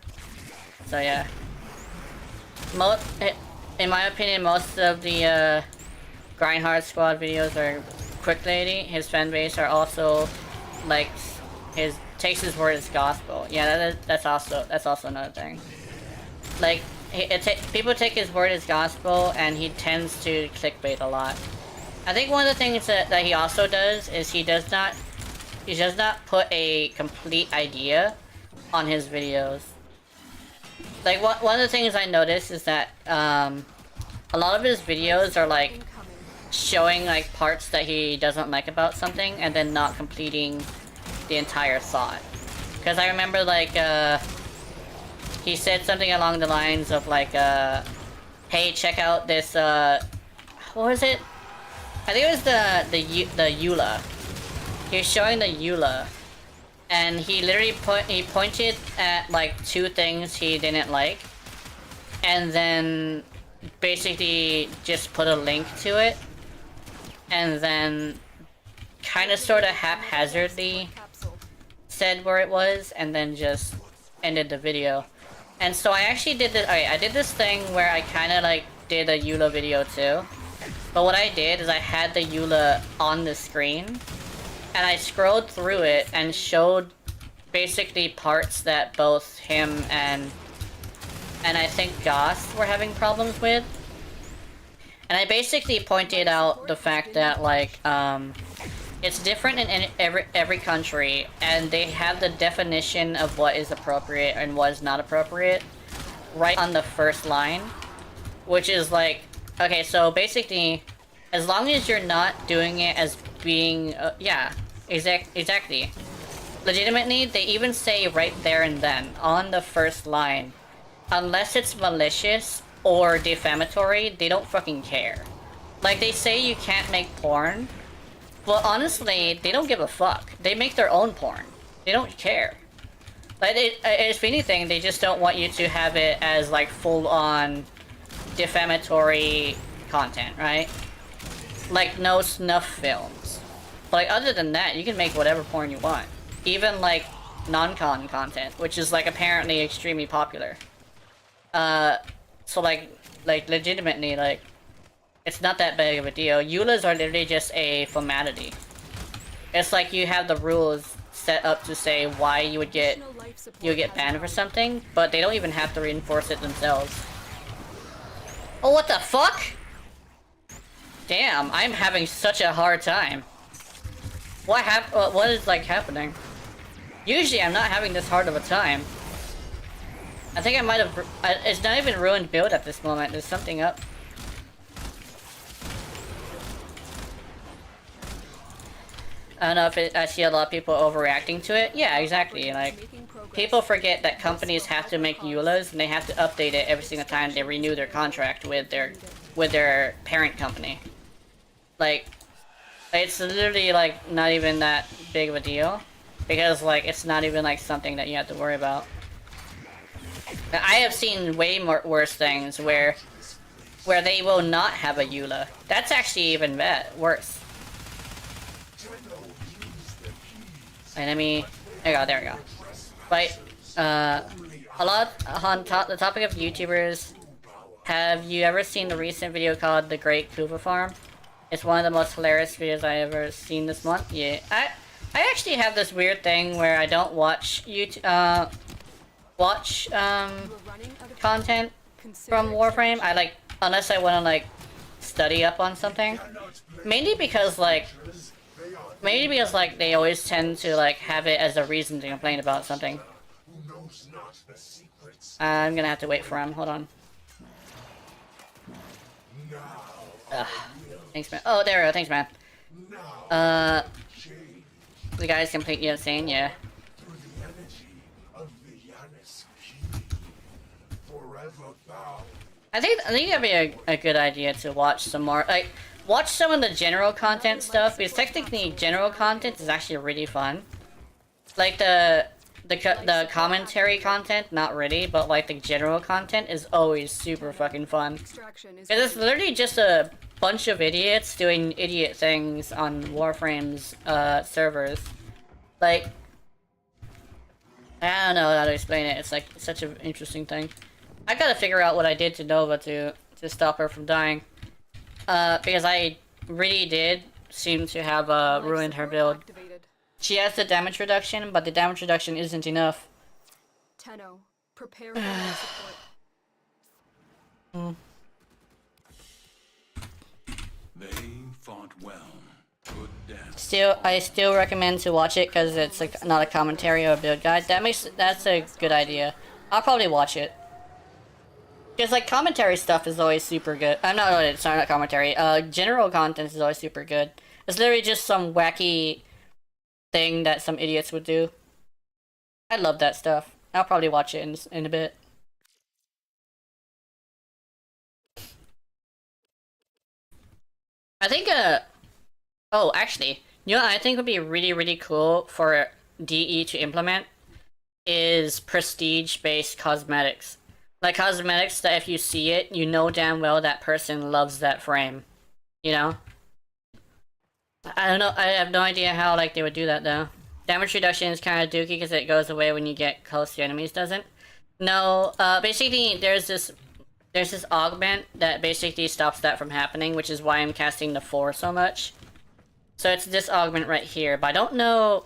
So yeah. In my opinion, most of the Grindhard Squad videos are Quick Lady. His fan base are also like takes his word as gospel. Yeah, that's also another thing. Like people take his word as gospel, and he tends to clickbait a lot. I think one of the things that he also does is he does not put a complete idea on his videos. Like, one of the things I noticed is that, a lot of his videos are, like, showing, like, parts that he doesn't like about something, and then not completing the entire thought. Because I remember, like, he said something along the lines of like, hey, check out this, what was it? I think it was the EULA. He was showing the EULA, and he literally pointed at like 2 things he didn't like, and then basically just put a link to it, and then kind of sort of haphazardly said where it was, and then just ended the video. And so I actually did this. I did this thing where I kind of like did a EULA video too. But what I did is I had the EULA on the screen, and I scrolled through it and showed basically parts that both him and I think Goss were having problems with. And I basically pointed out the fact that like it's different in every country, and they have the definition of what is appropriate and what is not appropriate right on the first line, which is like, okay, so basically, as long as you're not doing it as being, yeah, exactly. Legitimately, they even say right there and then, on the first line, unless it's malicious or defamatory, they don't fucking care. Like, they say you can't make porn, but honestly, they don't give a fuck. They make their own porn. They don't care. Like, if anything, they just don't want you to have it as, like, full-on defamatory content, right? Like, no snuff films. But, like, other than that, you can make whatever porn you want. Even, like, non-con content, which is, like, apparently extremely popular. So, like, legitimately, like, it's not that big of a deal. EULAs are literally just a formality. It's like you have the rules set up to say why you would get banned for something, but they don't even have to reinforce it themselves. Oh, what the fuck? Damn, I'm having such a hard time. What is, like, happening? Usually I'm not having this hard of a time. I think I might have... it's not even ruined build at this moment. There's something up. I don't know if I see a lot of people overreacting to it. Yeah, exactly. Like, people forget that companies have to make EULAs, and they have to update it every single time they renew their contract with their parent company. Like, it's literally, like, not even that big of a deal. Because, like, it's not even, like, something that you have to worry about. I have seen way worse things where they will not have a EULA. That's actually even worse. And let me... There we go. But, a lot on the topic of YouTubers, have you ever seen the recent video called The Great Kuva Farm? It's one of the most hilarious videos I ever seen this month. Yeah, I actually have this weird thing where I don't watch content from Warframe. I like, unless I want to like study up on something. Mainly because like they always tend to like have it as a reason to complain about something. I'm gonna have to wait for him. Hold on. Ugh. Thanks, man. Oh, there we go. Thanks, man. The guy's completely insane. Yeah. I think that'd be a good idea to watch some more, like, watch some of the general content stuff, because technically general content is actually really fun. Like the commentary content, not really, but like the general content is always super fucking fun. Because it's literally just a bunch of idiots doing idiot things on Warframe's servers. Like, I don't know how to explain it. It's like such an interesting thing. I gotta figure out what I did to Nova to stop her from dying. Because I really did seem to have ruined her build. She has the damage reduction, but the damage reduction isn't enough. Tenno, prepare for life support. They fought well. Good death. I still recommend to watch it because it's like not a commentary or a build guide. That's a good idea. I'll probably watch it. Because like commentary stuff is always super good. Sorry, not commentary. General content is always super good. It's literally just some wacky thing that some idiots would do. I love that stuff. I'll probably watch it in a bit. I think, oh, actually, you know what I think would be really, really cool for DE to implement is prestige-based cosmetics. Like cosmetics that if you see it, you know damn well that person loves that frame. You know? I don't know, I have no idea how, like, they would do that, though. Damage reduction is kind of dookie because it goes away when you get close to enemies, doesn't? No, basically, there's this augment that basically stops that from happening, which is why I'm casting the 4 so much. So it's this augment right here, but I don't know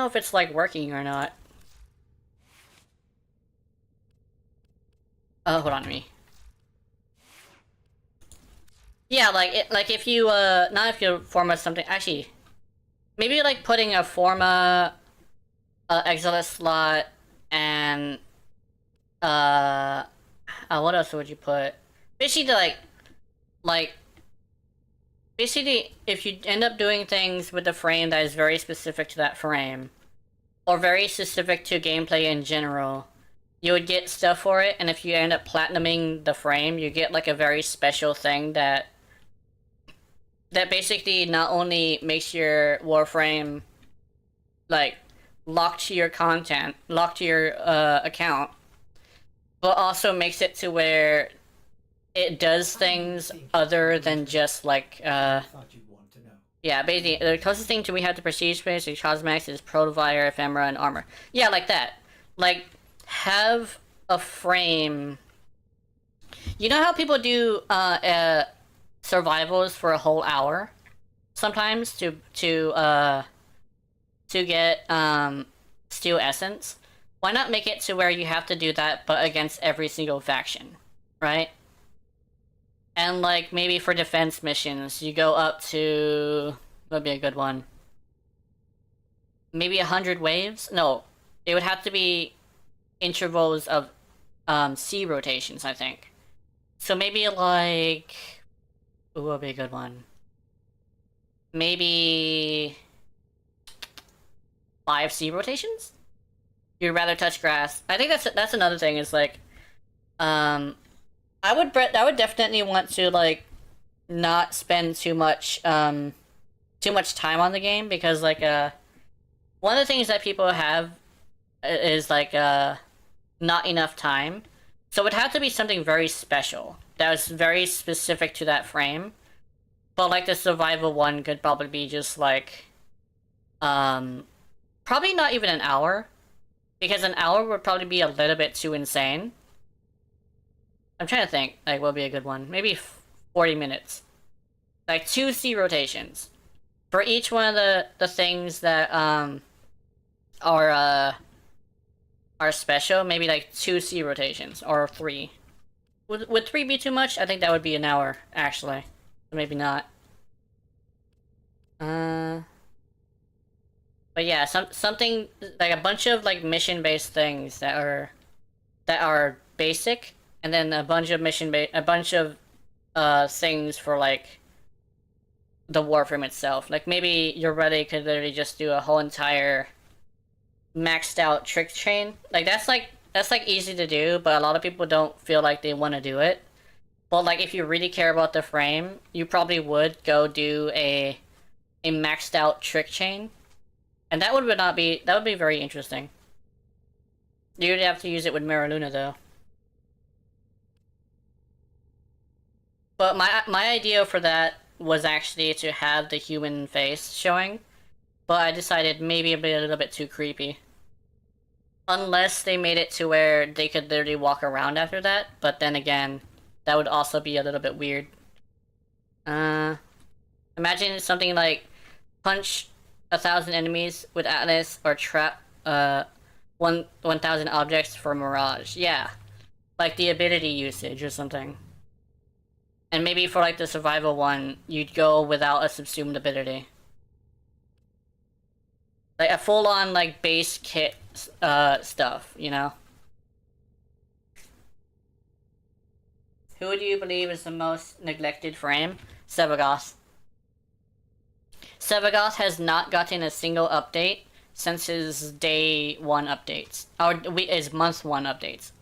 if it's, like, working or not. Oh, hold on to me. Yeah, like if you, not if you forma something, actually, maybe like putting a forma, Exilus slot, and, what else would you put? Basically, basically, if you end up doing things with the frame that is very specific to that frame, or very specific to gameplay in general, you would get stuff for it, and if you end up platinuming the frame, you get like a very special thing that basically not only makes your Warframe like locked to your content, locked to your account, but also makes it to where it does things other than just like Thought you'd want to know. yeah, basically the closest thing to we have to prestige space and cosmetics is Protofire, Ephemera, and Armor. Yeah, like that. Like have a frame. You know how people do survivals for a whole hour sometimes to get steel essence? Why not make it to where you have to do that but against every single faction, right? And like maybe for defense missions you go up to, that'd be a good one, maybe 100 waves? No, it would have to be intervals of sea rotations, I think. So maybe like, ooh, that'd be a good one. Maybe 5 sea rotations? You'd rather touch grass. I think that's another thing is like, I would definitely want to like not spend too much time on the game because like one of the things that people have is like not enough time. So it would have to be something very special that was very specific to that frame. But like the survival one could probably be just like probably not even an hour, because an hour would probably be a little bit too insane. I'm trying to think like what would be a good one. Maybe 40 minutes. Like 2 sea rotations for each one of the things that are special. Maybe like 2 sea rotations or 3. Would 3 be too much? I think that would be an hour actually. Maybe not. But yeah, something like a bunch of like mission-based things that are basic, and then a bunch of things for like the Warframe itself. Like maybe Yareli could literally just do a whole entire maxed out trick chain. Like that's like easy to do, but a lot of people don't feel like they want to do it. But like if you really care about the frame, you probably would go do a maxed out trick chain. And that would be very interesting. You would have to use it with Mira Luna though. But my idea for that was actually to have the human face showing, but I decided maybe a little bit too creepy. Unless they made it to where they could literally walk around after that, but then again, that would also be a little bit weird. Imagine something like punch 1,000 enemies with Atlas, or trap 1,000 objects for Mirage. Yeah, like the ability usage or something. And maybe for like the survival one, you'd go without a subsumed ability. Like a full-on like base kit stuff, you know? Who do you believe is the most neglected frame? Sevagoth. Sevagoth has not gotten a single update since his day 1 updates. Or his month 1 updates.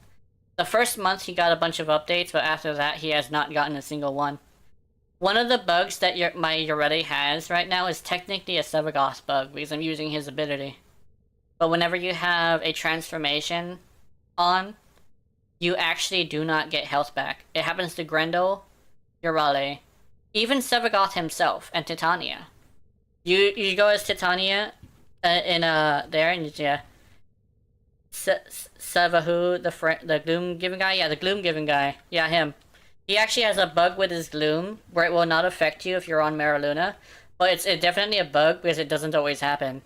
The first month he got a bunch of updates, but after that he has not gotten a single one. One of the bugs that my Yareli has right now is technically a Sevagoth bug because I'm using his ability. But whenever you have a transformation on, you actually do not get health back. It happens to Grendel, Yareli, even Sevagoth himself, and Titania. You go as Titania there, and yeah. Sevahu, the gloom giving guy? Yeah, the gloom giving guy. Yeah, him. He actually has a bug with his gloom where it will not affect you if you're on Maraluna, but it's definitely a bug because it doesn't always happen.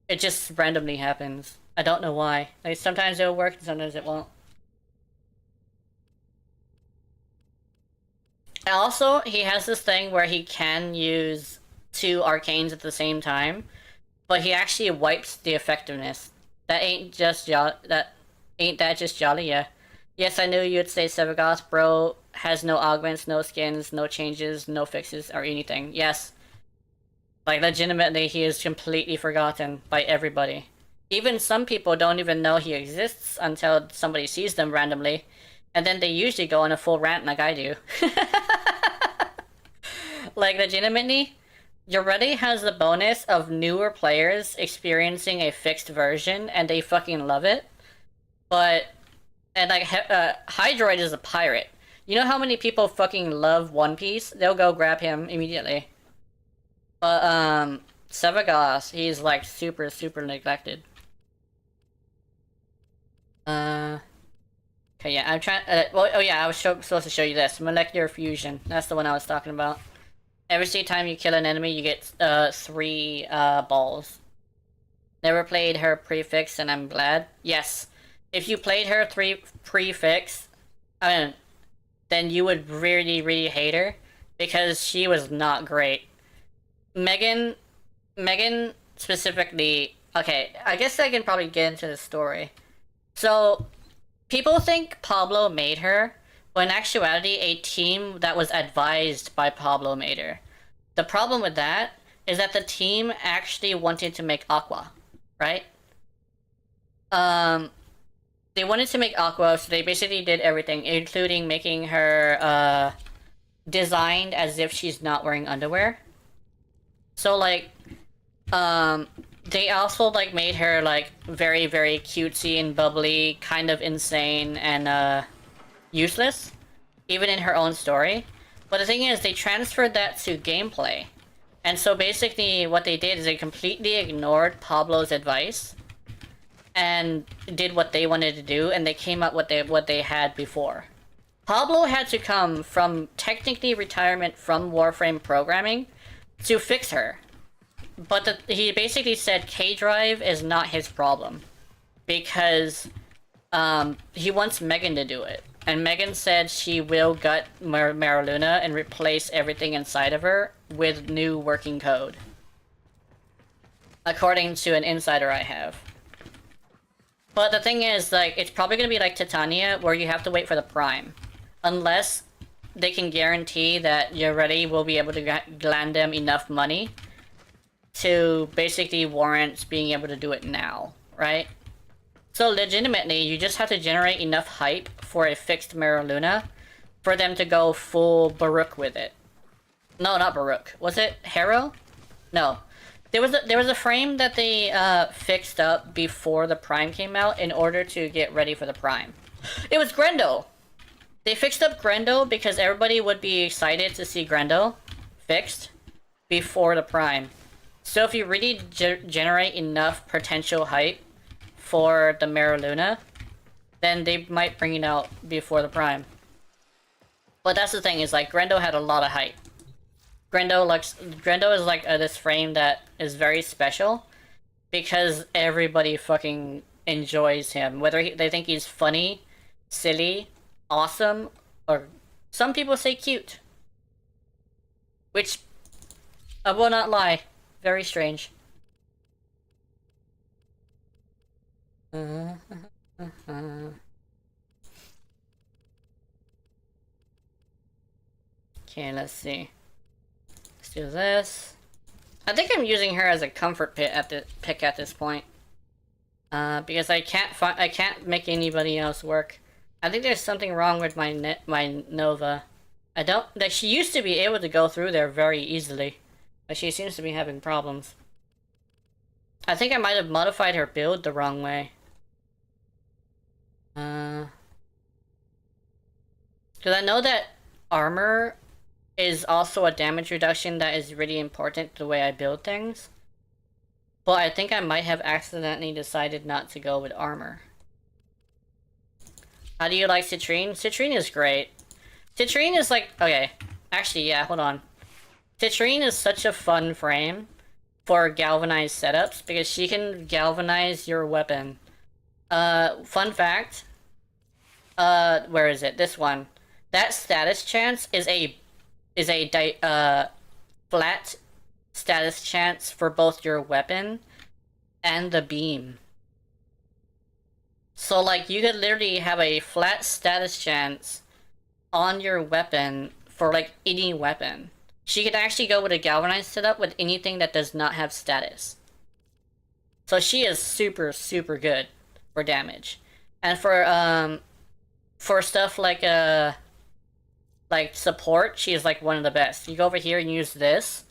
It just randomly happens. I don't know why. Like, sometimes it'll work and sometimes it won't. And also, he has this thing where he can use 2 arcanes at the same time, but he actually wipes the effectiveness. That ain't just jolly, yeah. Yes, I knew you'd say Sevagoth, bro. Has no augments, no skins, no changes, no fixes, or anything. Yes. Like, legitimately, he is completely forgotten by everybody. Even some people don't even know he exists until somebody sees them randomly, and then they usually go on a full rant like I do. Like, legitimately, Yareli has the bonus of newer players experiencing a fixed version, and they fucking love it. But... And like, Hydroid is a pirate. You know how many people fucking love One Piece? They'll go grab him immediately. But, Sevagoth, he's like super, super neglected. Okay, yeah, I'm trying, oh yeah, I was supposed to show you this. Molecular fusion. That's the one I was talking about. Every time you kill an enemy, you get, 3, balls. Never played her prefix, and I'm glad. Yes. If you played her 3 prefix, then you would really, really hate her, because she was not great. Megan specifically, okay, I guess I can probably get into the story. So, people think Pablo made her, but in actuality, a team that was advised by Pablo made her. The problem with that is that the team actually wanted to make Aqua, right? They wanted to make Aqua, so they basically did everything, including making her, designed as if she's not wearing underwear. So, like, they also, like, made her, like, very, very cutesy and bubbly, kind of insane, and, useless, even in her own story. But the thing is, they transferred that to gameplay. And so basically, what they did is they completely ignored Pablo's advice, and did what they wanted to do, and they came up with what they had before. Pablo had to come from technically retirement from Warframe programming to fix her. But he basically said K-Drive is not his problem, because he wants Megan to do it. And Megan said she will gut Maraluna and replace everything inside of her with new working code, according to an insider I have. But the thing is, like, it's probably gonna be like Titania, where you have to wait for the Prime. Unless they can guarantee that Yareli will be able to land them enough money to basically warrant being able to do it now, right? So legitimately, you just have to generate enough hype for a fixed Maraluna for them to go full Baruch with it. No, not Baruch. Was it Harrow? No. There was a frame that they fixed up before the Prime came out in order to get ready for the Prime. It was Grendel! They fixed up Grendel because everybody would be excited to see Grendel fixed before the Prime. So if you really generate enough potential hype for the Maraluna, then they might bring it out before the Prime. But that's the thing, is like, Grendel had a lot of hype. Grendel is like this frame that is very special because everybody fucking enjoys him. Whether they think he's funny, silly, awesome, or some people say cute. Which, I will not lie, very strange. Okay, let's see. Let's do this. I think I'm using her as a comfort pick at this point, because I can't make anybody else work. I think there's something wrong with my Nova. I don't... Like, she used to be able to go through there very easily. But she seems to be having problems. I think I might have modified her build the wrong way. Because I know that armor is also a damage reduction that is really important to the way I build things. But I think I might have accidentally decided not to go with armor. How do you like Citrine? Citrine is great. Citrine is like... Okay. Actually, yeah, hold on. Citrine is such a fun frame for galvanized setups because she can galvanize your weapon. Fun fact. Where is it? This one. That status chance is a flat status chance for both your weapon and the beam. So like you could literally have a flat status chance on your weapon for like any weapon. She could actually go with a galvanized setup with anything that does not have status. So she is super, super good for damage. And for stuff like support, she is like one of the best. You go over here and use this,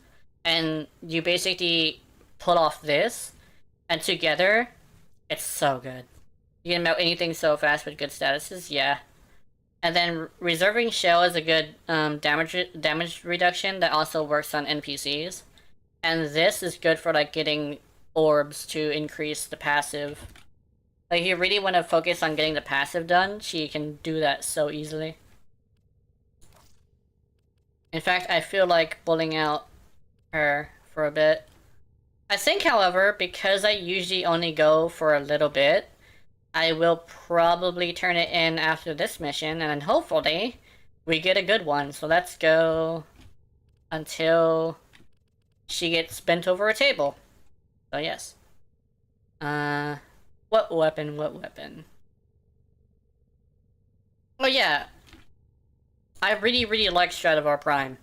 and you basically pull off this, and together, it's so good. You can melt anything so fast with good statuses, yeah. And then reserving shell is a good damage reduction that also works on NPCs. And this is good for like getting orbs to increase the passive. Like if you really want to focus on getting the passive done, she can do that so easily. In fact, I feel like pulling out her for a bit. I think, however, because I usually only go for a little bit, I will probably turn it in after this mission, and then hopefully we get a good one. So let's go until she gets bent over a table. So yes. What weapon? What weapon? Oh yeah. I really, really like Stradivar Prime.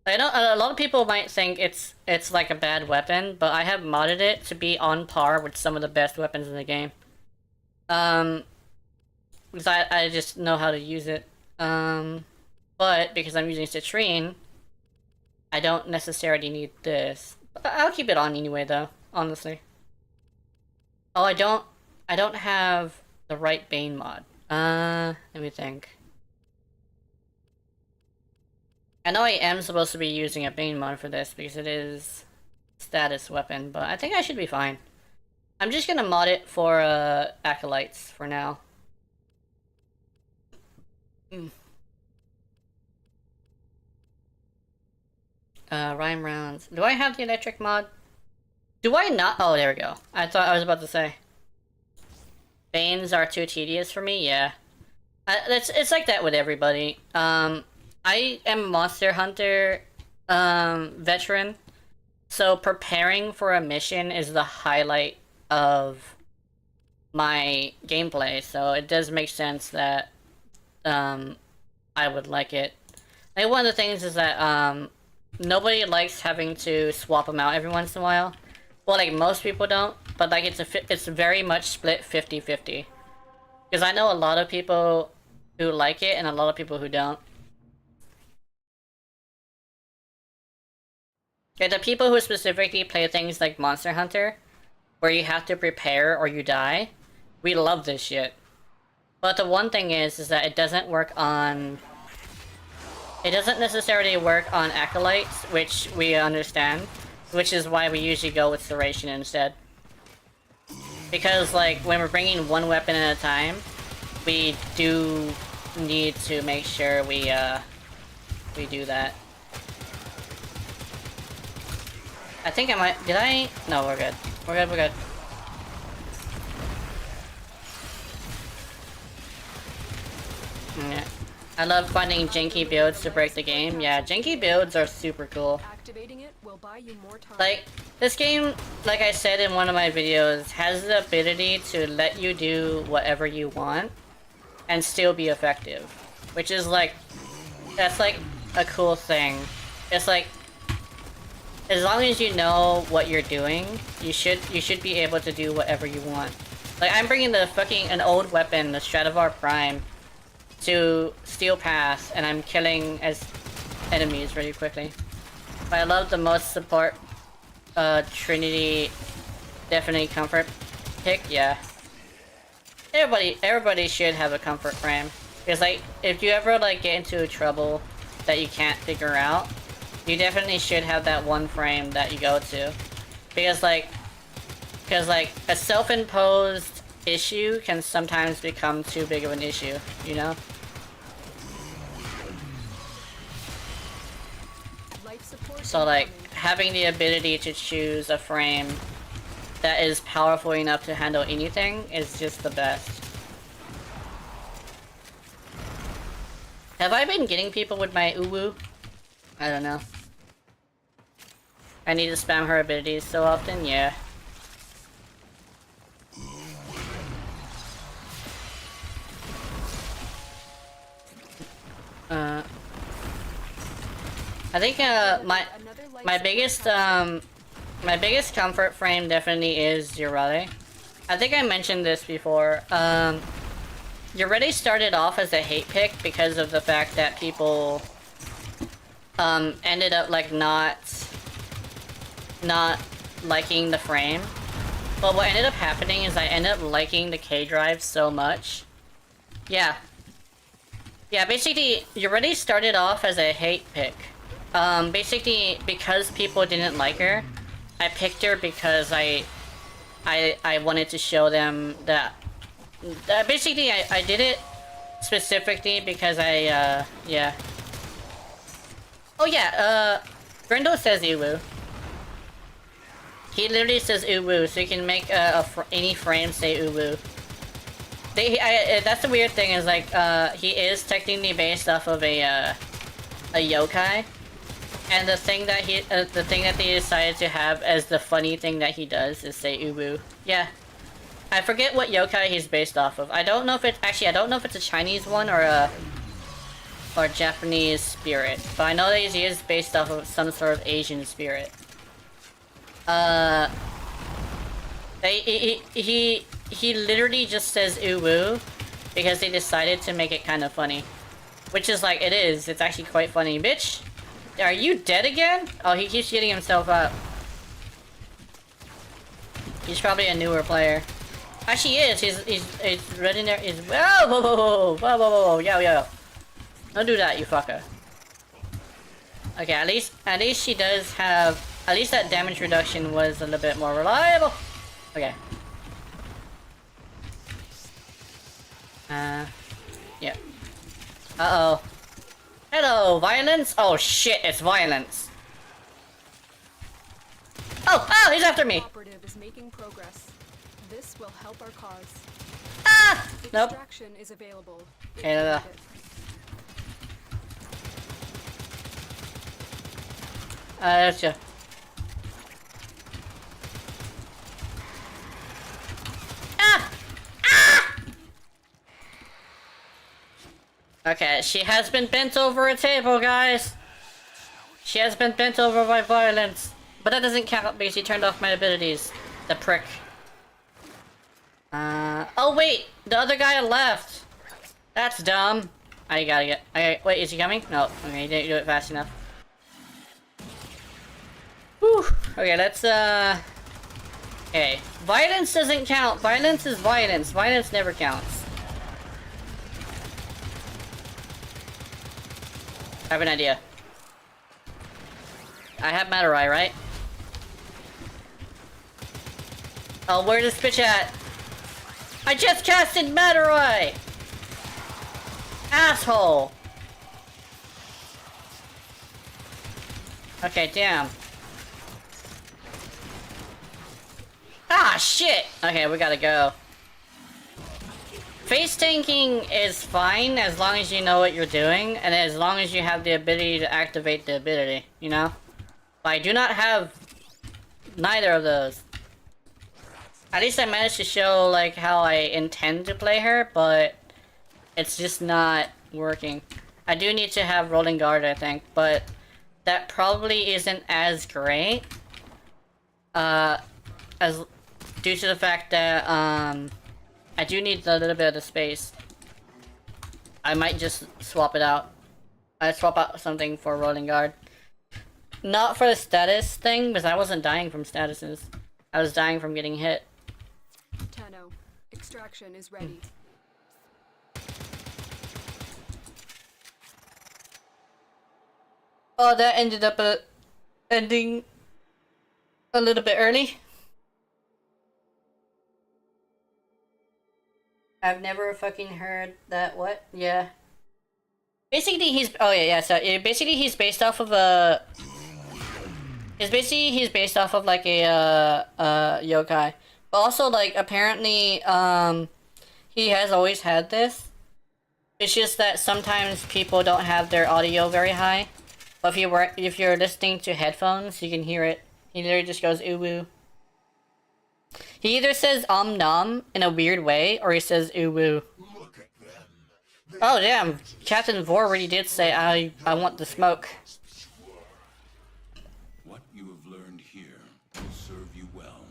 I know a lot of people might think it's like a bad weapon, but I have modded it to be on par with some of the best weapons in the game. Because I just know how to use it. But because I'm using Citrine, I don't necessarily need this. But I'll keep it on anyway, though, honestly. Oh, I don't have the right Bane mod. Let me think. I know I am supposed to be using a Bane mod for this because it is status weapon, but I think I should be fine. I'm just gonna mod it for acolytes for now. Rhyme rounds. Do I have the electric mod? Do I not? Oh, there we go. I thought I was about to say. Banes are too tedious for me? Yeah. It's like that with everybody. I am Monster Hunter veteran, so preparing for a mission is the highlight of my gameplay, so it does make sense that I would like it. Like one of the things is that nobody likes having to swap them out every once in a while. Well, like most people don't, but like it's very much split 50-50. Because I know a lot of people who like it and a lot of people who don't. Okay, the people who specifically play things like Monster Hunter, where you have to prepare or you die, we love this shit. But the one thing is that it doesn't work on... It doesn't necessarily work on Acolytes, which we understand, which is why we usually go with Serration instead. Because, like, when we're bringing one weapon at a time, we do need to make sure we do that. I think I might... Did I? No, we're good. We're good, we're good. Yeah. I love finding janky builds to break the game. Yeah, janky builds are super cool. Activating it will buy you more time. Like, this game, like I said in one of my videos, has the ability to let you do whatever you want and still be effective. Which is like... That's like a cool thing. It's like... As long as you know what you're doing, you should be able to do whatever you want. Like, I'm bringing an old weapon, the Stradivar Prime, to Steel Pass, and I'm killing as enemies really quickly. But I love the most support Trinity definitely comfort pick, yeah. Everybody should have a comfort frame. Because like if you ever like get into trouble that you can't figure out, you definitely should have that one frame that you go to. Because like a self-imposed issue can sometimes become too big of an issue, you know? Life support So like, incoming. having the ability to choose a frame that is powerful enough to handle anything is just the best. Have I been getting people with my uwu? I don't know. I need to spam her abilities so often, yeah. I think my biggest comfort frame definitely is Yareli. I think I mentioned this before. Yareli started off as a hate pick because of the fact that people ended up like not liking the frame. But what ended up happening is I ended up liking the K drive so much. Yeah. Yeah, basically, Yareli started off as a hate pick. Basically, because people didn't like her, I picked her because I wanted to show them that... basically, I did it specifically because yeah. Oh yeah, Grindel says Uwu. He literally says Uwu, so you can make any frame say Uwu. That's the weird thing is like, he is technically based off of a yokai. And the thing that they decided to have as the funny thing that he does is say Uwu. Yeah. I forget what yokai he's based off of. I don't know if it's actually I don't know if it's a Chinese one or a Japanese spirit. But I know that he is based off of some sort of Asian spirit. He literally just says Uwu because they decided to make it kind of funny. Which is like, it is. It's actually quite funny. Bitch! Are you dead again? Oh, he keeps getting himself up. He's probably a newer player. Actually, he is. He's right in there. He's whoa, whoa, whoa, whoa, whoa, whoa, whoa, yo, yo. Don't do that, you fucker. Okay, at least she does have. At least that damage reduction was a little bit more reliable. Okay. Yeah. Uh-oh. Hello, violence? Oh shit, it's violence. Oh, he's after me! Operative is making progress. This will help our cause. Ah! Nope. Extraction is available. Okay, no. Gotcha. Ah! Ah! Okay, she has been bent over a table, guys. She has been bent over by violence. But that doesn't count because she turned off my abilities. The prick. Oh wait! The other guy left! That's dumb. I gotta get... Okay, wait, is he coming? No. Okay, he didn't do it fast enough. Whew. Okay, let's, okay. Violence doesn't count. Violence is violence. Violence never counts. I have an idea. I have Matarai, right? Oh, where's this bitch at? I just casted Matarai! Asshole! Okay, damn. Ah, shit! Okay, we gotta go. Face tanking is fine as long as you know what you're doing, and as long as you have the ability to activate the ability, you know? But I do not have neither of those. At least I managed to show, like, how I intend to play her, but it's just not working. I do need to have Rolling Guard, I think, but that probably isn't as great. As due to the fact that, I do need a little bit of the space. I might just swap it out. I swap out something for rolling guard. Not for the status thing, because I wasn't dying from statuses. I was dying from getting hit. Tenno, extraction is ready. Oh, that ended up ending a little bit early. I've never fucking heard that. What? Yeah. Basically, he's. Oh yeah. So basically, he's based off of a. He's based off of like a yokai, but also like apparently he has always had this. It's just that sometimes people don't have their audio very high, but if you're listening to headphones, you can hear it. He literally just goes ooh woo. He either says nom in a weird way, or he says ooh woo. Oh damn, Captain Vor already did say I want the smoke. What you have learned here will serve you well.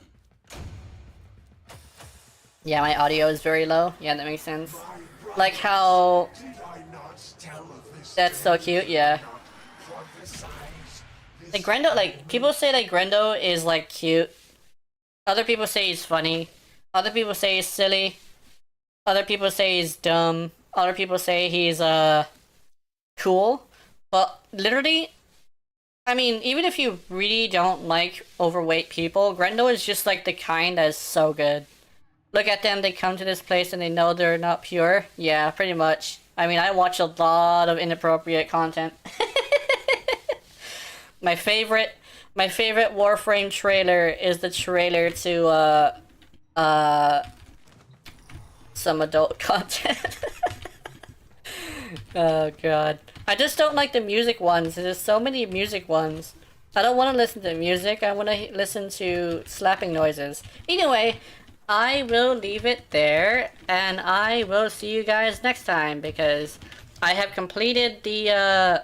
Yeah, my audio is very low. Yeah, that makes sense. Like how... That's so cute, yeah. Like Grendo, like, people say like Grendo is like cute. Other people say he's funny. Other people say he's silly. Other people say he's dumb. Other people say he's cool. But literally, I mean, even if you really don't like overweight people, Grendo is just like the kind that's so good. Look at them, they come to this place and they know they're not pure. Yeah, pretty much. I mean, I watch a lot of inappropriate content. My favorite Warframe trailer is the trailer to some adult content. Oh god. I just don't like the music ones. There's so many music ones. I don't want to listen to music, I want to listen to slapping noises. Anyway, I will leave it there, and I will see you guys next time, because I have completed the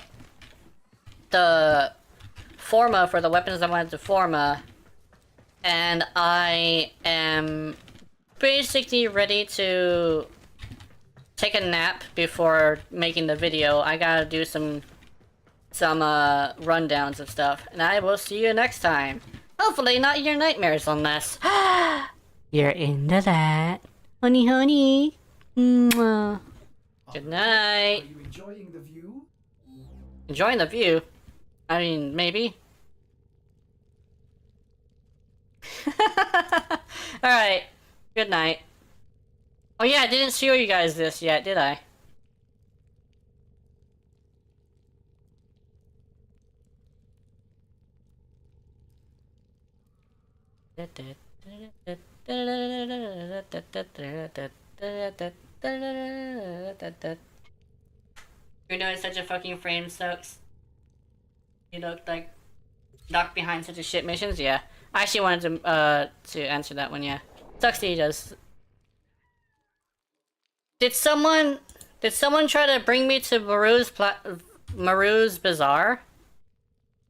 forma for the weapons I wanted to forma, and I am basically ready to take a nap before making the video. I gotta do some rundowns of stuff, and I will see you next time. Hopefully not your nightmares unless you're into that. Honey, honey. Mwah. Good night. Are you enjoying the view? Enjoying the view? I mean, maybe. Alright. Good night. Oh yeah, I didn't show you guys this yet, did I? You know, it's such a fucking frame sucks. You look like locked behind such a shit missions. Yeah, I actually wanted to answer that one. Yeah, sucks he does. Did someone try to bring me to Maru's Bazaar?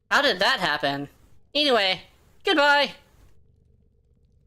How did that happen? Anyway, goodbye.